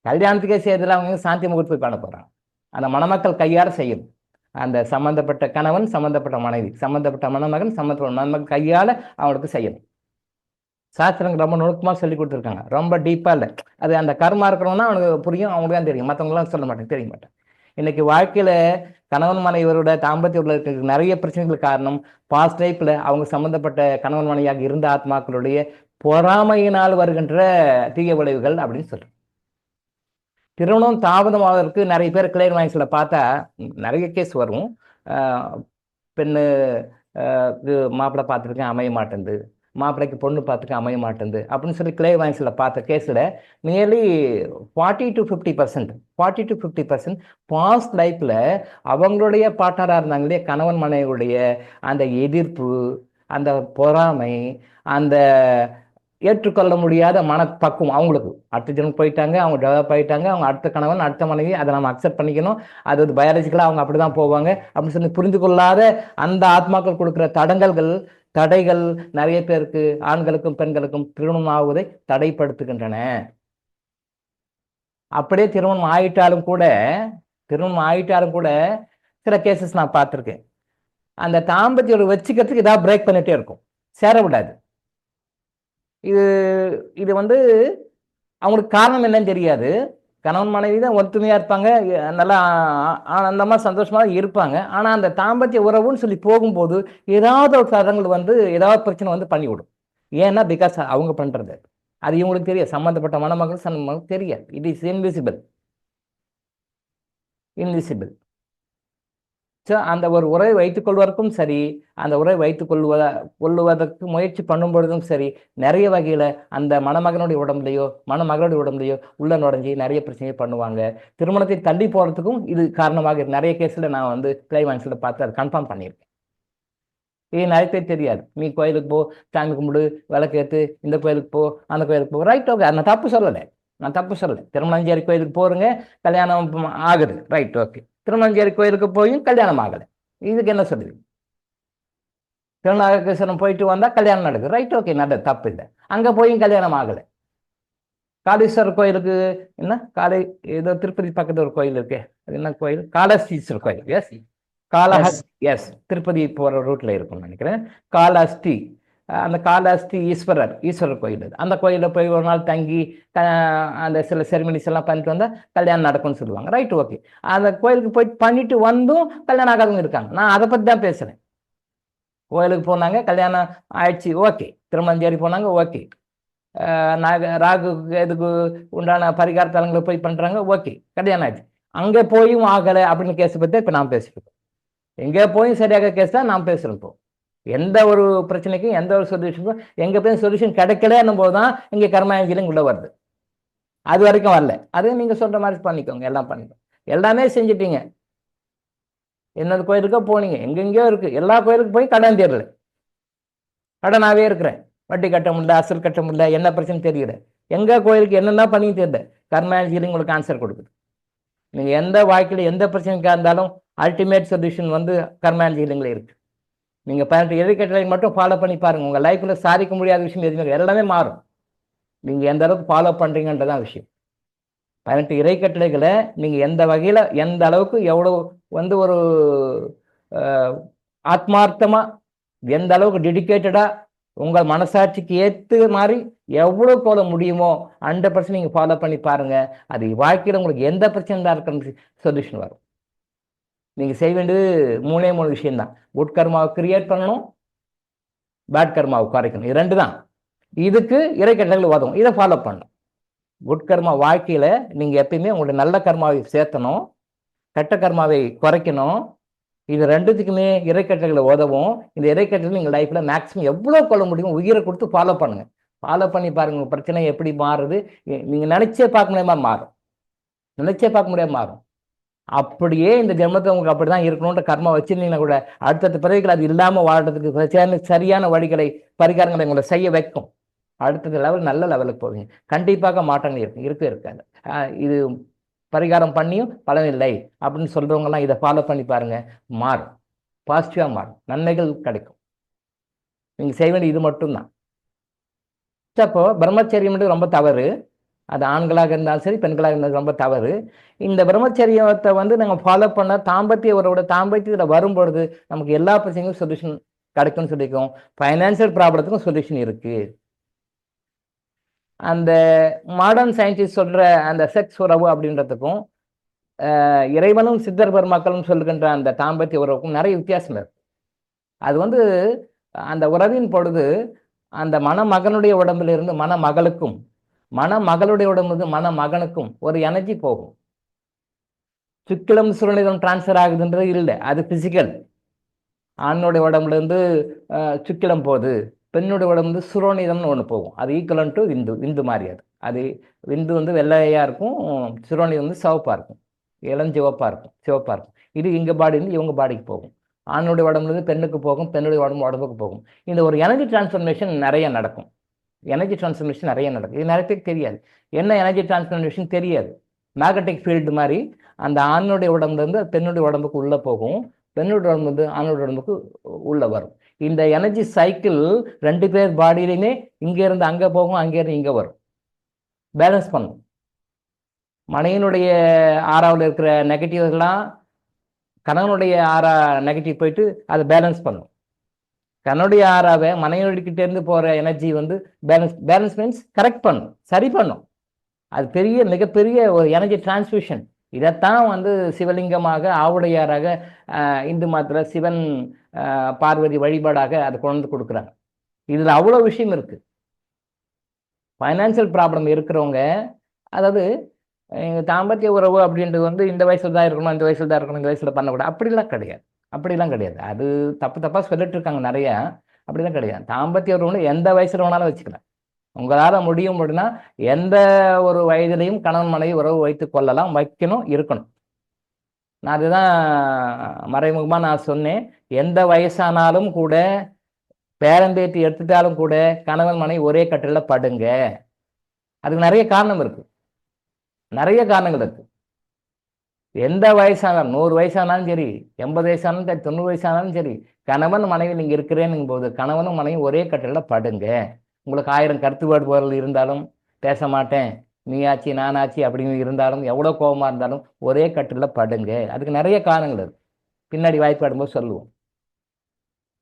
கல்யாணத்துக்கே செய்யறதுல அவங்க சாந்தி முகூர்த்து போய் பண்ண போறாங்க. அந்த மணமக்கள் கையார செய்யணும். அந்த சம்பந்தப்பட்ட கணவன், சம்பந்தப்பட்ட மனைவி, சம்பந்தப்பட்ட மணமகன், சம்பந்தப்பட்ட மணமகன் கையால அவங்களுக்கு செய்யணும். சாஸ்திரங்கள் ரொம்ப நுணுக்கமாக சொல்லி கொடுத்துருக்காங்க, ரொம்ப டீப்பாக இல்லை. அது அந்த கர்மா இருக்கிறவங்கன்னா அவனுக்கு புரியும், அவங்களுக்கு தான் தெரியும், மற்றவங்களாம் சொல்ல மாட்டேன், தெரிய மாட்டேன். இன்னைக்கு வாழ்க்கையில கணவன் மனைவரோட தாம்பத்திய உறவுகளுக்கு நிறைய பிரச்சனைகள் காரணம் பாஸ்ட் லைஃப்ல அவங்க சம்பந்தப்பட்ட கணவன் மனைவியாக இருந்த ஆத்மாக்களுடைய பொறாமையினால் வருகின்ற தீய விளைவுகள் அப்படின்னு சொல்றோம். திருமணம் தாமதமாவதற்கு நிறைய பேர் கிளையர் மைன்ஸ்ல பார்த்தா நிறைய கேஸ் வரும். பெண்ணு மாப்பிள்ளை பார்த்துருக்கேன் அமைய மாட்டேங்குது, மாப்பிள்ளைக்கு பொண்ணு பார்த்துக்க அமைய மாட்டேங்குது அப்படின்னு சொல்லி கிளே வாய்ஸில் பார்த்த கேஸில் நியர்லி 40 to 50% பாஸ்ட் லைஃப்பில் அவங்களுடைய பார்ட்னராக இருந்தாங்களே கணவன் மனைவியுடைய அந்த எதிர்ப்பு, அந்த பொறாமை, அந்த ஏற்றுக்கொள்ள முடியாத மனப்பக்குவம் அவங்களுக்கு அடுத்த ஜென்மம் போயிட்டாங்க, அவங்க டெவலப் ஆகிட்டாங்க, அவங்க அடுத்த கணவன் அடுத்த மனைவி அதை நம்ம அக்செப்ட் பண்ணிக்கணும், அது ஒரு பயாலஜிக்கலாக அவங்க அப்படி தான் போவாங்க அப்படின்னு சொல்லி புரிந்து கொள்ளாத அந்த ஆத்மாக்கள் கொடுக்குற தடைகள் நிறைய பேருக்கு ஆண்களுக்கும் பெண்களுக்கும் திருமணம் ஆகுவதை தடைப்படுத்துகின்றன. அப்படியே திருமணம் ஆயிட்டாலும் கூட சில கேசஸ் நான் பார்த்துருக்கேன். அந்த தாம்பத்தியோட வச்சுக்கிறதுக்கு ஏதாவது பிரேக் பண்ணிட்டே இருக்கும், சேர விடாது. இது வந்து அவங்களுக்கு காரணம் என்னன்னு தெரியாது. கணவன் மனைவி தான் ஒத்துமையாக இருப்பாங்க, நல்லா ஆனந்தமாக சந்தோஷமாக இருப்பாங்க. ஆனால் அந்த தாம்பத்திய உறவுன்னு சொல்லி போகும்போது ஏதாவது ஒரு தடங்கள் வந்து ஏதாவது பிரச்சனை வந்து பண்ணிவிடும். ஏன்னா பிகாஸ் அவங்க பண்ணுறது அது இவங்களுக்கு தெரியாது, சம்மந்தப்பட்ட மணமகள் தெரியாது. It is invisible. ஸோ அந்த ஒரு உறவை வைத்துக் கொள்வதற்கும் சரி, அந்த உறவை வைத்துக் கொள்வதற்கு முயற்சி பண்ணும் பொழுதும் சரி, நிறைய வகையில் அந்த மணமகனுடைய உடம்புலையோ மணமகளுடைய உடம்புலையோ உள்ள நுழைஞ்சி நிறைய பிரச்சனையை பண்ணுவாங்க. திருமணத்தை தள்ளி போகிறதுக்கும் இது காரணமாக இருக்கு. நிறைய கேஸில் நான் வந்து கிளைமான்ஸில் பார்த்து அதை கன்ஃபார்ம் பண்ணியிருக்கேன். இது நிறைய பேர் தெரியாது. நீ கோயிலுக்கு போ, சாமி கும்பிடு, விளக்கேற்று, இந்த கோயிலுக்கு போ, அந்த கோயிலுக்கு போ. ரைட், ஓகே, நான் தப்பு சொல்லலை. திருமணஞ்சேரி கோயிலுக்கு போகிறேங்க, கல்யாணம் ஆகுது, ரைட், ஓகே. திருமணஞ்சேரி கோயிலுக்கு போயும் கல்யாணம் ஆகலை, இதுக்கு என்ன சொல்லுவீங்க? திருநாகேஸ்வரம் போயிட்டு வந்தால் கல்யாணம் நடக்குது, ரைட், ஓகே, தப்பு இல்லை. அங்கே போயும் கல்யாணம் ஆகலை. காளீஸ்வரர் கோயிலுக்கு என்ன ஏதோ திருப்பதி பக்கத்தில் ஒரு கோயில் இருக்கு, அது என்ன கோயில்? காளஹஸ்தீஸ்வரர் கோயில். எஸ், திருப்பதி போகிற ரூட்டில் இருக்கும்னு நினைக்கிறேன். காளஹஸ்தி, அந்த காளஹஸ்தி ஈஸ்வரர் கோயில். அந்த கோயிலில் போய் ஒரு நாள் தங்கி அந்த சில செரிமனிஸ் எல்லாம் பண்ணிட்டு வந்தால் கல்யாணம் நடக்கும்னு சொல்லுவாங்க, ரைட், ஓகே. அந்த கோயிலுக்கு போய் பண்ணிட்டு வந்தும் கல்யாணம் ஆகாதவங்க இருக்காங்க. நான் அதை பற்றி தான் பேசுகிறேன். கோயிலுக்கு போனாங்க, கல்யாணம் ஆயிடுச்சு, ஓகே. திருமணஞ்சேரி போனாங்க, ஓகே. ராகு இதுக்கு உண்டான பரிகார தலங்களை போய் பண்ணுறாங்க, ஓகே, கல்யாணம் ஆயிடுச்சு. அங்கே போயும் ஆகலை அப்படின்னு கேஸை பற்றி இப்போ நான் பேசியிருக்கோம். எங்கே போயும் சரியாக கேஸ் தான் நான் பேசுகிறேன். இப்போ எந்த ஒரு பிரச்சனைக்கும் எந்த ஒரு சொல்யூஷனுக்கும் எங்கே போய் சொல்யூஷன் கிடைக்கலன்னும் போது தான் இங்கே கர்மாயஞ்சிலும் உள்ள வருது. அது வரைக்கும் வரல. அது நீங்கள் சொல்கிற மாதிரி பண்ணிக்கோங்க, எல்லாம் பண்ணிக்கோங்க. எல்லாமே செஞ்சிட்டீங்க, என்னது கோயிலுக்கோ போனீங்க, எங்கெங்கேயோ இருக்குது, எல்லா கோயிலுக்கும் போய் கடன் தேரல, கடனாகவே இருக்கிறேன், வட்டி கட்ட முடியல, அசல் கட்ட முடியல, என்ன பிரச்சனை தெரியல. எங்கே கோயிலுக்கு என்னென்ன பண்ணி தெரியல, கர்மாயஞ்சிலும் உங்களுக்கு ஆன்சர் கொடுக்குது. நீங்கள் எந்த வாழ்க்கையில் எந்த பிரச்சனைக்காக இருந்தாலும் அல்டிமேட் சொல்யூஷன் வந்து கர்மாயஞ்சிலிங்களே இருக்குது. நீங்கள் 18 இறைக்கட்டளை மட்டும் ஃபாலோ பண்ணி பாருங்கள், உங்கள் லைஃப்பில் சாதிக்க முடியாத விஷயம் எதுவுமே எல்லாமே மாறும். நீங்கள் எந்த அளவுக்கு ஃபாலோ பண்ணுறீங்கன்றதான் விஷயம். 18 இறைக்கட்டளைகளை நீங்கள் எந்த வகையில் எந்த அளவுக்கு எவ்வளோ வந்து ஒரு ஆத்மார்த்தமாக எந்த அளவுக்கு டெடிக்கேட்டடாக உங்கள் மனசாட்சிக்கு ஏற்ற மாதிரி எவ்வளோ போல முடியுமோ 100% நீங்கள் ஃபாலோ பண்ணி பாருங்கள். அது வாழ்க்கையில் உங்களுக்கு எந்த பிரச்சனை தான் இருக்கிற சொல்யூஷன் வரும். நீங்கள் செய்ய வேண்டியது 3 விஷயம்தான். குட் கர்மாவை கிரியேட் பண்ணணும், பேட் கர்மாவை குறைக்கணும். இது 2 தான். இதுக்கு இறைக்கட்டளைகள் உதவும், இதை ஃபாலோ பண்ணணும். குட் கர்மா வாழ்க்கையில் நீங்கள் எப்பயுமே உங்களுடைய நல்ல கர்மாவை சேர்த்தணும், கெட்ட கர்மாவை குறைக்கணும். இது 2த்துக்குமே இறைக்கட்டளைகளை உதவும். இந்த இறைக்கட்டளை நீங்கள் லைஃப்பில் மேக்ஸிமம் எவ்வளோ கொள்ள முடியும் உயிரை கொடுத்து ஃபாலோ பண்ணுங்கள். ஃபாலோ பண்ணி பாருங்கள், உங்கள் பிரச்சனை எப்படி மாறுது. நீங்கள் நினச்சே பார்க்க முடியாமல் மாறும். அப்படியே இந்த ஜென்மத்தை உங்களுக்கு அப்படி தான் இருக்கணுன்ற கர்மா வச்சுருந்தீங்கன்னா கூட அடுத்தடுத்த பிறகுகள் அது இல்லாமல் வாழ்றதுக்கு சரியான வழிகளை பரிகாரங்களை உங்களை செய்ய வைக்கும். அடுத்த லெவல் நல்ல லெவலுக்கு போவீங்க. கண்டிப்பாக மாற்றங்கள் இருக்காது. இது பரிகாரம் பண்ணியும் பலனில்லை அப்படின்னு சொல்கிறவங்கலாம் இதை ஃபாலோ பண்ணி பாருங்கள், மாறும், பாசிட்டிவாக மாறும், நன்மைகள் கிடைக்கும். நீங்கள் செய்ய வேண்டிய இது மட்டும்தான். அப்போ பிரம்மச்சரியம் ரொம்ப தவறு. அது ஆண்களாக இருந்தாலும் சரி, பெண்களாக இருந்தாலும் ரொம்ப தவறு. இந்த பிரம்மச்சரியத்தை வந்து நாங்கள் ஃபாலோ பண்ண தாம்பத்தியத்தில் வரும்பொழுது நமக்கு எல்லா பிரச்சனைக்கும் சொல்யூஷன் கிடைக்கும்னு சொல்லியிருக்கோம். ஃபைனான்சியல் ப்ராப்ளத்துக்கும் சொல்யூஷன் இருக்குது. அந்த மாடர்ன் சயின்டிஸ்ட் சொல்கிற அந்த செக்ஸ் உறவு அப்படின்றதுக்கும் இறைவனும் சித்தர் பெருமக்களும் சொல்லுகின்ற அந்த தாம்பத்திய உறவுக்கும் நிறைய வித்தியாசம் இருக்கு. அது வந்து அந்த உறவின் பொழுது அந்த மணமகனுடைய உடம்புல இருந்து மணமகளுக்கும், மணமகளுடைய உடம்பு மணமகனுக்கும் ஒரு எனர்ஜி போகும். சுக்கிலம் சுருளிதம் டிரான்ஸ்ஃபர் ஆகுதுன்றது இல்லை, அது பிசிக்கல். ஆணுடைய உடம்புல இருந்து சுக்கிலம் போகுது, பெண்ணுடைய உடம்பு சுரோனிதம்னு ஒன்று போகும். அது ஈக்குவலன் டு விந்து. விந்து மாதிரி அது விந்து வந்து வெள்ளையா இருக்கும், சுரோனிதம் வந்து சிவப்பா இருக்கும், இளஞ்சிவப்பா இருக்கும், சிவப்பா இருக்கும். இது இங்க பாடியிலிருந்து இவங்க பாடிக்கு போகும். ஆணுடைய உடம்புல இருந்து பெண்ணுக்கு போகும், பெண்ணுடைய உடம்புக்கு போகும். இந்த ஒரு எனர்ஜி டிரான்ஸ்ஃபர்மேஷன் நிறைய நடக்கும். எனர்ஜி டிரான்ஸ்ஃபர்மேஷன் நிறைய நடக்கும். இது நிறைய பேருக்கு தெரியாது. என்ன எனர்ஜி டிரான்ஸ்ஃபர்மேஷன் தெரியாது. மேக்னெட்டிக் ஃபீல்டு மாதிரி அந்த ஆணுடைய உடம்புல இருந்து பெண்ணுடைய உடம்புக்கு உள்ள போகும், பெண்ணுடைய உடம்பு வந்து ஆணுடைய உடம்புக்கு உள்ள வரும். இந்த எனர்ஜி சைக்கிள் 2 பேர் பாடியிலுமே இங்க இருந்து அங்க போகும், அங்கே இருந்து இங்க வரும். பேலன்ஸ் பண்ணும். மனைவினுடைய ஆறாவில் இருக்கிற நெகட்டிவ்லாம் கணவனுடைய ஆறா நெகட்டிவ் போயிட்டு அதை பேலன்ஸ் பண்ணும். கணவனுடைய ஆறாவை மனைவிக்கிட்ட இருந்து போற எனர்ஜி வந்து பேலன்ஸ் மீன்ஸ் கரெக்ட் பண்ணும், சரி பண்ணும். அது மிகப்பெரிய ஒரு எனர்ஜி டிரான்ஸ்மிஷன். இதைத்தான் வந்து சிவலிங்கமாக ஆவுடையாராக இந்து மதத்துல சிவன் பார்வதி வழிபாடாக அதை கொண்டு கொடுக்குறாங்க. இதுல அவ்வளோ விஷயம் இருக்கு. ஃபைனான்சியல் ப்ராப்ளம் இருக்கிறவங்க, அதாவது தாம்பத்திய உறவு அப்படின்றது வந்து இந்த வயசுல தான் இருக்கணும், இந்த வயசுல தான் இருக்கணும், இந்த வயசுல பண்ணக்கூடாது, அப்படிலாம் கிடையாது. அது தப்பா சொல்லிட்டு இருக்காங்க நிறைய. அப்படிலாம் கிடையாது. தாம்பத்திய உறவு எந்த வயசுல வேணாலும் வச்சுக்கலாம். உங்களால முடியும் அப்படின்னா எந்த ஒரு வயதிலையும் கணவன் மனைவி உறவு வைத்து கொள்ளலாம், வைக்கணும், இருக்கணும். நான் அதுதான் மறைமுகமா நான் சொன்னேன். எந்த வயசானாலும் கூட, பேரம்பேத்தி எடுத்துட்டாலும் கூட கணவன் மனைவி ஒரே கட்டில படுங்க. அதுக்கு நிறைய காரணம் இருக்கு, நிறைய காரணங்கள் இருக்கு. எந்த வயசானாலும், 100 வயசானாலும் சரி, 80 வயசானாலும் சரி, 90 வயசானாலும் சரி, கணவன் மனைவி நீங்க இருக்கிறேன்னு போது கணவனும் மனைவி ஒரே கட்டில படுங்க. உங்களுக்கு 1000 கருத்து வேறுபாடுகள் இருந்தாலும், பேச மாட்டேன், நீ ஆச்சு நான் ஆச்சு அப்படின்னு இருந்தாலும், எவ்வளோ கோபமா இருந்தாலும் ஒரே கட்டில படுங்க. அதுக்கு நிறைய காரணங்கள் இருக்கு. பின்னாடி வாய்ப்பு ஆடும்போது சொல்லுவோம்.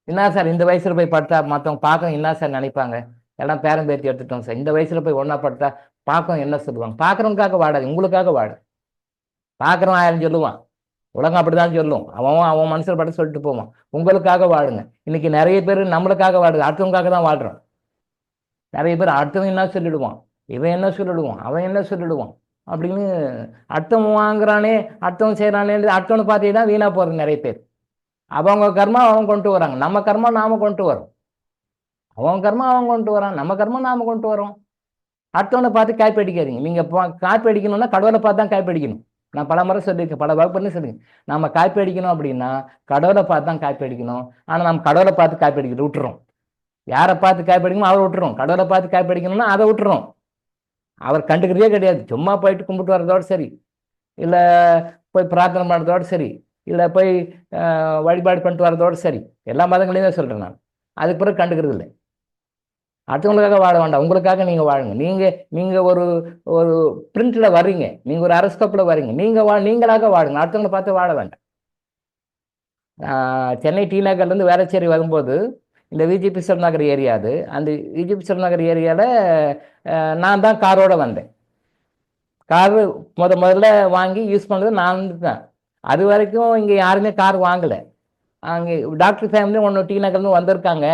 என்ன சார் இந்த வயசுல போய் படுத்தா மற்றவங்க பார்க்க என்ன சார் நினைப்பாங்க, எல்லாம் பேரம் பேத்தி எடுத்துட்டோம் சார், இந்த வயசுல போய் ஒன்னா படுத்தா பார்க்க என்ன சொல்லுவாங்க? பார்க்குறவங்களுக்காக வாடாது, உங்களுக்காக வாடு. பார்க்குறவன் 1000 சொல்லுவான், உலகம் அப்படிதான் சொல்லும். அவன் மனசில் பட்டு சொல்லிட்டு போவான். உங்களுக்காக வாடுங்க. இன்னைக்கு நிறைய பேர் நம்மளுக்காக வாடுங்க, அடுத்தவங்களுக்காக தான் வாழ்றோம். நிறைய பேர் அடுத்தவன் என்ன சொல்லிடுவான், இவன் என்ன சொல்லிடுவான், அவன் என்ன சொல்லிடுவான் அப்படின்னு அடுத்தவன் வாங்குறானே, அடுத்தவன் செய்யறானே, அடுத்தவனை பார்த்து தான் வீணா போறது நிறைய பேர். அவங்க கர்மா அவங்க கொண்டு வராங்க, நம்ம கர்மா நாம கொண்டு வரோம். அவங்க கர்மா அவங்க கொண்டு வரான், நம்ம கர்மா நாம கொண்டு வரோம். அடுத்தவனை பார்த்து காப்பி அடிக்காதீங்க. நீங்க காப்பி அடிக்கணும்னா கடவுளை பார்த்து தான் காப்பி அடிக்கணும். நான் பல முறை சொல்லியிருக்கேன், பல வகுப்புன்னு சொல்லுங்க. நம்ம காப்பி அடிக்கணும் அப்படின்னா கடவுளை பார்த்து தான் காப்பி அடிக்கணும். ஆனா நம்ம கடவுளை பார்த்து காப்பி அடிக்கிறது விட்டுறோம். யாரை பார்த்து காப்பி அடிக்கணும் அவரை விட்டுறோம். கடவுளை பார்த்து காப்பி அடிக்கணும்னா அதை விட்டுறோம். அவர் கண்டுக்கிறதே கிடையாது. சும்மா போயிட்டு கும்பிட்டு வர்றதோடு சரி, இல்லை போய் பிரார்த்தனை பண்ணுறதோடு சரி, இல்லை போய் வழிபாடு பண்ணிட்டு வர்றதோடு சரி. எல்லா மதங்களையும் தான் சொல்கிறேன் நான். அதுக்கு பிறகு கண்டுக்கிறது இல்லை. அடுத்தவங்களுக்காக வாழ வேண்டாம், உங்களுக்காக நீங்கள் வாழுங்க. நீங்கள் ஒரு பிரிண்ட்ல வர்றீங்க, நீங்கள் ஒரு அரஸ்கோப்பில் வர்றீங்க, நீங்களாக வாழுங்க, அடுத்தவங்களை பார்த்து வாழ வேண்டாம். சென்னை டி நகர்லேருந்து வேளச்சேரி வரும்போது இந்த விஜிபி நகர் ஏரியா, அது அந்த விஜிபி நகர் ஏரியாவில் நான் தான் காரோட வந்தேன். காரு முதல்ல வாங்கி யூஸ் பண்ணுறது நான் தான். அது வரைக்கும் இங்கே யாருமே கார் வாங்கலை. அங்கே டாக்டர் ஃபேமிலி ஒன்று டி நகர்னு வந்திருக்காங்க,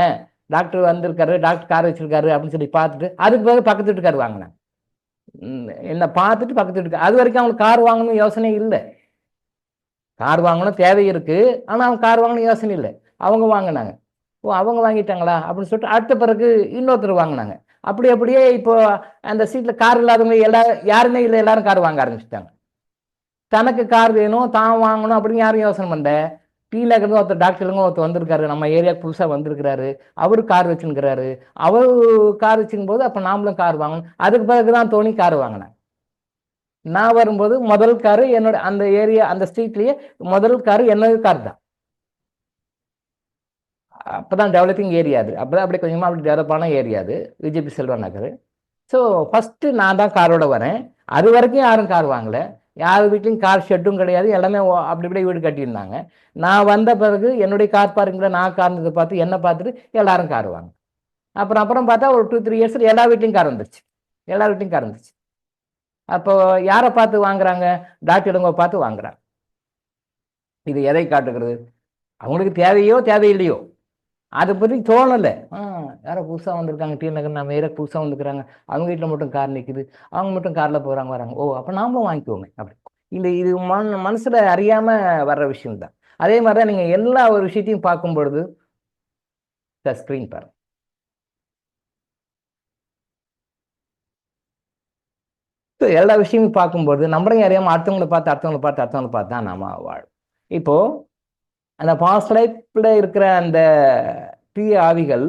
டாக்டர் வந்திருக்காரு, டாக்டர் கார் வச்சிருக்காரு அப்படின்னு சொல்லி பார்த்துட்டு அதுக்கு பிறகு பக்கத்து வீட்டுக்கார் வாங்கினேன். என்னை பார்த்துட்டு பக்கத்து வீட்டுக்கார். அது வரைக்கும் அவங்களுக்கு கார் வாங்கணும் யோசனை இல்லை. கார் வாங்கணும் தேவை இருக்கு, ஆனால் அவங்க கார் வாங்கணும் யோசனை இல்லை. அவங்க வாங்கினாங்க. அவங்க வாங்கிட்டாங்களா அப்படின்னு சொல்லிட்டு அடுத்த பிறகு இன்னொருத்தர் வாங்கினாங்க. அப்படியே இப்போ அந்த சீட்ல கார் இல்லாதவங்க யாருமே இல்லை, எல்லாரும் கார் வாங்க ஆரம்பிச்சுட்டாங்க. தனக்கு கார் வேணும், தான் வாங்கணும் அப்படின்னு யாரும் யோசனை பண்ணல. டி நகர்ந்து ஒருத்தர் டாக்டருங்க ஒருத்தர் வந்திருக்காரு, நம்ம ஏரியாவுக்கு புதுசாக வந்திருக்கிறாரு, அவரு கார் வச்சுருக்கிறாரு. அவரு கார் வச்சுக்கும் போது அப்போ நாமளும் கார் வாங்கணும். அதுக்கு பிறகுதான் தோணி கார் வாங்கினேன். நான் வரும்போது முதல் காரு என்னோட அந்த ஏரியா அந்த ஸ்ட்ரீட்லயே முதல் காரு என்னோட கார் தான். அப்போதான் டெவலப்பிங் ஏரியா அது. அப்போதான் அப்படி கொஞ்சமாக அப்படி டெவலப்பான ஏரியா அது, விஜிபி செல்வா நகர். ஸோ ஃபஸ்ட்டு நான் தான் காரோட வரேன். அது வரைக்கும் யாரும் கார் வாங்கலை. யார் வீட்லையும் கார் ஷெட்டும் கிடையாது, எல்லாமே அப்படி இப்படி வீடு கட்டியிருந்தாங்க. நான் வந்த பிறகு என்னுடைய கார் பார்க்கிங்கில் நான் கார்னதை பார்த்து என்னை பார்த்துட்டு எல்லாரும் கார் வாங்க. அப்புறம் பார்த்தா ஒரு 2-3 இயர்ஸில் எல்லா வீட்லையும் கார் வந்துருச்சு. அப்போ யாரை பார்த்து வாங்குறாங்க? டாக்டருங்க பார்த்து வாங்குறாங்க. இது எதை காட்டுகிறது? அவங்களுக்கு தேவையோ தேவையில்லையோ அதை பற்றி தோணலை. யாரோ புதுசாக வந்திருக்காங்க, டி நகர் நம்ம ஏரியா புதுசாக வந்துருக்காங்க, அவங்க வீட்டில் மட்டும் கார் நிற்குது, அவங்க மட்டும் காரில் போகிறாங்க வராங்க, ஓ அப்போ நாமளும் வாங்கிக்குவோமே அப்படி. இது மனசில் அறியாமல் வர்ற விஷயம்தான். அதே மாதிரி தான் நீங்கள் எல்லா ஒரு விஷயத்தையும் பார்க்கும் பொழுது ஸ்க்ரீன் பாருங்க. எல்லா விஷயமும் பார்க்கும்போது நம்மளையும் அறியாமல் அடுத்தவங்களை பார்த்து தான் நாம வாழும். இப்போ அந்த பாஸ்ட் லைஃப்ல இருக்கிற அந்த தீய ஆவிகள்,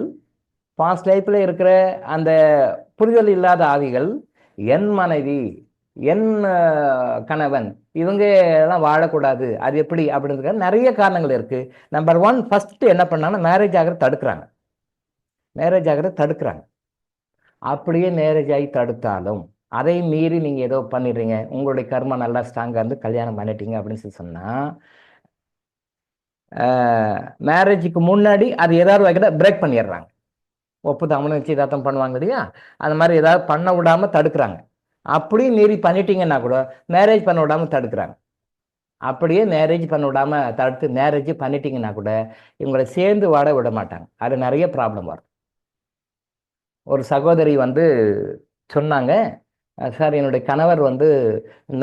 பாஸ்ட் லைஃப்ல இருக்கிற அந்த புரிதல் இல்லாத ஆவிகள், என் மனைவி, என் கணவன், இவங்க எல்லாம் வாழக்கூடாது, அது எப்படி அப்படின்றதுக்கு நிறைய காரணங்கள் இருக்கு. நம்பர் 1, ஃபர்ஸ்ட் என்ன பண்ணாங்கன்னா மேரேஜ் ஆகிறது தடுக்கிறாங்க. அப்படியே மேரேஜ் ஆகி தடுத்தாலும் அதை மீறி நீங்க ஏதோ பண்ணிடுறீங்க, உங்களுடைய கர்மா நல்லா ஸ்ட்ராங்கா இருந்து கல்யாணம் பண்ணிட்டீங்க அப்படின்னு சொல்லி சொன்னா, மேரேஜுக்கு முன்னாடி அது ஏதாவது வகையில பிரேக் பண்ணிடுறாங்க. ஒப்புதாமனு நிச்சயதார்த்தம் பண்ணுவாங்க இல்லையா, அந்த மாதிரி ஏதாவது பண்ண விடாம தடுக்கிறாங்க. அப்படியே மீறி பண்ணிட்டீங்கன்னா கூட மேரேஜ் பண்ண விடாம தடுக்கிறாங்க. அப்படியே மேரேஜ் பண்ண விடாம தடுத்து மேரேஜ் பண்ணிட்டீங்கன்னா கூட இவங்களை சேர்ந்து வாட விட மாட்டாங்க. அது நிறைய ப்ராப்ளம் வரும். ஒரு சகோதரி சொன்னாங்க, சார் என்னுடைய கணவர்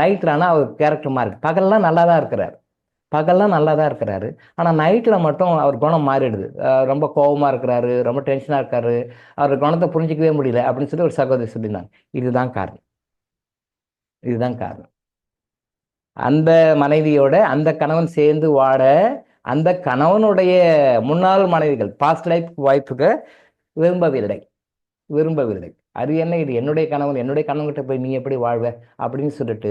நைட்ல ஆனால் அவர் கேரக்டர் மாறி, பகல்லாம் நல்லா தான் இருக்கிறாரு, ஆனால் நைட்டில் மட்டும் அவர் குணம் மாறிடுது. ரொம்ப கோபமாக இருக்கிறாரு, ரொம்ப டென்ஷனாக இருக்காரு, அவர் குணத்தை புரிஞ்சிக்கவே முடியல அப்படின்னு சொல்லி ஒரு சகோதரி சொல்லியிருந்தாங்க. இதுதான் காரணம். அந்த மனைவியோட அந்த கணவன் சேர்ந்து வாட அந்த கணவனுடைய முன்னாள் மனைவிகள், பாஸ்ட் லைஃப் வாய்ப்புக்கு விரும்பவில்லை. அது என்ன, இது என்னுடைய கணவன்கிட்ட போய் நீ எப்படி வாழ்வ அப்படின்னு சொல்லிட்டு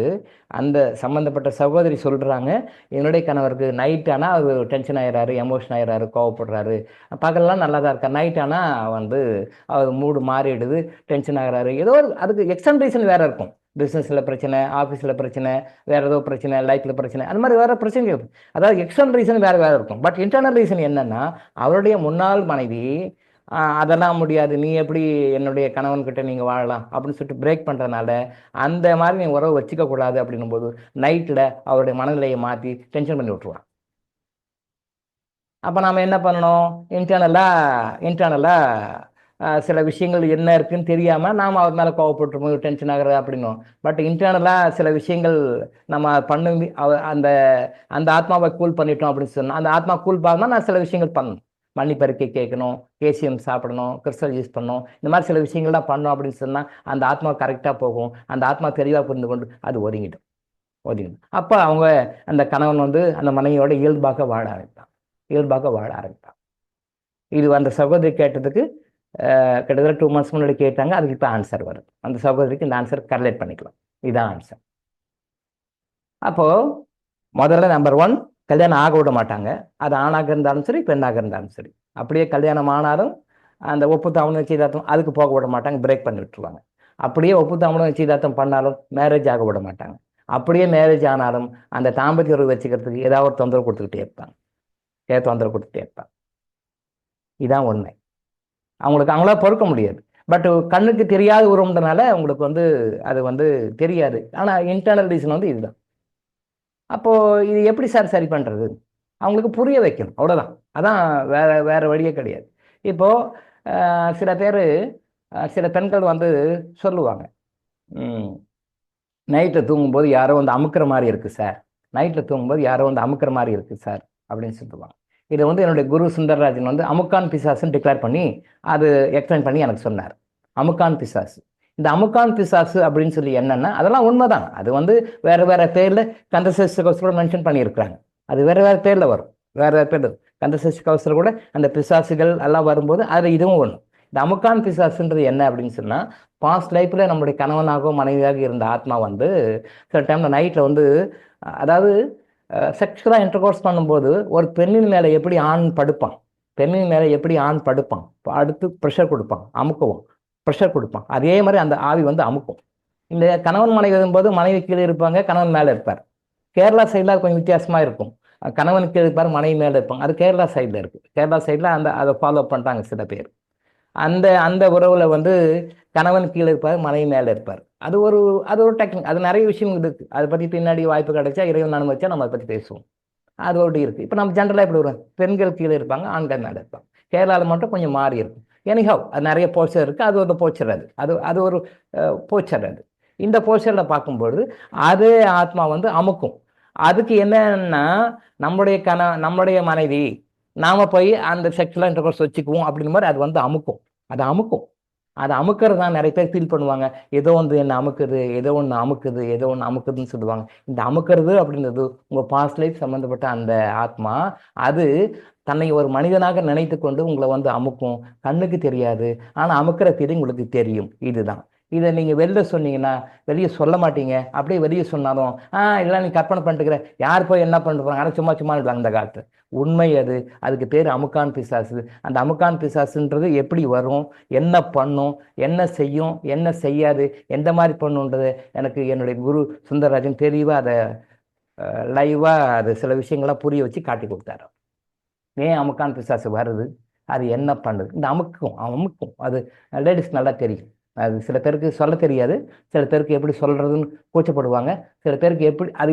அந்த சம்பந்தப்பட்ட சகோதரி சொல்றாங்க. என்னுடைய கணவருக்கு நைட் ஆனால் அவர் டென்ஷன் ஆயிடுறாரு, எமோஷன் ஆயிடுறாரு, கோவப்படுறாரு. பகல்லாம் நல்லா தான் இருக்கார், நைட் ஆனால் அவர் மூடு மாறிடுது, டென்ஷன் ஆகிறாரு. ஏதோ அதுக்கு எக்ஸ்டர்னல் ரீசன் வேற இருக்கும். பிஸ்னஸில் பிரச்சனை, ஆஃபீஸில் பிரச்சனை, வேற ஏதோ பிரச்சனை, லைஃப்பில் பிரச்சனை, அந்த மாதிரி வேற பிரச்சனை இருக்கும். அதாவது எக்ஸ்டர்னல் ரீசன் வேற இருக்கும். பட் இன்டர்னல் ரீசன் என்னன்னா, அவருடைய முன்னாள் மனைவி அதெல்லாம் முடியாது, நீ எப்படி என்னுடைய கணவன்கிட்ட நீங்கள் வாழலாம் அப்படின்னு சொல்லிட்டு பிரேக் பண்ணுறதுனால அந்த மாதிரி நீ உறவு வச்சுக்க கூடாது அப்படின்னும் போது நைட்டில் அவருடைய மனநிலையை மாற்றி டென்ஷன் பண்ணி விட்டுருவான். அப்போ நாம் என்ன பண்ணணும்? இன்டர்னலாக சில விஷயங்கள் என்ன இருக்குன்னு தெரியாமல் நாம் அவர் மேலே கோவப்பட்டுருப்போம், டென்ஷன் ஆகிறது அப்படின்னும். பட் இன்டர்னலாக சில விஷயங்கள் நம்ம பண்ணி அந்த அந்த ஆத்மாவை கூல் பண்ணிட்டோம் அப்படின்னு சொன்னால், அந்த ஆத்மா கூல் பார்க்கணும், நான் சில விஷயங்கள் பண்ணணும். மன்னிப்பறிக்கை கேட்கணும், கேசியம் சாப்பிடணும், கிறிஸ்டல் யூஸ் பண்ணணும், இந்த மாதிரி சில விஷயங்கள்லாம் பண்ணோம் அப்படின்னு சொன்னால் அந்த ஆத்மா கரெக்டாக போகும். அந்த ஆத்மா தெளிவாக புரிந்து கொண்டு அது ஒதுங்கிடும். அப்போ அவங்க அந்த கணவன் அந்த மனைவியோட இயல்பாக வாழ ஆரம்பித்தான். இது அந்த சகோதரி கேட்டதுக்கு கிட்டத்தட்ட 2 months முன்னாடி கேட்டாங்க. அதுக்கு இப்போ ஆன்சர் வரும். அந்த சகோதரிக்கு இந்த ஆன்சர் கரெக்ட் பண்ணிக்கலாம். இதுதான் ஆன்சர். அப்போ முதல்ல நம்பர் 1, கல்யாணம் ஆக விட மாட்டாங்க. அது ஆணாக இருந்தாலும் சரி, பெண்ணாக இருந்தாலும் சரி. அப்படியே கல்யாணம் ஆனாலும் அந்த ஒப்புத்தாமலும் நிச்சயதார்த்தம் அதுக்கு போக விட மாட்டாங்க, பிரேக் பண்ணி விட்டுருவாங்க. அப்படியே ஒப்புத்தாமலும் நிச்சயதார்த்தம் பண்ணாலும் மேரேஜ் ஆக விட மாட்டாங்க. அப்படியே மேரேஜ் ஆனாலும் அந்த தாம்பத்திய உறவு வச்சுக்கிறதுக்கு ஏதாவது ஒரு தொந்தரவு கொடுத்துக்கிட்டே இருப்பாங்க. இதான் உண்மை. அவங்களால பொறுக்க முடியாது. பட் கண்ணுக்கு தெரியாத உறவுன்றனால உங்களுக்கு அது தெரியாது. ஆனால் இன்டர்னல் ரீசன் இதுதான். அப்போ இது எப்படி சார் சரி பண்றது? அவங்களுக்கு புரிய வைக்கணும், அவ்வளோதான். அதான் வேற வழியே கிடையாது. இப்போ சில பெண்கள் சொல்லுவாங்க, நைட்டில் தூங்கும்போது யாரோ அமுக்கிற மாதிரி இருக்கு சார், அப்படின்னு சொல்லுவாங்க. இதை என்னுடைய குரு சுந்தரராஜன் அமுக்கான் பிசாசுன்னு டிக்ளேர் பண்ணி அது எக்ஸ்பிளைன் பண்ணி எனக்கு சொன்னார். அமுக்கான் பிசாசு, இந்த அமுக்கான் பிசாசு அப்படின்னு சொல்லி என்னன்னா, அதெல்லாம் உண்மைதான். அது வேற வேற பேர்ல கந்தசஷ்டி கவசத்தோட மென்ஷன் பண்ணியிருக்கிறாங்க. அது வேற வேற பேர்ல வரும், வேற வேற பேர்ல. கந்தசஷ்டி கவசத்தில் கூட அந்த பிசாசுகள் எல்லாம் வரும்போது அதில் இதுவும் ஒன்று. இந்த அமுக்கான் பிசாசுன்றது என்ன அப்படின்னு சொன்னா, பாஸ்ட் லைஃப்ல நம்மளுடைய கணவனாகவோ மனைவியாக இருந்த ஆத்மா சில டைம்ல நைட்ல அதாவது செக்ஷுவலாக இன்டர்கோர்ஸ் பண்ணும்போது ஒரு பெண்ணின் மேலே எப்படி ஆண் படுப்பான், அடுத்து ப்ரெஷர் கொடுப்பான், அமுக்குவோம், ப்ரெஷர் கொடுப்பான். அதே மாதிரி அந்த ஆவி அமுக்கும். இந்த கணவன் மனைவி வரும்போது மனைவி கீழே இருப்பாங்க, கணவன் மேலே இருப்பார். கேரளா சைடில் கொஞ்சம் வித்தியாசமாக இருக்கும். கணவன் கீழே இருப்பார், மனைவி மேலே இருப்பாங்க. அது கேரளா சைடில் இருக்குது. கேரளா சைடில் அதை ஃபாலோ பண்ணிட்டாங்க சில பேர். அந்த அந்த உறவுல வந்து கணவன் கீழே இருப்பார், மனைவி மேலே இருப்பார். அது ஒரு டெக்னிக். அது நிறைய விஷயம் இருக்கு. அதை பற்றி பின்னாடி வாய்ப்பு கிடைச்சா, இறைவன் அனுமதிச்சா நம்ம அதை பற்றி பேசுவோம். அது ஒரு இருக்கு. இப்போ நம்ம ஜென்ரலாக எப்படி வருவோம், பெண்கள் கீழே இருப்பாங்க, ஆண்கள் மேலே இருப்பாங்க. கேரளாவில் மட்டும் கொஞ்சம் மாறி இருக்கும். எனிஹவ் அது நிறைய போஸ்டர் இருக்கு. அது ஒரு போஸ்டர். அது ஒரு போஸ்டர். இந்த போஸ்டரில் பார்க்கும்பொழுது அதே ஆத்மா வந்து அமுக்கும். அதுக்கு என்னன்னா, நம்முடைய மனைவி நாம போய் அந்த செக்ஷுவலாக இன்டர்கோர்ஸ் வச்சுக்குவோம் அப்படின்ற மாதிரி அது வந்து அமுக்கும். அதை அமுக்கிறது தான் நிறைய பேர் ஃபீல் பண்ணுவாங்க. ஏதோ ஒன்று என்ன அமுக்குது, ஏதோ ஒன்று அமுக்குதுன்னு சொல்லுவாங்க. இந்த அமுக்கிறது அப்படின்றது உங்கள் பாஸ்ட் லைஃப் சம்மந்தப்பட்ட அந்த ஆத்மா. அது தன்னை ஒரு மனிதனாக நினைத்து கொண்டு உங்களை வந்து அமுக்கும். கண்ணுக்கு தெரியாது, ஆனால் அமுக்கிற தீது உங்களுக்கு தெரியும். இதுதான். இதை நீங்கள் வெளில சொன்னீங்கன்னா வெளியே சொல்ல மாட்டீங்க. அப்படியே வெளியே சொன்னாலும் இதெல்லாம் நீ கற்பனை பண்ணிட்டுக்கிற, யார் போய் என்ன பண்ணிட்டு போகிறாங்க, ஆனால் சும்மா அந்த காலத்து உண்மை. அதுக்கு பேர் அமுக்கான் பிசாசு. அந்த அமுக்கான் பிசாசுன்றது எப்படி வரும், என்ன பண்ணும், என்ன செய்யும், என்ன செய்யாது, எந்த மாதிரி பண்ணுன்றது எனக்கு என்னுடைய குரு சுந்தரராஜன் தெளிவாக அதை லைவாக அது சில விஷயங்கள்லாம் புரிய வச்சு காட்டி கொடுத்தாரு. ஏன் அமுக்கான் பிசாசு வருது, அது என்ன பண்ணுது, இந்த அமுக்கும் அது லேடிஸ் நல்லா தெரியும். அது சில பேருக்கு சொல்ல தெரியாது, சில பேருக்கு எப்படி சொல்றதுன்னு கூச்சப்படுவாங்க, சில பேருக்கு எப்படி அது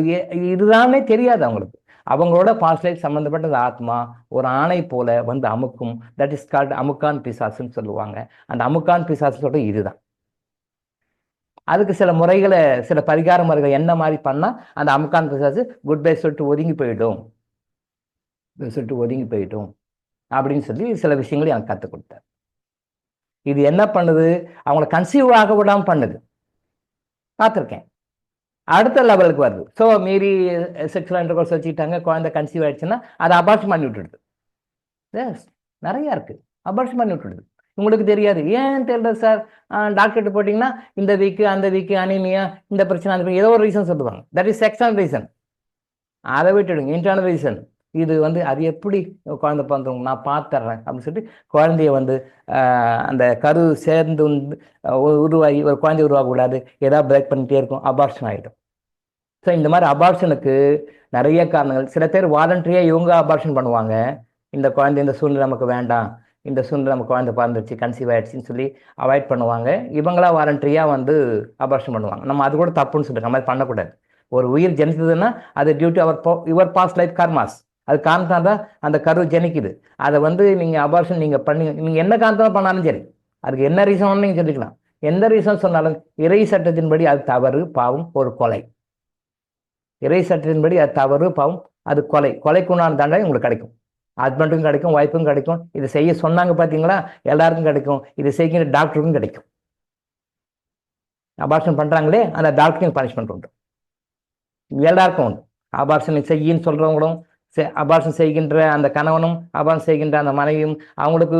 இதுதானே தெரியாது அவங்களுக்கு. அவங்களோட பாஸ்ட் லைஃப் சம்மந்தப்பட்டது ஆத்மா ஒரு ஆணை போல வந்து அமுக்கும். தட் இஸ் கால்ட் அமுக்கான் பிசாசுன்னு சொல்லுவாங்க. அந்த அமுக்கான் பிசாசு சொல்ற இதுதான். அதுக்கு சில முறைகளை, சில பரிகார முறைகள் என்ன மாதிரி பண்ணா அந்த அமுக்கான் பிசாசு குட் பை சொல்லிட்டு ஒதுங்கி போயிடும் அப்படின்னு சொல்லி சில விஷயங்களை எனக்கு கற்றுக் கொடுத்தார். இது என்ன பண்ணுது, அவங்கள கன்சீவ் ஆக விடாம பண்ணுது. பார்த்துருக்கேன். அடுத்த லெவலுக்கு வருது. ஸோ மீறி செக்ஷுவல் இன்டர்கோர்ஸ் வச்சுக்கிட்டாங்க, குழந்தை கன்சீவ் ஆயிடுச்சுன்னா அதை அபார்ஷன் பண்ணி விட்டுடுது. நிறையா இருக்கு, அபார்ஷன் பண்ணி விட்டுடுது. உங்களுக்கு தெரியாது. ஏன் தெரியல சார், டாக்டர்கிட்ட போட்டிங்கன்னா இந்த வீக்கு அந்த வீக்கு அனிமியா, இந்த பிரச்சனை அந்த ஏதோ ஒரு ரீசன் சொல்லுவாங்க. That is external reason. அதை விட்டுடுங்க. இன்டர்னல் ரீசன் இது வந்து அது எப்படி குழந்தை பிறந்தவங்க நான் பார்த்துட்றேன் அப்படின்னு சொல்லிட்டு குழந்தைய வந்து அந்த கரு சேர்ந்து உருவாகி ஒரு குழந்தை உருவாகக்கூடாது, ஏதாவது பிரேக் பண்ணிகிட்டே இருக்கும், அபார்ஷன் ஆகிடும். ஸோ இந்த மாதிரி அபார்ஷனுக்கு நிறைய காரணங்கள். சில பேர் வாலண்டரியாக இவங்க அபார்ஷன் பண்ணுவாங்க. இந்த குழந்தை இந்த சூழ்நிலை நமக்கு வேண்டாம், இந்த சூழ்நிலை நம்ம குழந்தை பிறந்துருச்சு, கன்சீவ் ஆயிடுச்சுன்னு சொல்லி அவாய்ட் பண்ணுவாங்க. இவங்களா வாலண்டரியாக வந்து அபார்ஷன் பண்ணுவாங்க. நம்ம அது கூட தப்புன்னு சொல்லிட்டு அந்த மாதிரி பண்ணக்கூடாது. ஒரு உயிர் ஜனித்ததுன்னா அது due to your past life karmas. அது காரணத்தான் தான் அந்த கரு ஜனிக்குது. அதை வந்து நீங்கள் அபார்ஷன் நீங்கள் பண்ணி நீங்கள் என்ன காரணத்தான் பண்ணாலும் சரி, அதுக்கு என்ன ரீசன் நீங்கள் சொல்லிக்கலாம். எந்த ரீசன் சொன்னாலும் இறை சட்டத்தின்படி அது தவறு, பாவம், ஒரு கொலை. இறை சட்டத்தின்படி அது தவறு, பாவம், அது கொலை. கொலைக்குண்டான தண்டனை உங்களுக்கு கிடைக்கும். ஹஸ்பண்டுக்கும் கிடைக்கும், ஒய்ஃபுக்கும் கிடைக்கும். இதை செய்ய சொன்னாங்க பார்த்தீங்களா, எல்லாருக்கும் கிடைக்கும். இது செய்கிற டாக்டருக்கும் கிடைக்கும். அபார்ஷன் பண்ணுறாங்களே அந்த டாக்டருக்கும் பனிஷ்மெண்ட் உண்டு. எல்லாருக்கும் உண்டு. அபார்ஷன் செய்யின்னு சொல்கிறவங்களும், அபார்ஷன் செய்கின்ற அந்த கணவனும், அபார்ஷன் செய்கின்ற அந்த மனைவியும், அவங்களுக்கு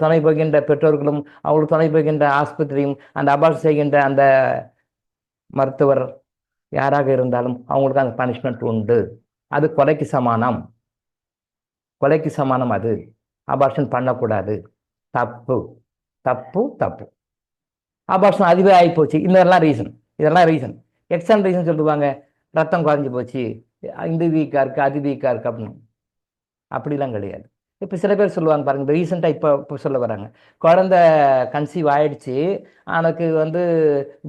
துணை போகின்ற பெற்றோர்களும், அவங்களுக்கு துணை போகின்ற ஆஸ்பத்திரியும், அந்த அபார்ஷன் செய்கின்ற அந்த மருத்துவர் யாராக இருந்தாலும் அவங்களுக்கு அந்த பனிஷ்மெண்ட் உண்டு. அது கொலைக்கு சமானம். அது அபார்ஷன் பண்ணக்கூடாது. தப்பு. அபார்ஷன் அதுவே ஆகிப்போச்சு. இதெல்லாம் ரீசன். எக்ஸ்டர்னல் ரீசன் சொல்லுவாங்க. ரத்தம் குறைஞ்சி போச்சு, இந்த வீக்காக இருக்குது, அது வீக்காக இருக்குது அப்படின்னு. அப்படிலாம் கிடையாது. இப்போ சில பேர் சொல்லுவாங்க பாருங்க, ரீசெண்டாக இப்போ சொல்ல வராங்க, குழந்தை கன்சீவ் ஆகிடுச்சு, எனக்கு வந்து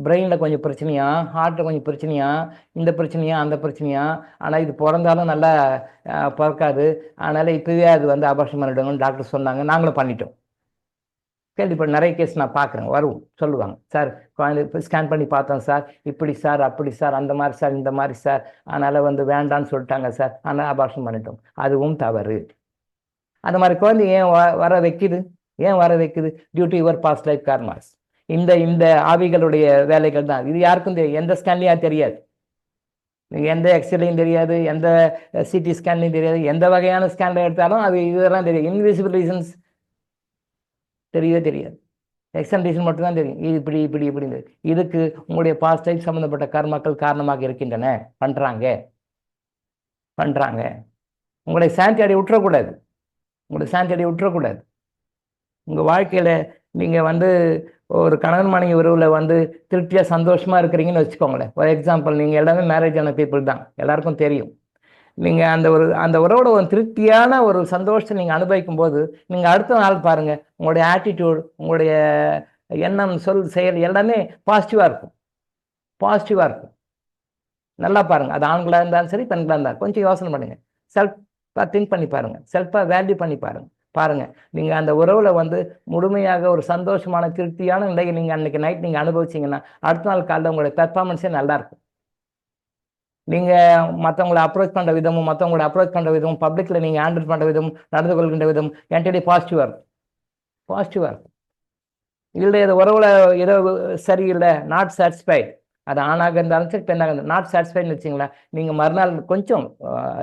பிரெயினில் கொஞ்சம் பிரச்சனையா, ஹார்ட்டில் கொஞ்சம் பிரச்சனையா, இந்த பிரச்சனையா அந்த பிரச்சனையா, ஆனால் இது பிறந்தாலும் நல்லா பிறக்காது, அதனால் இப்போவே அது வந்து அபார்ஷன் பண்ணிவிடுங்கன்னு டாக்டர் சொன்னாங்க. நாங்களும் பண்ணிட்டோம். கேள்விப்பட்ட நிறைய கேஸ் நான் பார்க்குறேன். சொல்லுவாங்க, சார் குழந்தை இப்போ ஸ்கேன் பண்ணி பார்த்தோம் சார், இப்படி சார், அப்படி சார், அந்த மாதிரி சார், இந்த மாதிரி சார், அதனால் வந்து வேண்டான்னு சொல்லிட்டாங்க சார், ஆனால் அபார்ஷன் பண்ணிட்டோம். அதுவும் தவறு. அந்த மாதிரி குழந்தை ஏன் வர வைக்குது? Due to your past life karmas. இந்த ஆவிகளுடைய வேலைகள் தான். இது யாருக்கும் தெரியும், எந்த ஸ்கேன்லையும் தெரியாது, நீங்கள் எந்த எக்ஸ்ரேலையும் தெரியாது, எந்த சிடி ஸ்கேன்லையும் தெரியாது, எந்த வகையான ஸ்கேனில் எடுத்தாலும் அது இதெல்லாம் தெரியும். இன்விசிபிள் ரீசன்ஸ் தெரியவே தெரியாது. எக்ஸ்டர்னல் ரீசன் மட்டும்தான் தெரியும். இது இப்படி இதுக்கு உங்களுடைய பாஸ்ட் லைஃப் சம்மந்தப்பட்ட கர்மாக்கள் காரணமாக இருக்கின்றன. பண்ணுறாங்க. உங்களுடைய சாந்தி அடைய விட்டுறக்கூடாது. உங்கள் வாழ்க்கையில் நீங்கள் வந்து ஒரு கணவன் மனைவி உறவில் வந்து திருப்தியாக சந்தோஷமாக இருக்கிறீங்கன்னு வச்சுக்கோங்களேன். ஃபார் எக்ஸாம்பிள், நீங்கள் எல்லாமே மேரேஜ் ஆன பீப்புள் தான், எல்லாருக்கும் தெரியும். நீங்கள் அந்த உறவோட ஒரு திருப்தியான ஒரு சந்தோஷத்தை நீங்கள் அனுபவிக்கும் போது நீங்கள் அடுத்த நாள் பாருங்கள் உங்களுடைய ஆட்டிடியூட், உங்களுடைய எண்ணம், சொல், செயல் எல்லாமே பாசிட்டிவாக இருக்கும். பாசிட்டிவாக இருக்கும். நல்லா பாருங்கள். அது ஆண்களாக இருந்தாலும் சரி, பெண்களாக இருந்தாலும் கொஞ்சம் யோசனை பண்ணுங்கள். செல்ஃபாக திங்க் பண்ணி பாருங்கள். செல்ஃபாக வேல்யூ பண்ணி பாருங்கள். நீங்கள் அந்த உறவில் வந்து முழுமையாக ஒரு சந்தோஷமான திருப்தியான நிலையை நீங்கள் அன்றைக்கி நைட் நீங்கள் அனுபவிச்சிங்கன்னா அடுத்த நாள் காலையில் உங்களுடைய பெர்ஃபார்மன்ஸே நல்லாயிருக்கும். நீங்கள் மற்றவங்களை அப்ரோச் பண்ணுற விதமும் பப்ளிக்கில் நீங்கள் ஹேண்டில் பண்ணுற விதமும் நடந்து கொள்கின்ற விதம் என்கிட்ட பாசிட்டிவாக இருக்கும். இல்லை இது உறவுல ஏதோ சரியில்லை, நாட் சாட்டிஸ்ஃபைட், அது ஆணாக இருந்தாலும் சரி பெண்ணாக இருந்தாலும் நாட் சாட்டிஸ்ஃபைட்னு வச்சிங்களா, நீங்கள் மறுநாள் கொஞ்சம்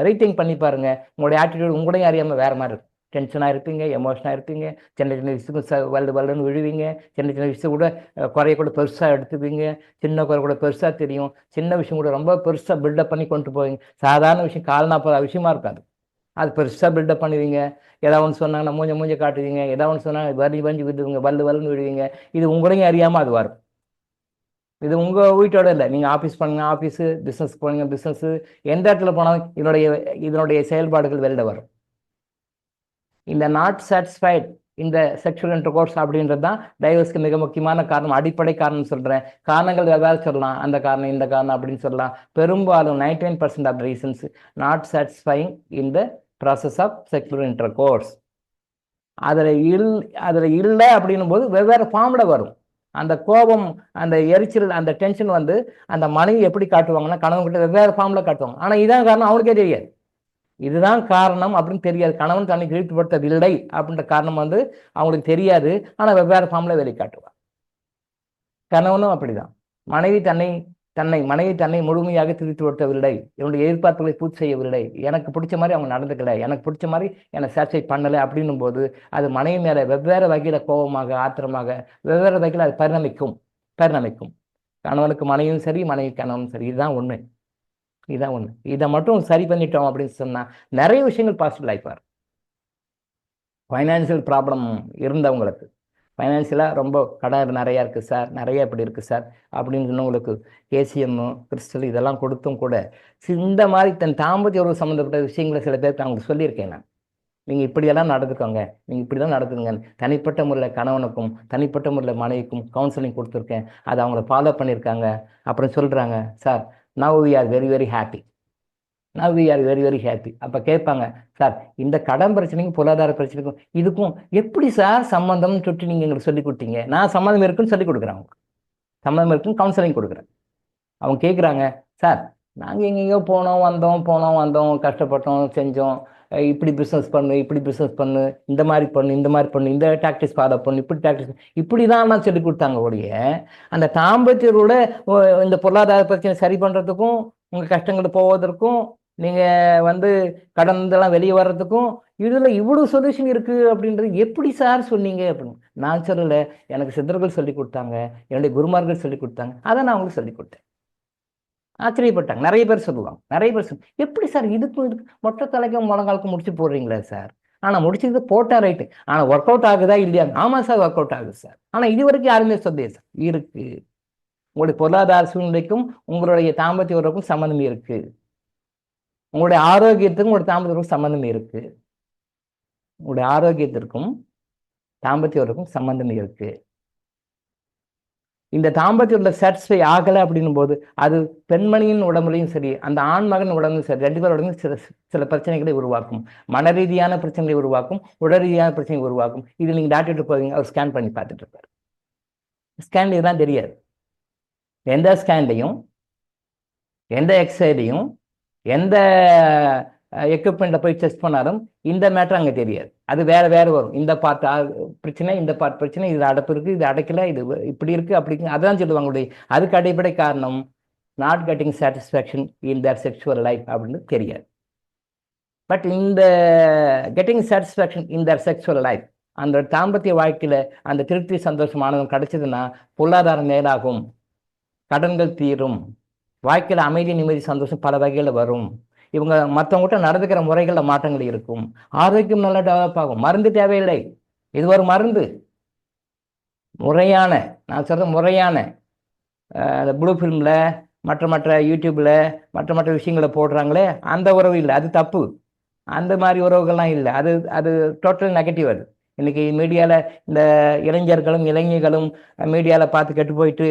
ரீதிங்க் பண்ணி பாருங்கள். உங்களுடைய ஆட்டிடியூட் உங்களையும் அறியாமல் வேறு மாதிரி இருக்கும். டென்ஷனாக இருப்பீங்க, எமோஷனாக இருப்பீங்க, சின்ன சின்ன விஷயத்துக்கு வல்லுன்னு விழுவீங்க, சின்ன சின்ன விஷயம் கூட குறைய கூட பெருசாக எடுத்துப்பீங்க, சின்ன குறை கூட பெருசாக தெரியும், சின்ன விஷயம் கூட ரொம்ப பெருசாக பில்டப் பண்ணி கொண்டு போவீங்க. சாதாரண விஷயம் கால்னா போகிற விஷயமா இருக்காது, அது பெருசாக பில்டப் பண்ணுவீங்க. ஏதாவது ஒன்று சொன்னாங்கன்னா மூஞ்ச காட்டுவீங்க, ஏதாவது ஒன்று சொன்னாங்க வஞ்சி விடுவீங்க, வல்லுன்னு விடுவீங்க. இது உங்களையும் அறியாமல் அது வரும். இது உங்கள் வீட்டோட இல்லை, நீங்கள் ஆஃபீஸ் பண்ணுங்க ஆஃபீஸு, பிஸ்னஸ் போனீங்க பிஸ்னஸ்ஸு, எந்த இடத்துல போனாலும் இதனுடைய செயல்பாடுகள் வெளில வரும். இந்த நாட் சாட்டிஸ்ஃபைட் இந்த செக்ஷுவல் இன்டர்கோர்ஸ் அப்படின்றது தான் டைவர்ஸ்க்கு மிக முக்கியமான காரணம், அடிப்படை காரணம் சொல்கிறேன். காரணங்கள் வெவ்வேறு சொல்லலாம், அந்த காரணம் இந்த காரணம் அப்படின்னு சொல்லலாம். பெரும்பாலும் 99% of reasons not satisfying in the process of sexual intercourse. அதில் இல்லை அப்படின்னும் போது வெவ்வேறு ஃபார்மில் வரும். அந்த கோபம், அந்த எரிச்சல், அந்த டென்ஷன் வந்து அந்த மனைவி எப்படி காட்டுவாங்கன்னா கணவன்கிட்ட வெவ்வேறு ஃபார்மில் காட்டுவாங்க. ஆனால் இதான் காரணம் அவனுக்கே தெரியாது, இதுதான் காரணம் அப்படின்னு தெரியாது. கணவன் தன்னை திருப்திப்படுத்தவில்லை அப்படின்ற காரணம் வந்து அவங்களுக்கு தெரியாது, ஆனால் வெவ்வேறு ஃபார்மில் வெளிக்காட்டுவார். கணவனும் அப்படிதான். மனைவி தன்னை முழுமையாக திருப்திப்படுத்தவில்லை, என்னுடைய எதிர்பார்ப்புகளை பூர்த்தி செய்யவில்லை, எனக்கு பிடிச்ச மாதிரி அவங்க நடந்துக்கலை, எனக்கு பிடிச்ச மாதிரி என்னை சாட்டிஸ்ஃபை பண்ணலை அப்படின்னும் போது அது மனைவி மேலே வெவ்வேறு வகையில் கோபமாக, ஆத்திரமாக, வெவ்வேறு வகையில் அது பரிணமிக்கும். கணவனுக்கு மனைவியும் சரி, மனைவி கணவனும் சரி. இதுதான் ஒன்று. இதை மட்டும் சரி பண்ணிட்டோம் அப்படின்னு சொன்னால் நிறைய விஷயங்கள் பாசிட்டிவ் லைஃபாக. ஃபைனான்சியல் ப்ராப்ளம் இருந்தவங்களுக்கு, ஃபைனான்சியலாக ரொம்ப கடன் நிறையா இருக்குது சார், நிறைய இப்படி இருக்குது சார் அப்படின்னு சொன்னவங்களுக்கு கேசிஎம், கிறிஸ்டல் இதெல்லாம் கொடுத்தும் கூட இந்த மாதிரி தன் தாம்பத்திய உறவு சம்மந்தப்பட்ட விஷயங்களை சில பேருக்கு அவங்களுக்கு சொல்லியிருக்கேன் நான். நீங்கள் இப்படியெல்லாம் நடந்துக்கோங்க, நீங்கள் இப்படி தான் நடந்துங்க. தனிப்பட்ட முறையில் கணவனுக்கும் தனிப்பட்ட முறையில் மனைவிக்கும் கவுன்சிலிங் கொடுத்துருக்கேன், அதை அவங்கள ஃபாலோ பண்ணியிருக்காங்க. அப்புறம் சொல்கிறாங்க, sir now we are very very happy. அப்போ கேட்பாங்க, சார் இந்த கடன் பிரச்சனைக்கும் பொருளாதார பிரச்சனைக்கும் இதுக்கும் எப்படி சார் சம்மந்தம்னு சொல்லிட்டு நீங்கள் எங்களுக்கு சொல்லி கொடுத்தீங்க? நான் சம்மந்தம் இருக்குன்னு சொல்லி கொடுக்குறேன், அவங்க சம்மந்தம் இருக்குன்னு கவுன்சிலிங் கொடுக்குறேன். அவங்க கேட்குறாங்க, சார் நாங்கள் எங்கெங்கேயோ போனோம் வந்தோம், கஷ்டப்பட்டோம், செஞ்சோம், இப்படி பிஸ்னஸ் பண்ணு, இந்த மாதிரி பண்ணு, இந்த டாக்டிக்ஸ் ஃபாலோ பண்ணு, இப்படி தான் நான் சொல்லி கொடுத்தாங்க. ஒழிய அந்த தாம்பத்தியரோட இந்த பொருளாதார பிரச்சனை சரி பண்ணுறதுக்கும், உங்கள் கஷ்டங்கள் போவதற்கும், நீங்கள் வந்து கடந்தெல்லாம் வெளியே வர்றதுக்கும் இதில் இவ்வளோ சொல்யூஷன் இருக்குது அப்படின்றது எப்படி சார் சொன்னீங்க அப்படின்னு. நான் சொல்லலை, எனக்கு சித்தர்கள் சொல்லி கொடுத்தாங்க, என்னுடைய குருமார்கள் சொல்லி கொடுத்தாங்க, அதை நான் அவங்களுக்கு சொல்லி கொடுத்தேன். ஆச்சரியப்பட்டாங்க. நிறைய பேர் சொல்லுவாங்க, எப்படி சார் இதுக்கும் மொட்டை தலைக்கும் முழங்காலுக்கும் முடிச்சு போடுறீங்களா சார்? ஆனால் முடிச்சது போட்டா ரைட்டு, ஆனால் ஒர்க் அவுட் ஆகுதா இல்லையா? ஆமாம் சார் ஒர்க் அவுட் ஆகுது சார். ஆனால் இது வரைக்கும் யாருமே சொல்லியே சார் இருக்கு. உங்களுடைய பொருளாதார சூழ்நிலைக்கும் உங்களுடைய தாம்பத்திய உறவுக்கும் சம்மந்தம் இருக்கு. உங்களுடைய ஆரோக்கியத்துக்கும் உங்களுடைய தாம்பத்திய உறவுக்கும் சம்மந்தம் இருக்கு. உங்களுடைய ஆரோக்கியத்திற்கும் தாம்பத்திய உறவுக்கும் சம்மந்தம் இருக்கு. இந்த தாம்பத்தியோட சாட்டிஸ்ஃபை ஆகலை அப்படின்னும் போது அது பெண்மணியின் உடம்புலையும் சரி, அந்த ஆண் மகன் உடம்புலையும் சரி, ரெண்டு பேர் உடம்புலையும் சில பிரச்சனைகளை உருவாக்கும். மன ரீதியான பிரச்சனைகளை உருவாக்கும், உடல் ரீதியான பிரச்சனைகளை உருவாக்கும். இது நீங்கள் டாக்டர்கிட்ட போவீங்க, அவர் ஸ்கேன் பண்ணி பார்த்துட்டு இருப்பார். ஸ்கேன்ல இதெல்லாம் தெரியாது. எந்த ஸ்கேன்லையும், எந்த எக்ஸ்ரேலையும், எந்த எக்யூப்மெண்ட்டில் போய் டெஸ்ட் பண்ணாலும் இந்த மேட்டர் அங்கே தெரியாது. அது வேறு வரும். இந்த பார்ட் பிரச்சனை, இந்த பார்ட் பிரச்சனை, இது அடைப்பு இருக்குது, இது அடைக்கல, இது இப்படி இருக்குது, அப்படி அதான் சொல்லுவாங்க. அதுக்கு அடிப்படை காரணம் not getting satisfaction in there sexual life அப்படின்னு தெரியாது. பட் இந்த கெட்டிங் சாட்டிஸ்ஃபேக்ஷன் இன் தேர் செக்ஷுவல் லைஃப், அந்த தாம்பத்திய வாழ்க்கையில் அந்த திருப்தி சந்தோஷமானதும் கிடைச்சதுன்னா பொருளாதாரம் மேலாகும், கடன்கள் தீரும், வாழ்க்கையில் அமைதி நிம்மதி சந்தோஷம் பல வகையில் வரும். இவங்க மற்றவங்ககிட்ட நடந்துக்கிற முறைகளில் மாற்றங்கள் இருக்கும். ஆரோக்கியம் நல்லா டெவலப் ஆகும். மருந்து தேவையில்லை, இது ஒரு மருந்து. முறையான, நான் சொல்கிற முறையான ப்ளூ ஃபில்மில் மற்ற யூடியூப்ல மற்ற விஷயங்களை போடுறாங்களே, அந்த உறவு இல்லை, அது தப்பு. அந்த மாதிரி உறவுகள்லாம் இல்லை, அது அது டோட்டல் நெகட்டிவ். அது இன்னைக்கு மீடியாவில் இந்த இளைஞர்களும் இளைஞர்களும் மீடியாவில் பார்த்து கெட்டு போயிட்டு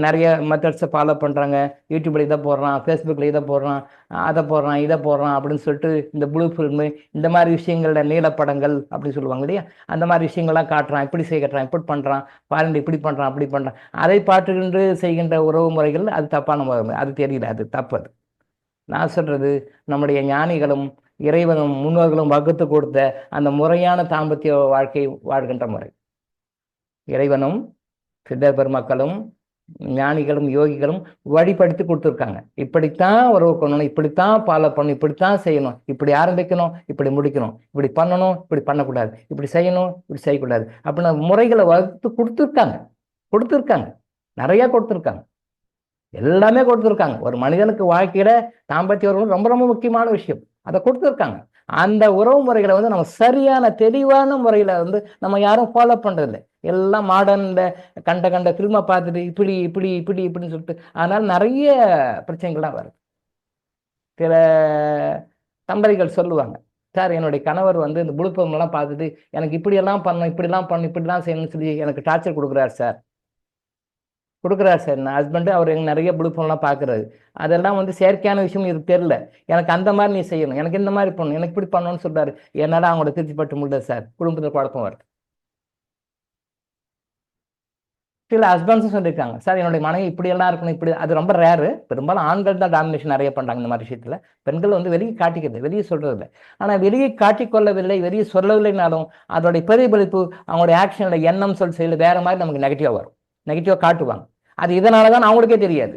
நிறைய மெத்தட்ஸை ஃபாலோ பண்ணுறாங்க. யூடியூப்பில் இதை போடுறான், ஃபேஸ்புக்கில் இதை போடுறான், அதை போடுறான், இதை போடுறான் அப்படின்னு சொல்லிட்டு இந்த ப்ளூ ஃபில்மு இந்த மாதிரி விஷயங்களில் நீலப்படங்கள் அப்படின்னு சொல்லுவாங்க இல்லையா, அந்த மாதிரி விஷயங்கள்லாம் காட்டுறான், இப்படி செய்கிறான், இப்படி பண்ணுறான், பாருங்க இப்படி பண்ணுறான், அப்படி பண்ணுறான். அதை பார்த்துக்கின்று செய்கின்ற உறவு முறைகள் அது தப்பான முறை, அது தெரியல, அது தப்பு. அது நான் சொல்கிறது நம்முடைய ஞானிகளும் இறைவனும் முன்னோர்களும் வகுத்து கொடுத்த அந்த முறையான தாம்பத்திய வாழ்க்கை வாழ்கின்ற முறை. இறைவனும் சித்தர் பெருமக்களும் ஞானிகளும் யோகிகளும் வழிபடுத்தி கொடுத்துருக்காங்க. இப்படித்தான் உறவு கொள்ளணும், இப்படித்தான் ஃபாலோ பண்ணணும், இப்படித்தான் செய்யணும், இப்படி ஆரம்பிக்கணும், இப்படி முடிக்கணும், இப்படி பண்ணணும், இப்படி பண்ணக்கூடாது, இப்படி செய்யணும், இப்படி செய்யக்கூடாது அப்படின்னு முறைகளை வகுத்து கொடுத்துருக்காங்க. நிறைய கொடுத்துருக்காங்க, எல்லாமே கொடுத்துருக்காங்க. ஒரு மனிதனுக்கு வாழ்க்கையில தாம்பத்திய உறவு ரொம்ப ரொம்ப முக்கியமான விஷயம், அதை கொடுத்துருக்காங்க. அந்த உறவு முறைகளை வந்து நம்ம சரியான தெளிவான முறையில வந்து நம்ம யாரும் ஃபாலோ பண்றதில்லை. எல்லாம் மாடர்ன்ல கண்ட ஃபில்மை பார்த்துட்டு இப்படி இப்படி இப்படி இப்படின்னு சொல்லிட்டு அதனால நிறைய பிரச்சனைகள்லாம் வருது. சில தம்பதிகள் சொல்லுவாங்க, சார் என்னுடைய கணவர் வந்து இந்த புழுப்பமெல்லாம் பார்த்துட்டு எனக்கு இப்படியெல்லாம் பண்ணணும், இப்படிலாம் செய்யணும்னு சொல்லி எனக்கு டார்ச்சர் கொடுக்குறாரு சார். என் ஹஸ்பண்டு அவர் எங்க நிறைய புழுப்பம்லாம் பார்க்குறாரு. அதெல்லாம் வந்து செயற்கையான விஷயம் இது தெரியல, எனக்கு அந்த மாதிரி நீ செய்யணும், எனக்கு இந்த மாதிரி பண்ணணும், எனக்கு இப்படி பண்ணணும்னு சொல்றாரு. என்னால் அவங்களோட திருப்திப்பட்டு முடியல சார், குடும்பத்தில் குழப்பம் வருது. சில ஹஸ்பண்ட்ஸும் சொல்லியிருக்காங்க, சார் என்னுடைய மனைவி இப்படியெல்லாம் இருக்கணும், இப்படி. அது ரொம்ப ரேரு, பெரும்பாலும் ஆண்கள் தான் டாமினேஷன் நிறைய பண்ணுறாங்க இந்த மாதிரி விஷயத்தில். பெண்கள் வந்து வெளியே காட்டிக்கிறது, வெளியே சொல்கிறது இல்லை. ஆனால் வெளியே காட்டிக்கொள்ளவில்லை, வெளியே சொல்லவில்லைனாலும் அதோடைய பிரதிபலிப்பு அவங்களுடைய ஆக்ஷனோட எண்ணம் செயல் வேற மாதிரி நமக்கு நெகட்டிவாக வரும், நெகட்டிவாக காட்டுவாங்க. அது இதனால தான் அவங்களுக்கே தெரியாது.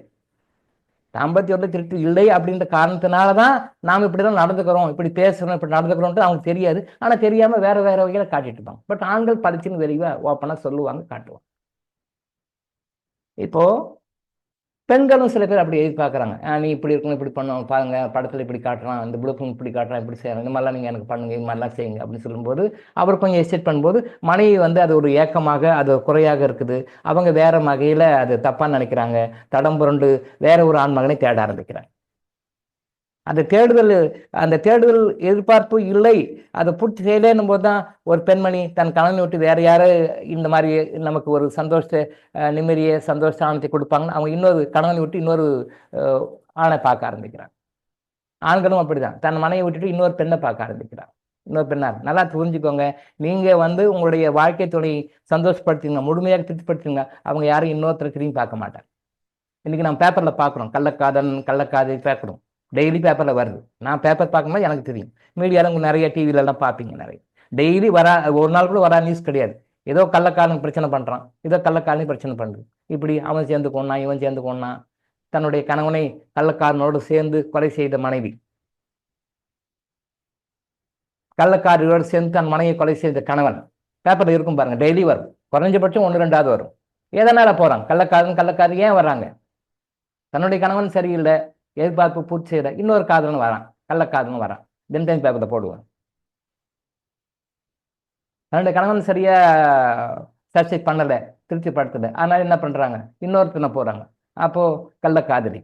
தாம்பத்தியோட திருட்டு இல்லை அப்படின்ற காரணத்தினால தான் நாம் இப்படிதான் நடந்துக்கிறோம், இப்படி பேசுகிறோம், இப்படி நடந்துக்கிறோம்ட்டு அவங்களுக்கு தெரியாது. ஆனால் தெரியாமல் வேற வகையில காட்டிட்டு இருப்பாங்க. பட் ஆண்கள் பளிச்சுன்னு வெளியே ஓப்பனாக சொல்லுவாங்க, காட்டுவாங்க. இப்போ பெண்களும் சில பேர் அப்படி எதிர்பார்க்குறாங்க, நீ இப்படி இருக்கணும், இப்படி பண்ணுவோம் பாருங்க, படத்தில் இப்படி காட்டுறான், இந்த புளுப்பும் இப்படி காட்டுறான், இப்படி செய்யணும், இந்த மாதிரிலாம் நீங்கள் எனக்கு பண்ணுங்க, இது மாதிரிலாம் செய்யுங்க அப்படின்னு சொல்லும்போது அவர் கொஞ்சம் எஸ்டேட் பண்ணும்போது மனைவி வந்து அது ஒரு ஏக்கமாக, அது குறையாக இருக்குது. அவங்க வேற வகையில் அது தப்பாக நினைக்கிறாங்க, தடம் புரண்டு வேற ஒரு ஆண்மகனை தேட ஆரம்பிக்கிறாங்க. அந்த தேடுதல் எதிர்பார்ப்பு இல்லை, அதை பூர்த்தி செய்யலேன்னும் போது தான் ஒரு பெண்மணி தன் கணவனை விட்டு வேற யாரும் இந்த மாதிரி நமக்கு ஒரு சந்தோஷத்தை, நிம்மதியை, சந்தோஷ ஆனத்தை கொடுப்பாங்கன்னு அவங்க இன்னொரு கணவனை விட்டு இன்னொரு ஆணை பார்க்க ஆரம்பிக்கிறாங்க. ஆண்களும் அப்படிதான், தன் மனையை விட்டுட்டு இன்னொரு பெண்ணை பார்க்க ஆரம்பிக்கிறாங்க. இன்னொரு பெண்ணார் நல்லா புரிஞ்சுக்கோங்க, நீங்க வந்து உங்களுடைய வாழ்க்கை துணை சந்தோஷப்படுத்துங்க, முழுமையாக திருப்திப்படுத்துங்க, அவங்க யாரும் இன்னொருத்தரை திரும்பி பார்க்க மாட்டாங்க. இன்னைக்கு நம்ம பேப்பர்ல பார்க்குறோம், கள்ளக்காதல் பார்க்குறோம், டெய்லி பேப்பரில் வருது. நான் பேப்பர் பார்க்கும்போது எனக்கு தெரியும், மீடியாவில் உங்க நிறைய டிவிலெல்லாம் பார்ப்பீங்க, நிறைய டெய்லி ஒரு நாள் கூட வரா நியூஸ் கிடையாது. ஏதோ கள்ளக்காரனுக்கு பிரச்சனை பண்ணுறான், ஏதோ கள்ளக்காரனுக்கு பிரச்சனை பண்ணுறது, இப்படி அவன் சேர்ந்து கொண்டான், இவன் சேர்ந்து கொண்டான். தன்னுடைய கணவனை கள்ளக்காரனோடு சேர்ந்து கொலை செய்த மனைவி, கள்ளக்காரியோடு சேர்ந்து தன் மனைவியை கொலை செய்த கணவன், பேப்பரில் இருக்கும் பாருங்க, டெய்லி வரும், குறைஞ்சபட்சம் 1-2 வரும். எதனால போகிறான்? கள்ளக்காரி ஏன் வர்றாங்க? தன்னுடைய கணவன் சரியில்லை, எதிர்பார்ப்பு பூர்த்தி செய்யற இன்னொரு காதலன் வரான், கள்ளக்காதலன் வரான், தினத்தனி பேப்பரில் போடுவான். தன்னுடைய கணவன் சரியா சர்ச்சை பண்ணல, திருப்திப்படுத்தலை, அதனால என்ன பண்றாங்க, இன்னொருத்தனை போறாங்க. அப்போ கள்ளக்காதலி.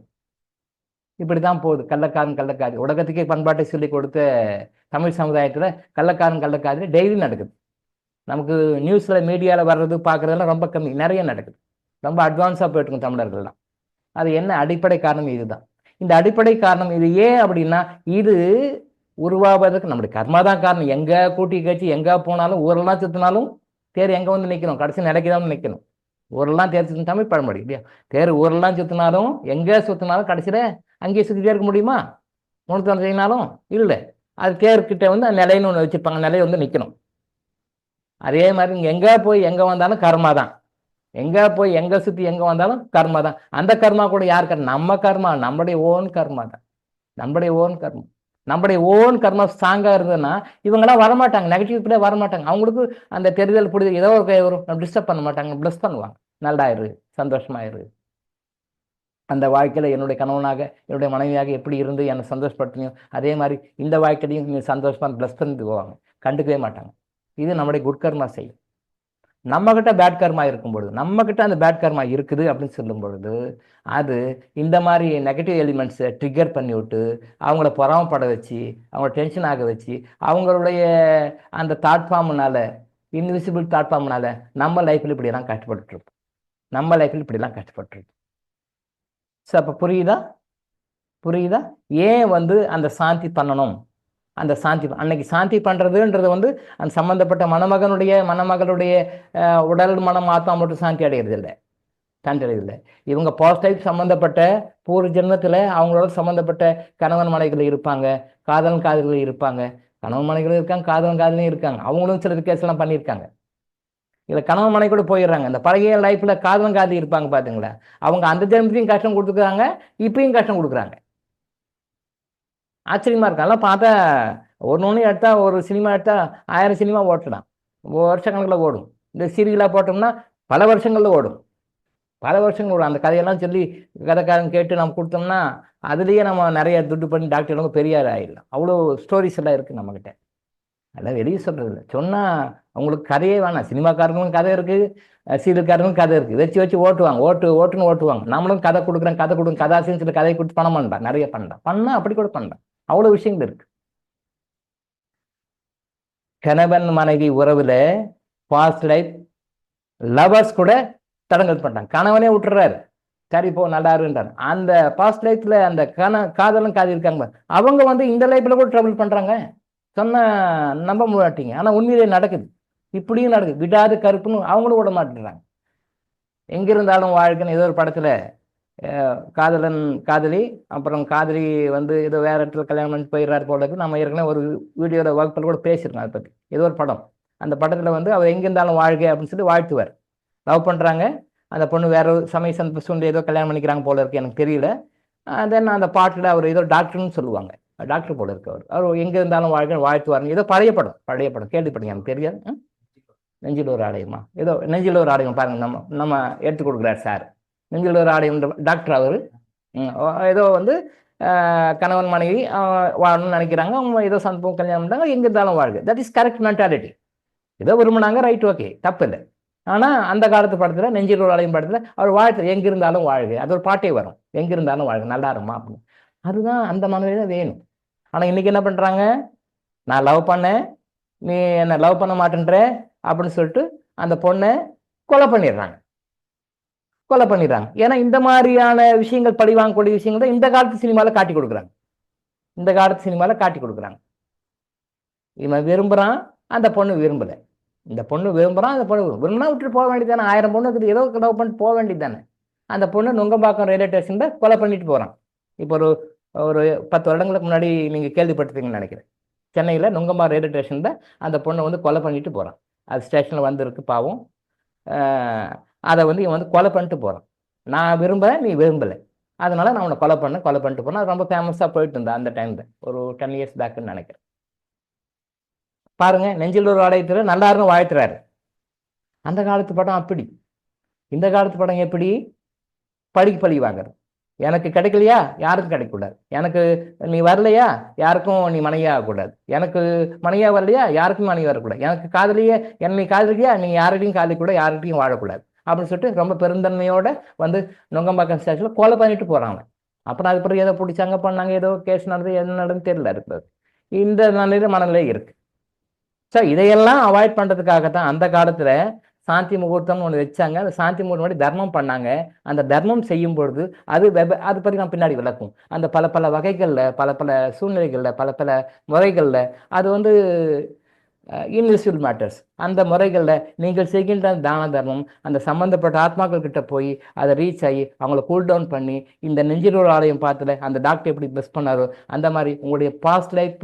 இப்படிதான் போகுது, கள்ளக்காதலி. உலகத்துக்கே பண்பாட்டை சொல்லி கொடுத்த தமிழ் சமுதாயத்துல கள்ளக்காதலி டெய்லி நடக்குது. நமக்கு நியூஸ்ல மீடியாவில் வர்றது பார்க்கறதெல்லாம் ரொம்ப கம்மி, நிறைய நடக்குது. ரொம்ப அட்வான்ஸாக போயிட்டு தமிழர்கள்லாம். அது என்ன அடிப்படை காரணம்? இதுதான். இந்த அடிப்படை காரணம் இது ஏன் அப்படின்னா, இது உருவாவதற்கு நம்முடைய கர்மா தான் காரணம். எங்க கூட்டி கட்சி எங்க போனாலும், ஊரெல்லாம் சுத்தினாலும் தேர் எங்க வந்து நிற்கணும், கடைசி நிலைக்குதான் நிற்கணும். ஊரெல்லாம் தேர் சுத்தின தமிழ் பழமொழி இல்லையா? தேர் ஊரெல்லாம் சுத்தினாலும், எங்க சுத்தினாலும் கடைசியில அங்கேயே சுத்திட்டே இருக்க முடியுமா? 3 செய்யினாலும் இல்லை. அது தேர்கிட்ட வந்து நிலைன்னு ஒன்று வச்சிருப்பாங்க, நிலையை வந்து நிற்கணும். அதே மாதிரி இங்க எங்க போய் எங்க வந்தாலும் கர்மா தான். எங்க போய் எங்க சுத்தி எங்க வந்தாலும் கர்மா தான். அந்த கர்மா கூட யார் கர்மா? நம்ம கர்மா, நம்முடைய ஓன் கர்மா தான். நம்முடைய ஓன் கர்மா ஸ்ட்ராங்கா இருந்ததுன்னா இவங்கெல்லாம் வரமாட்டாங்க, நெகட்டிவ் வரமாட்டாங்க. அவங்களுக்கு அந்த தெரிதல் புரிதல் ஏதோ ஒரு டிஸ்டர்ப் பண்ண மாட்டாங்க, பிளஸ் பண்ணுவாங்க. நல்லாயிரு, சந்தோஷமாயிரு, அந்த வாழ்க்கையில என்னுடைய கணவனாக என்னுடைய மனைவியாக எப்படி இருந்து என்னை சந்தோஷப்படுத்தினியும் அதே மாதிரி இந்த வாழ்க்கையிலையும் நீங்க சந்தோஷமா பிளஸ் பண்ணிட்டு போவாங்க, கண்டுக்கவே மாட்டாங்க. இது நம்முடைய குட்கர்மா செய்யும். நம்ம கிட்ட பேட் கர்மா இருக்கும் பொழுது, நம்ம கிட்ட அந்த பேட் கர்மா இருக்குது அப்படின்னு சொல்லும் பொழுது, அது இந்த மாதிரி நெகட்டிவ் எலிமெண்ட்ஸை ட்ரிகர் பண்ணி விட்டு அவங்கள பொறாமப்பட வச்சு, அவங்கள டென்ஷன் ஆக வச்சு, அவங்களுடைய அந்த தாட் ஃபார்ம்னால, இன்விசிபிள் தாட் ஃபார்ம்னால நம்ம லைஃப்பில் இப்படியெல்லாம் கஷ்டப்பட்டுருப்போம். நம்ம லைஃப்பில் இப்படிலாம் கஷ்டப்பட்டுருப்போம். ஸோ அப்போ புரியுதா? ஏன் வந்து அந்த சாந்தி பண்ணணும்? அந்த சாந்தி அன்னைக்கு சாந்தி பண்ணுறதுன்றது வந்து அந்த சம்மந்தப்பட்ட மணமகளுடைய உடல் மனம் ஆத்மா மட்டும் சாந்தி அடைகிறது இல்லை. இவங்க பாசிட்டிவ் சம்மந்தப்பட்ட பூர்வ ஜென்மத்தில் அவங்களோட சம்மந்தப்பட்ட கணவன் மனைவிகள் இருப்பாங்க, காதலிகள் இருப்பாங்க, கணவன் மனைவிகளும் இருக்காங்க, காதலியும் இருக்காங்க. அவங்களும் சில கேஸ்லாம் பண்ணியிருக்காங்க. இதில் கணவன் மனை கூட போயிடுறாங்க. இந்த பழைய லைஃப்பில் காதலி இருப்பாங்க பார்த்தீங்களா, அவங்க அந்த ஜென்மத்தையும் கஷ்டம் கொடுத்துருக்காங்க, இப்பயும் கஷ்டம் கொடுக்குறாங்க. ஆச்சரியமா இருக்கு. அதெல்லாம் பார்த்தா ஒன்று எடுத்தா ஒரு சினிமா எடுத்தா 1000 சினிமா ஓட்டலாம், வருஷக்கணக்கில் ஓடும். இந்த சீரியலாக போட்டோம்னா பல வருஷங்களில் ஓடும். அந்த கதையெல்லாம் சொல்லி கதைக்காரன் கேட்டு நம்ம கொடுத்தோம்னா அதுலேயே நம்ம நிறைய துட்டு பண்ணி டாக்டர் பெரிய ஆயிடலாம். அவ்வளோ ஸ்டோரிஸ் எல்லாம் இருக்குது நம்மக்கிட்ட. அதெல்லாம் வெளியே சொல்கிறது இல்லை. சொன்னால் அவங்களுக்கு கதையே வேணாம். சினிமாக்காரங்களும் கதை இருக்குது, சீரியல்காரங்களும் கதை இருக்குது. வச்சு ஓட்டுன்னு ஓட்டுவாங்க. நம்மளும் கதை கொடுக்குறோம், கதாசின்னு சொல்லி கதை கொடுத்து பணம் பண்ணலாம், நிறைய பண்ணால் அப்படி கூட பண்ணலாம். அவ்வளோ விஷயங்கள் இருக்கு. கணவன் மனைவி உறவுல பாஸ்ட் லைஃப் லவர்ஸ் கூட தடங்கல் பண்றாங்க. கணவனே விட்டுறாரு, சரி போ நல்லா இருக்குன்றாரு. அந்த பாஸ்ட் லைஃப்ல அந்த காதலும் இருக்காங்க, அவங்க வந்து இந்த லைஃப்ல கூட ட்ரபிள் பண்றாங்க. சொன்ன நம்ப மாட்டீங்க, ஆனா உண்மையிலே நடக்குது. இப்படியும் நடக்குது. விடாது கருப்புன்னு அவங்களும் விட மாட்டேங்கிறாங்க. எங்கிருந்தாலும் வாழ்க்கைன்னு ஏதோ ஒரு படத்துல காதலி அப்புறம் காதலி வந்து ஏதோ வேற இடத்துல கல்யாணம் பண்ணி போயிடுறாரு போல இருக்கு. நம்ம ஏற்கனவே ஒரு வீடியோட வகுப்பில் கூட பேசியிருக்கோம் அதை பற்றி. ஏதோ ஒரு படம், அந்த படத்துல வந்து அவர் எங்கிருந்தாலும் வாழ்க்கை அப்படின்னு சொல்லி வாழ்த்துவார். லவ் பண்றாங்க, அந்த பொண்ணு வேற சமய சூழ்நிலை ஏதோ கல்யாணம் பண்ணிக்கிறாங்க போல இருக்கு, எனக்கு தெரியல. தென் அந்த பாட்டில் அவர் ஏதோ டாக்டர்னு சொல்லுவாங்க, டாக்டர் போல இருக்கு. அவர் எங்க இருந்தாலும் வாழ்த்துவாருங்க. ஏதோ பழைய படம் கேள்விப்பட்டீங்க, எனக்கு தெரியாது. நெஞ்சில் ஒரு ஆலயமா, ஏதோ நெஞ்சில் ஒரு ஆலயம் பாருங்க, நம்ம எடுத்து கொடுக்குறாரு சார். நெஞ்சில் ஒரு ஆலயம் டாக்டர் அவர். ஏதோ வந்து கணவன் மனைவி வாழணும்னு நினைக்கிறாங்க, அவங்க ஏதோ சந்தோஷம் கல்யாணம் பண்ணாங்க, எங்க இருந்தாலும் வாழ்க்கை. That is correct mentality. ஏதோ விரும்பினாங்க, ரைட், ஓகே, தப்பு இல்லை. ஆனா அந்த காலத்து படத்துல நெஞ்சில் ஒரு ஆலயம் படத்துல அவர் வாழ்த்து எங்க இருந்தாலும் வாழ்க, அது ஒரு பாட்டே வரும், எங்க இருந்தாலும் வாழ்க, நல்லா இருமா அப்படின்னு. அதுதான் அந்த மனநிலை தான் வேணும். ஆனா இன்னைக்கு என்ன பண்றாங்க, நான் லவ் பண்ணேன், நீ என்ன லவ் பண்ண மாட்டேன்ற அப்படின்னு சொல்லிட்டு அந்த பொண்ணை கொலை பண்ணிடுறாங்க. ஏன்னா இந்த மாதிரியான விஷயங்கள், பழி வாங்கக்கூடிய விஷயங்கள் தான் இந்த காலத்து சினிமால காட்டி கொடுக்குறாங்க. இவன் விரும்புறான், அந்த பொண்ணு விரும்பல. இந்த பொண்ணு விரும்புறான், அந்த பொண்ணு விரும்பினா விட்டுட்டு போக வேண்டியதானே. 1000 பொண்ணு இருக்குது, ஏதோ லவ் பண்ணிட்டு போக வேண்டியது தானே. அந்த பொண்ணு நுங்கம்பாக்கம் ரயில்வே ஸ்டேஷன்ல கொலை பண்ணிட்டு போறான். இப்போ ஒரு 10 வருடங்களுக்கு முன்னாடி நீங்க கேள்விப்பட்டிருப்பீங்கன்னு நினைக்கிறேன். சென்னையில நுங்கம்பாக்கம் ரயில்வே ஸ்டேஷன்ல அந்த பொண்ணை வந்து கொலை பண்ணிட்டு போறான். அது ஸ்டேஷன்ல வந்துருக்கு பாவம். அதை வந்து இவன் வந்து கொலை பண்ணிட்டு போறான். நான் விரும்புறேன், நீ விரும்பலை, அதனால நான் உன்னை கொலை பண்ணிட்டு போறேன். அது ரொம்ப ஃபேமஸா போயிட்டு இருந்தா அந்த டைம்ல, ஒரு 10 இயர்ஸ் பேக்குன்னு நினைக்கிறேன். பாருங்க, நெஞ்சில் ஒரு ஆலயத்துல நல்லா இருந்து வாழ்த்துறாரு. அந்த காலத்து படம் அப்படி. இந்த காலத்து படம் எப்படி? பழி வாங்குறது. எனக்கு கிடைக்கலையா யாருக்கும் கிடைக்கக்கூடாது, எனக்கு நீ வரலையா யாருக்கும் நீ மனைவியா ஆகக்கூடாது, எனக்கு மனைவியா வரலையா யாருக்கும் மனைவி வரக்கூடாது, எனக்கு காதலியே என்னை காதலியா நீ யார்கிட்டையும் காதலிக்கூடாது, யார்கிட்டையும் வாழக்கூடாது அப்படின்னு சொல்லிட்டு ரொம்ப பெருந்தன்மையோட வந்து நுங்கம்பாக்கம் ஸ்டேஷன்ல கொலை பண்ணிட்டு போறாங்க. அப்புறம் அது பிறகு ஏதோ பிடிச்சாங்க, பண்ணாங்க, ஏதோ கேஸ் நடந்து என்ன நடந்து தெரியல இருக்கிறது. இந்த மனநிலை இருக்கு. ஸோ இதையெல்லாம் அவாய்ட் பண்றதுக்காகத்தான் அந்த காலத்துல சாந்தி முகூர்த்தம்னு ஒன்று வச்சாங்க. அந்த சாந்தி முகூர்த்தம் தர்மம் பண்ணாங்க. அந்த தர்மம் செய்யும் பொழுது அது பற்றி நான் பின்னாடி விளக்கும். அந்த பல வகைகள்ல, பல சூழ்நிலைகள்ல, பல முறைகள்ல அது வந்து இன்விசிபிள் மேட்டர்ஸ். அந்த முறைகளில் நீங்கள் செய்கின்ற தான தர்மம் அந்த சம்மந்தப்பட்ட ஆத்மாக்கள் கிட்ட போய் அதை ரீச் ஆகி அவங்கள கூல் டவுன் பண்ணி, இந்த நெஞ்சில் ஒரு ஆலயம் பார்த்துல அந்த டாக்டர் எப்படி பெஸ்ட் பண்ணாரோ அந்த மாதிரி உங்களுடைய பாஸ்ட் லைஃப்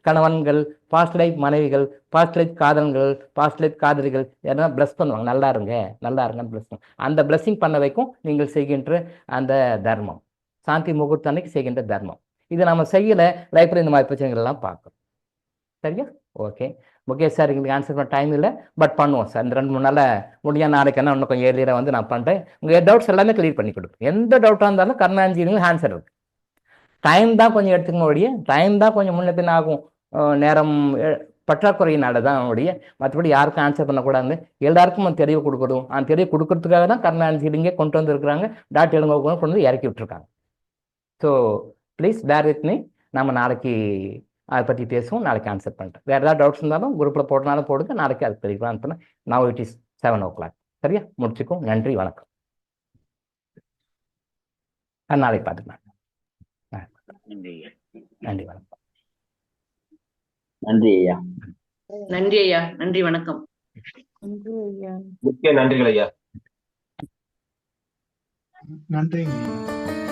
கணவன்கள், பாஸ்ட் லைஃப் மனைவிகள், பாஸ்ட் லைஃப் காதல்கள், பாஸ்ட் லைஃப் காதலிகள் எதனா பிளஸ் பண்ணுவாங்க. நல்லா இருங்கன்னு பிளஸ் பண்ணுவாங்க. அந்த பிளஸ்ஸிங் பண்ண வைக்கும் நீங்கள் செய்கின்ற அந்த தர்மம், சாந்தி முகூர்த்த அன்னைக்கு செய்கின்ற தர்மம். இதை நம்ம செய்யல, லைஃப்ல இந்த மாதிரி பிரச்சனைகள் எல்லாம் பார்க்கணும். சரியா? ஓகே. முகேஷ் சார் எங்களுக்கு ஆன்சர் பண்ண டைம் இல்லை, பட் பண்ணுவோம் சார். இந்த 2-3 நாள் முடியாது, நாளைக்கு என்ன இன்னும் கொஞ்சம் ஏர்லியராக வந்து நான் பண்ணுறேன். உங்கள் டவுட்ஸ் எல்லாமே கிளியர் பண்ணி கொடுப்பேன். எந்த டவுட்டாக இருந்தாலும் கருணாஞ்சிலும் ஆன்சர் இருக்கு. டைம் தான் கொஞ்சம் எடுத்துக்கணும், டைம் தான் கொஞ்சம் முன்ன பின்ன ஆகும். நேரம் பற்றாக்குறையினால தான் அவனுடைய, மற்றபடி யாருக்கும் ஆன்சர் பண்ணக்கூடாது, எல்லாருக்கும் தெளிவு கொடுக்கணும். அந்த தெளிவு கொடுக்கறதுக்காக தான் கருணாநிதி இங்கே கொண்டு வந்திருக்கிறாங்க, டாக்டர் இளங்கோ கொண்டு வந்து இறக்கி விட்டுருக்காங்க. So please bear with me. நம்ம நாளைக்கு அதை பற்றி பேசுவோம், நாளைக்கு ஆன்சர் பண்ணிட்டேன். வேறு ஏதாவது டவுட்ஸ் இருந்தாலும் குரூப்பில் போட்டனாலும் போடுங்க, நாளைக்கு அது தெளிவாக அனுப்புனேன். Now it is 7 o'clock. சரியா, முடிச்சுக்கோ. நன்றி, வணக்கம். நாளைக்கு பார்த்துக்கலாம். நன்றி ஐயா. நன்றி, வணக்கம். நன்றி ஐயா. நன்றி ஐயா. நன்றி, வணக்கம். நன்றி ஐயா. முக்கிய நன்றிகள் ஐயா. நன்றிங்க.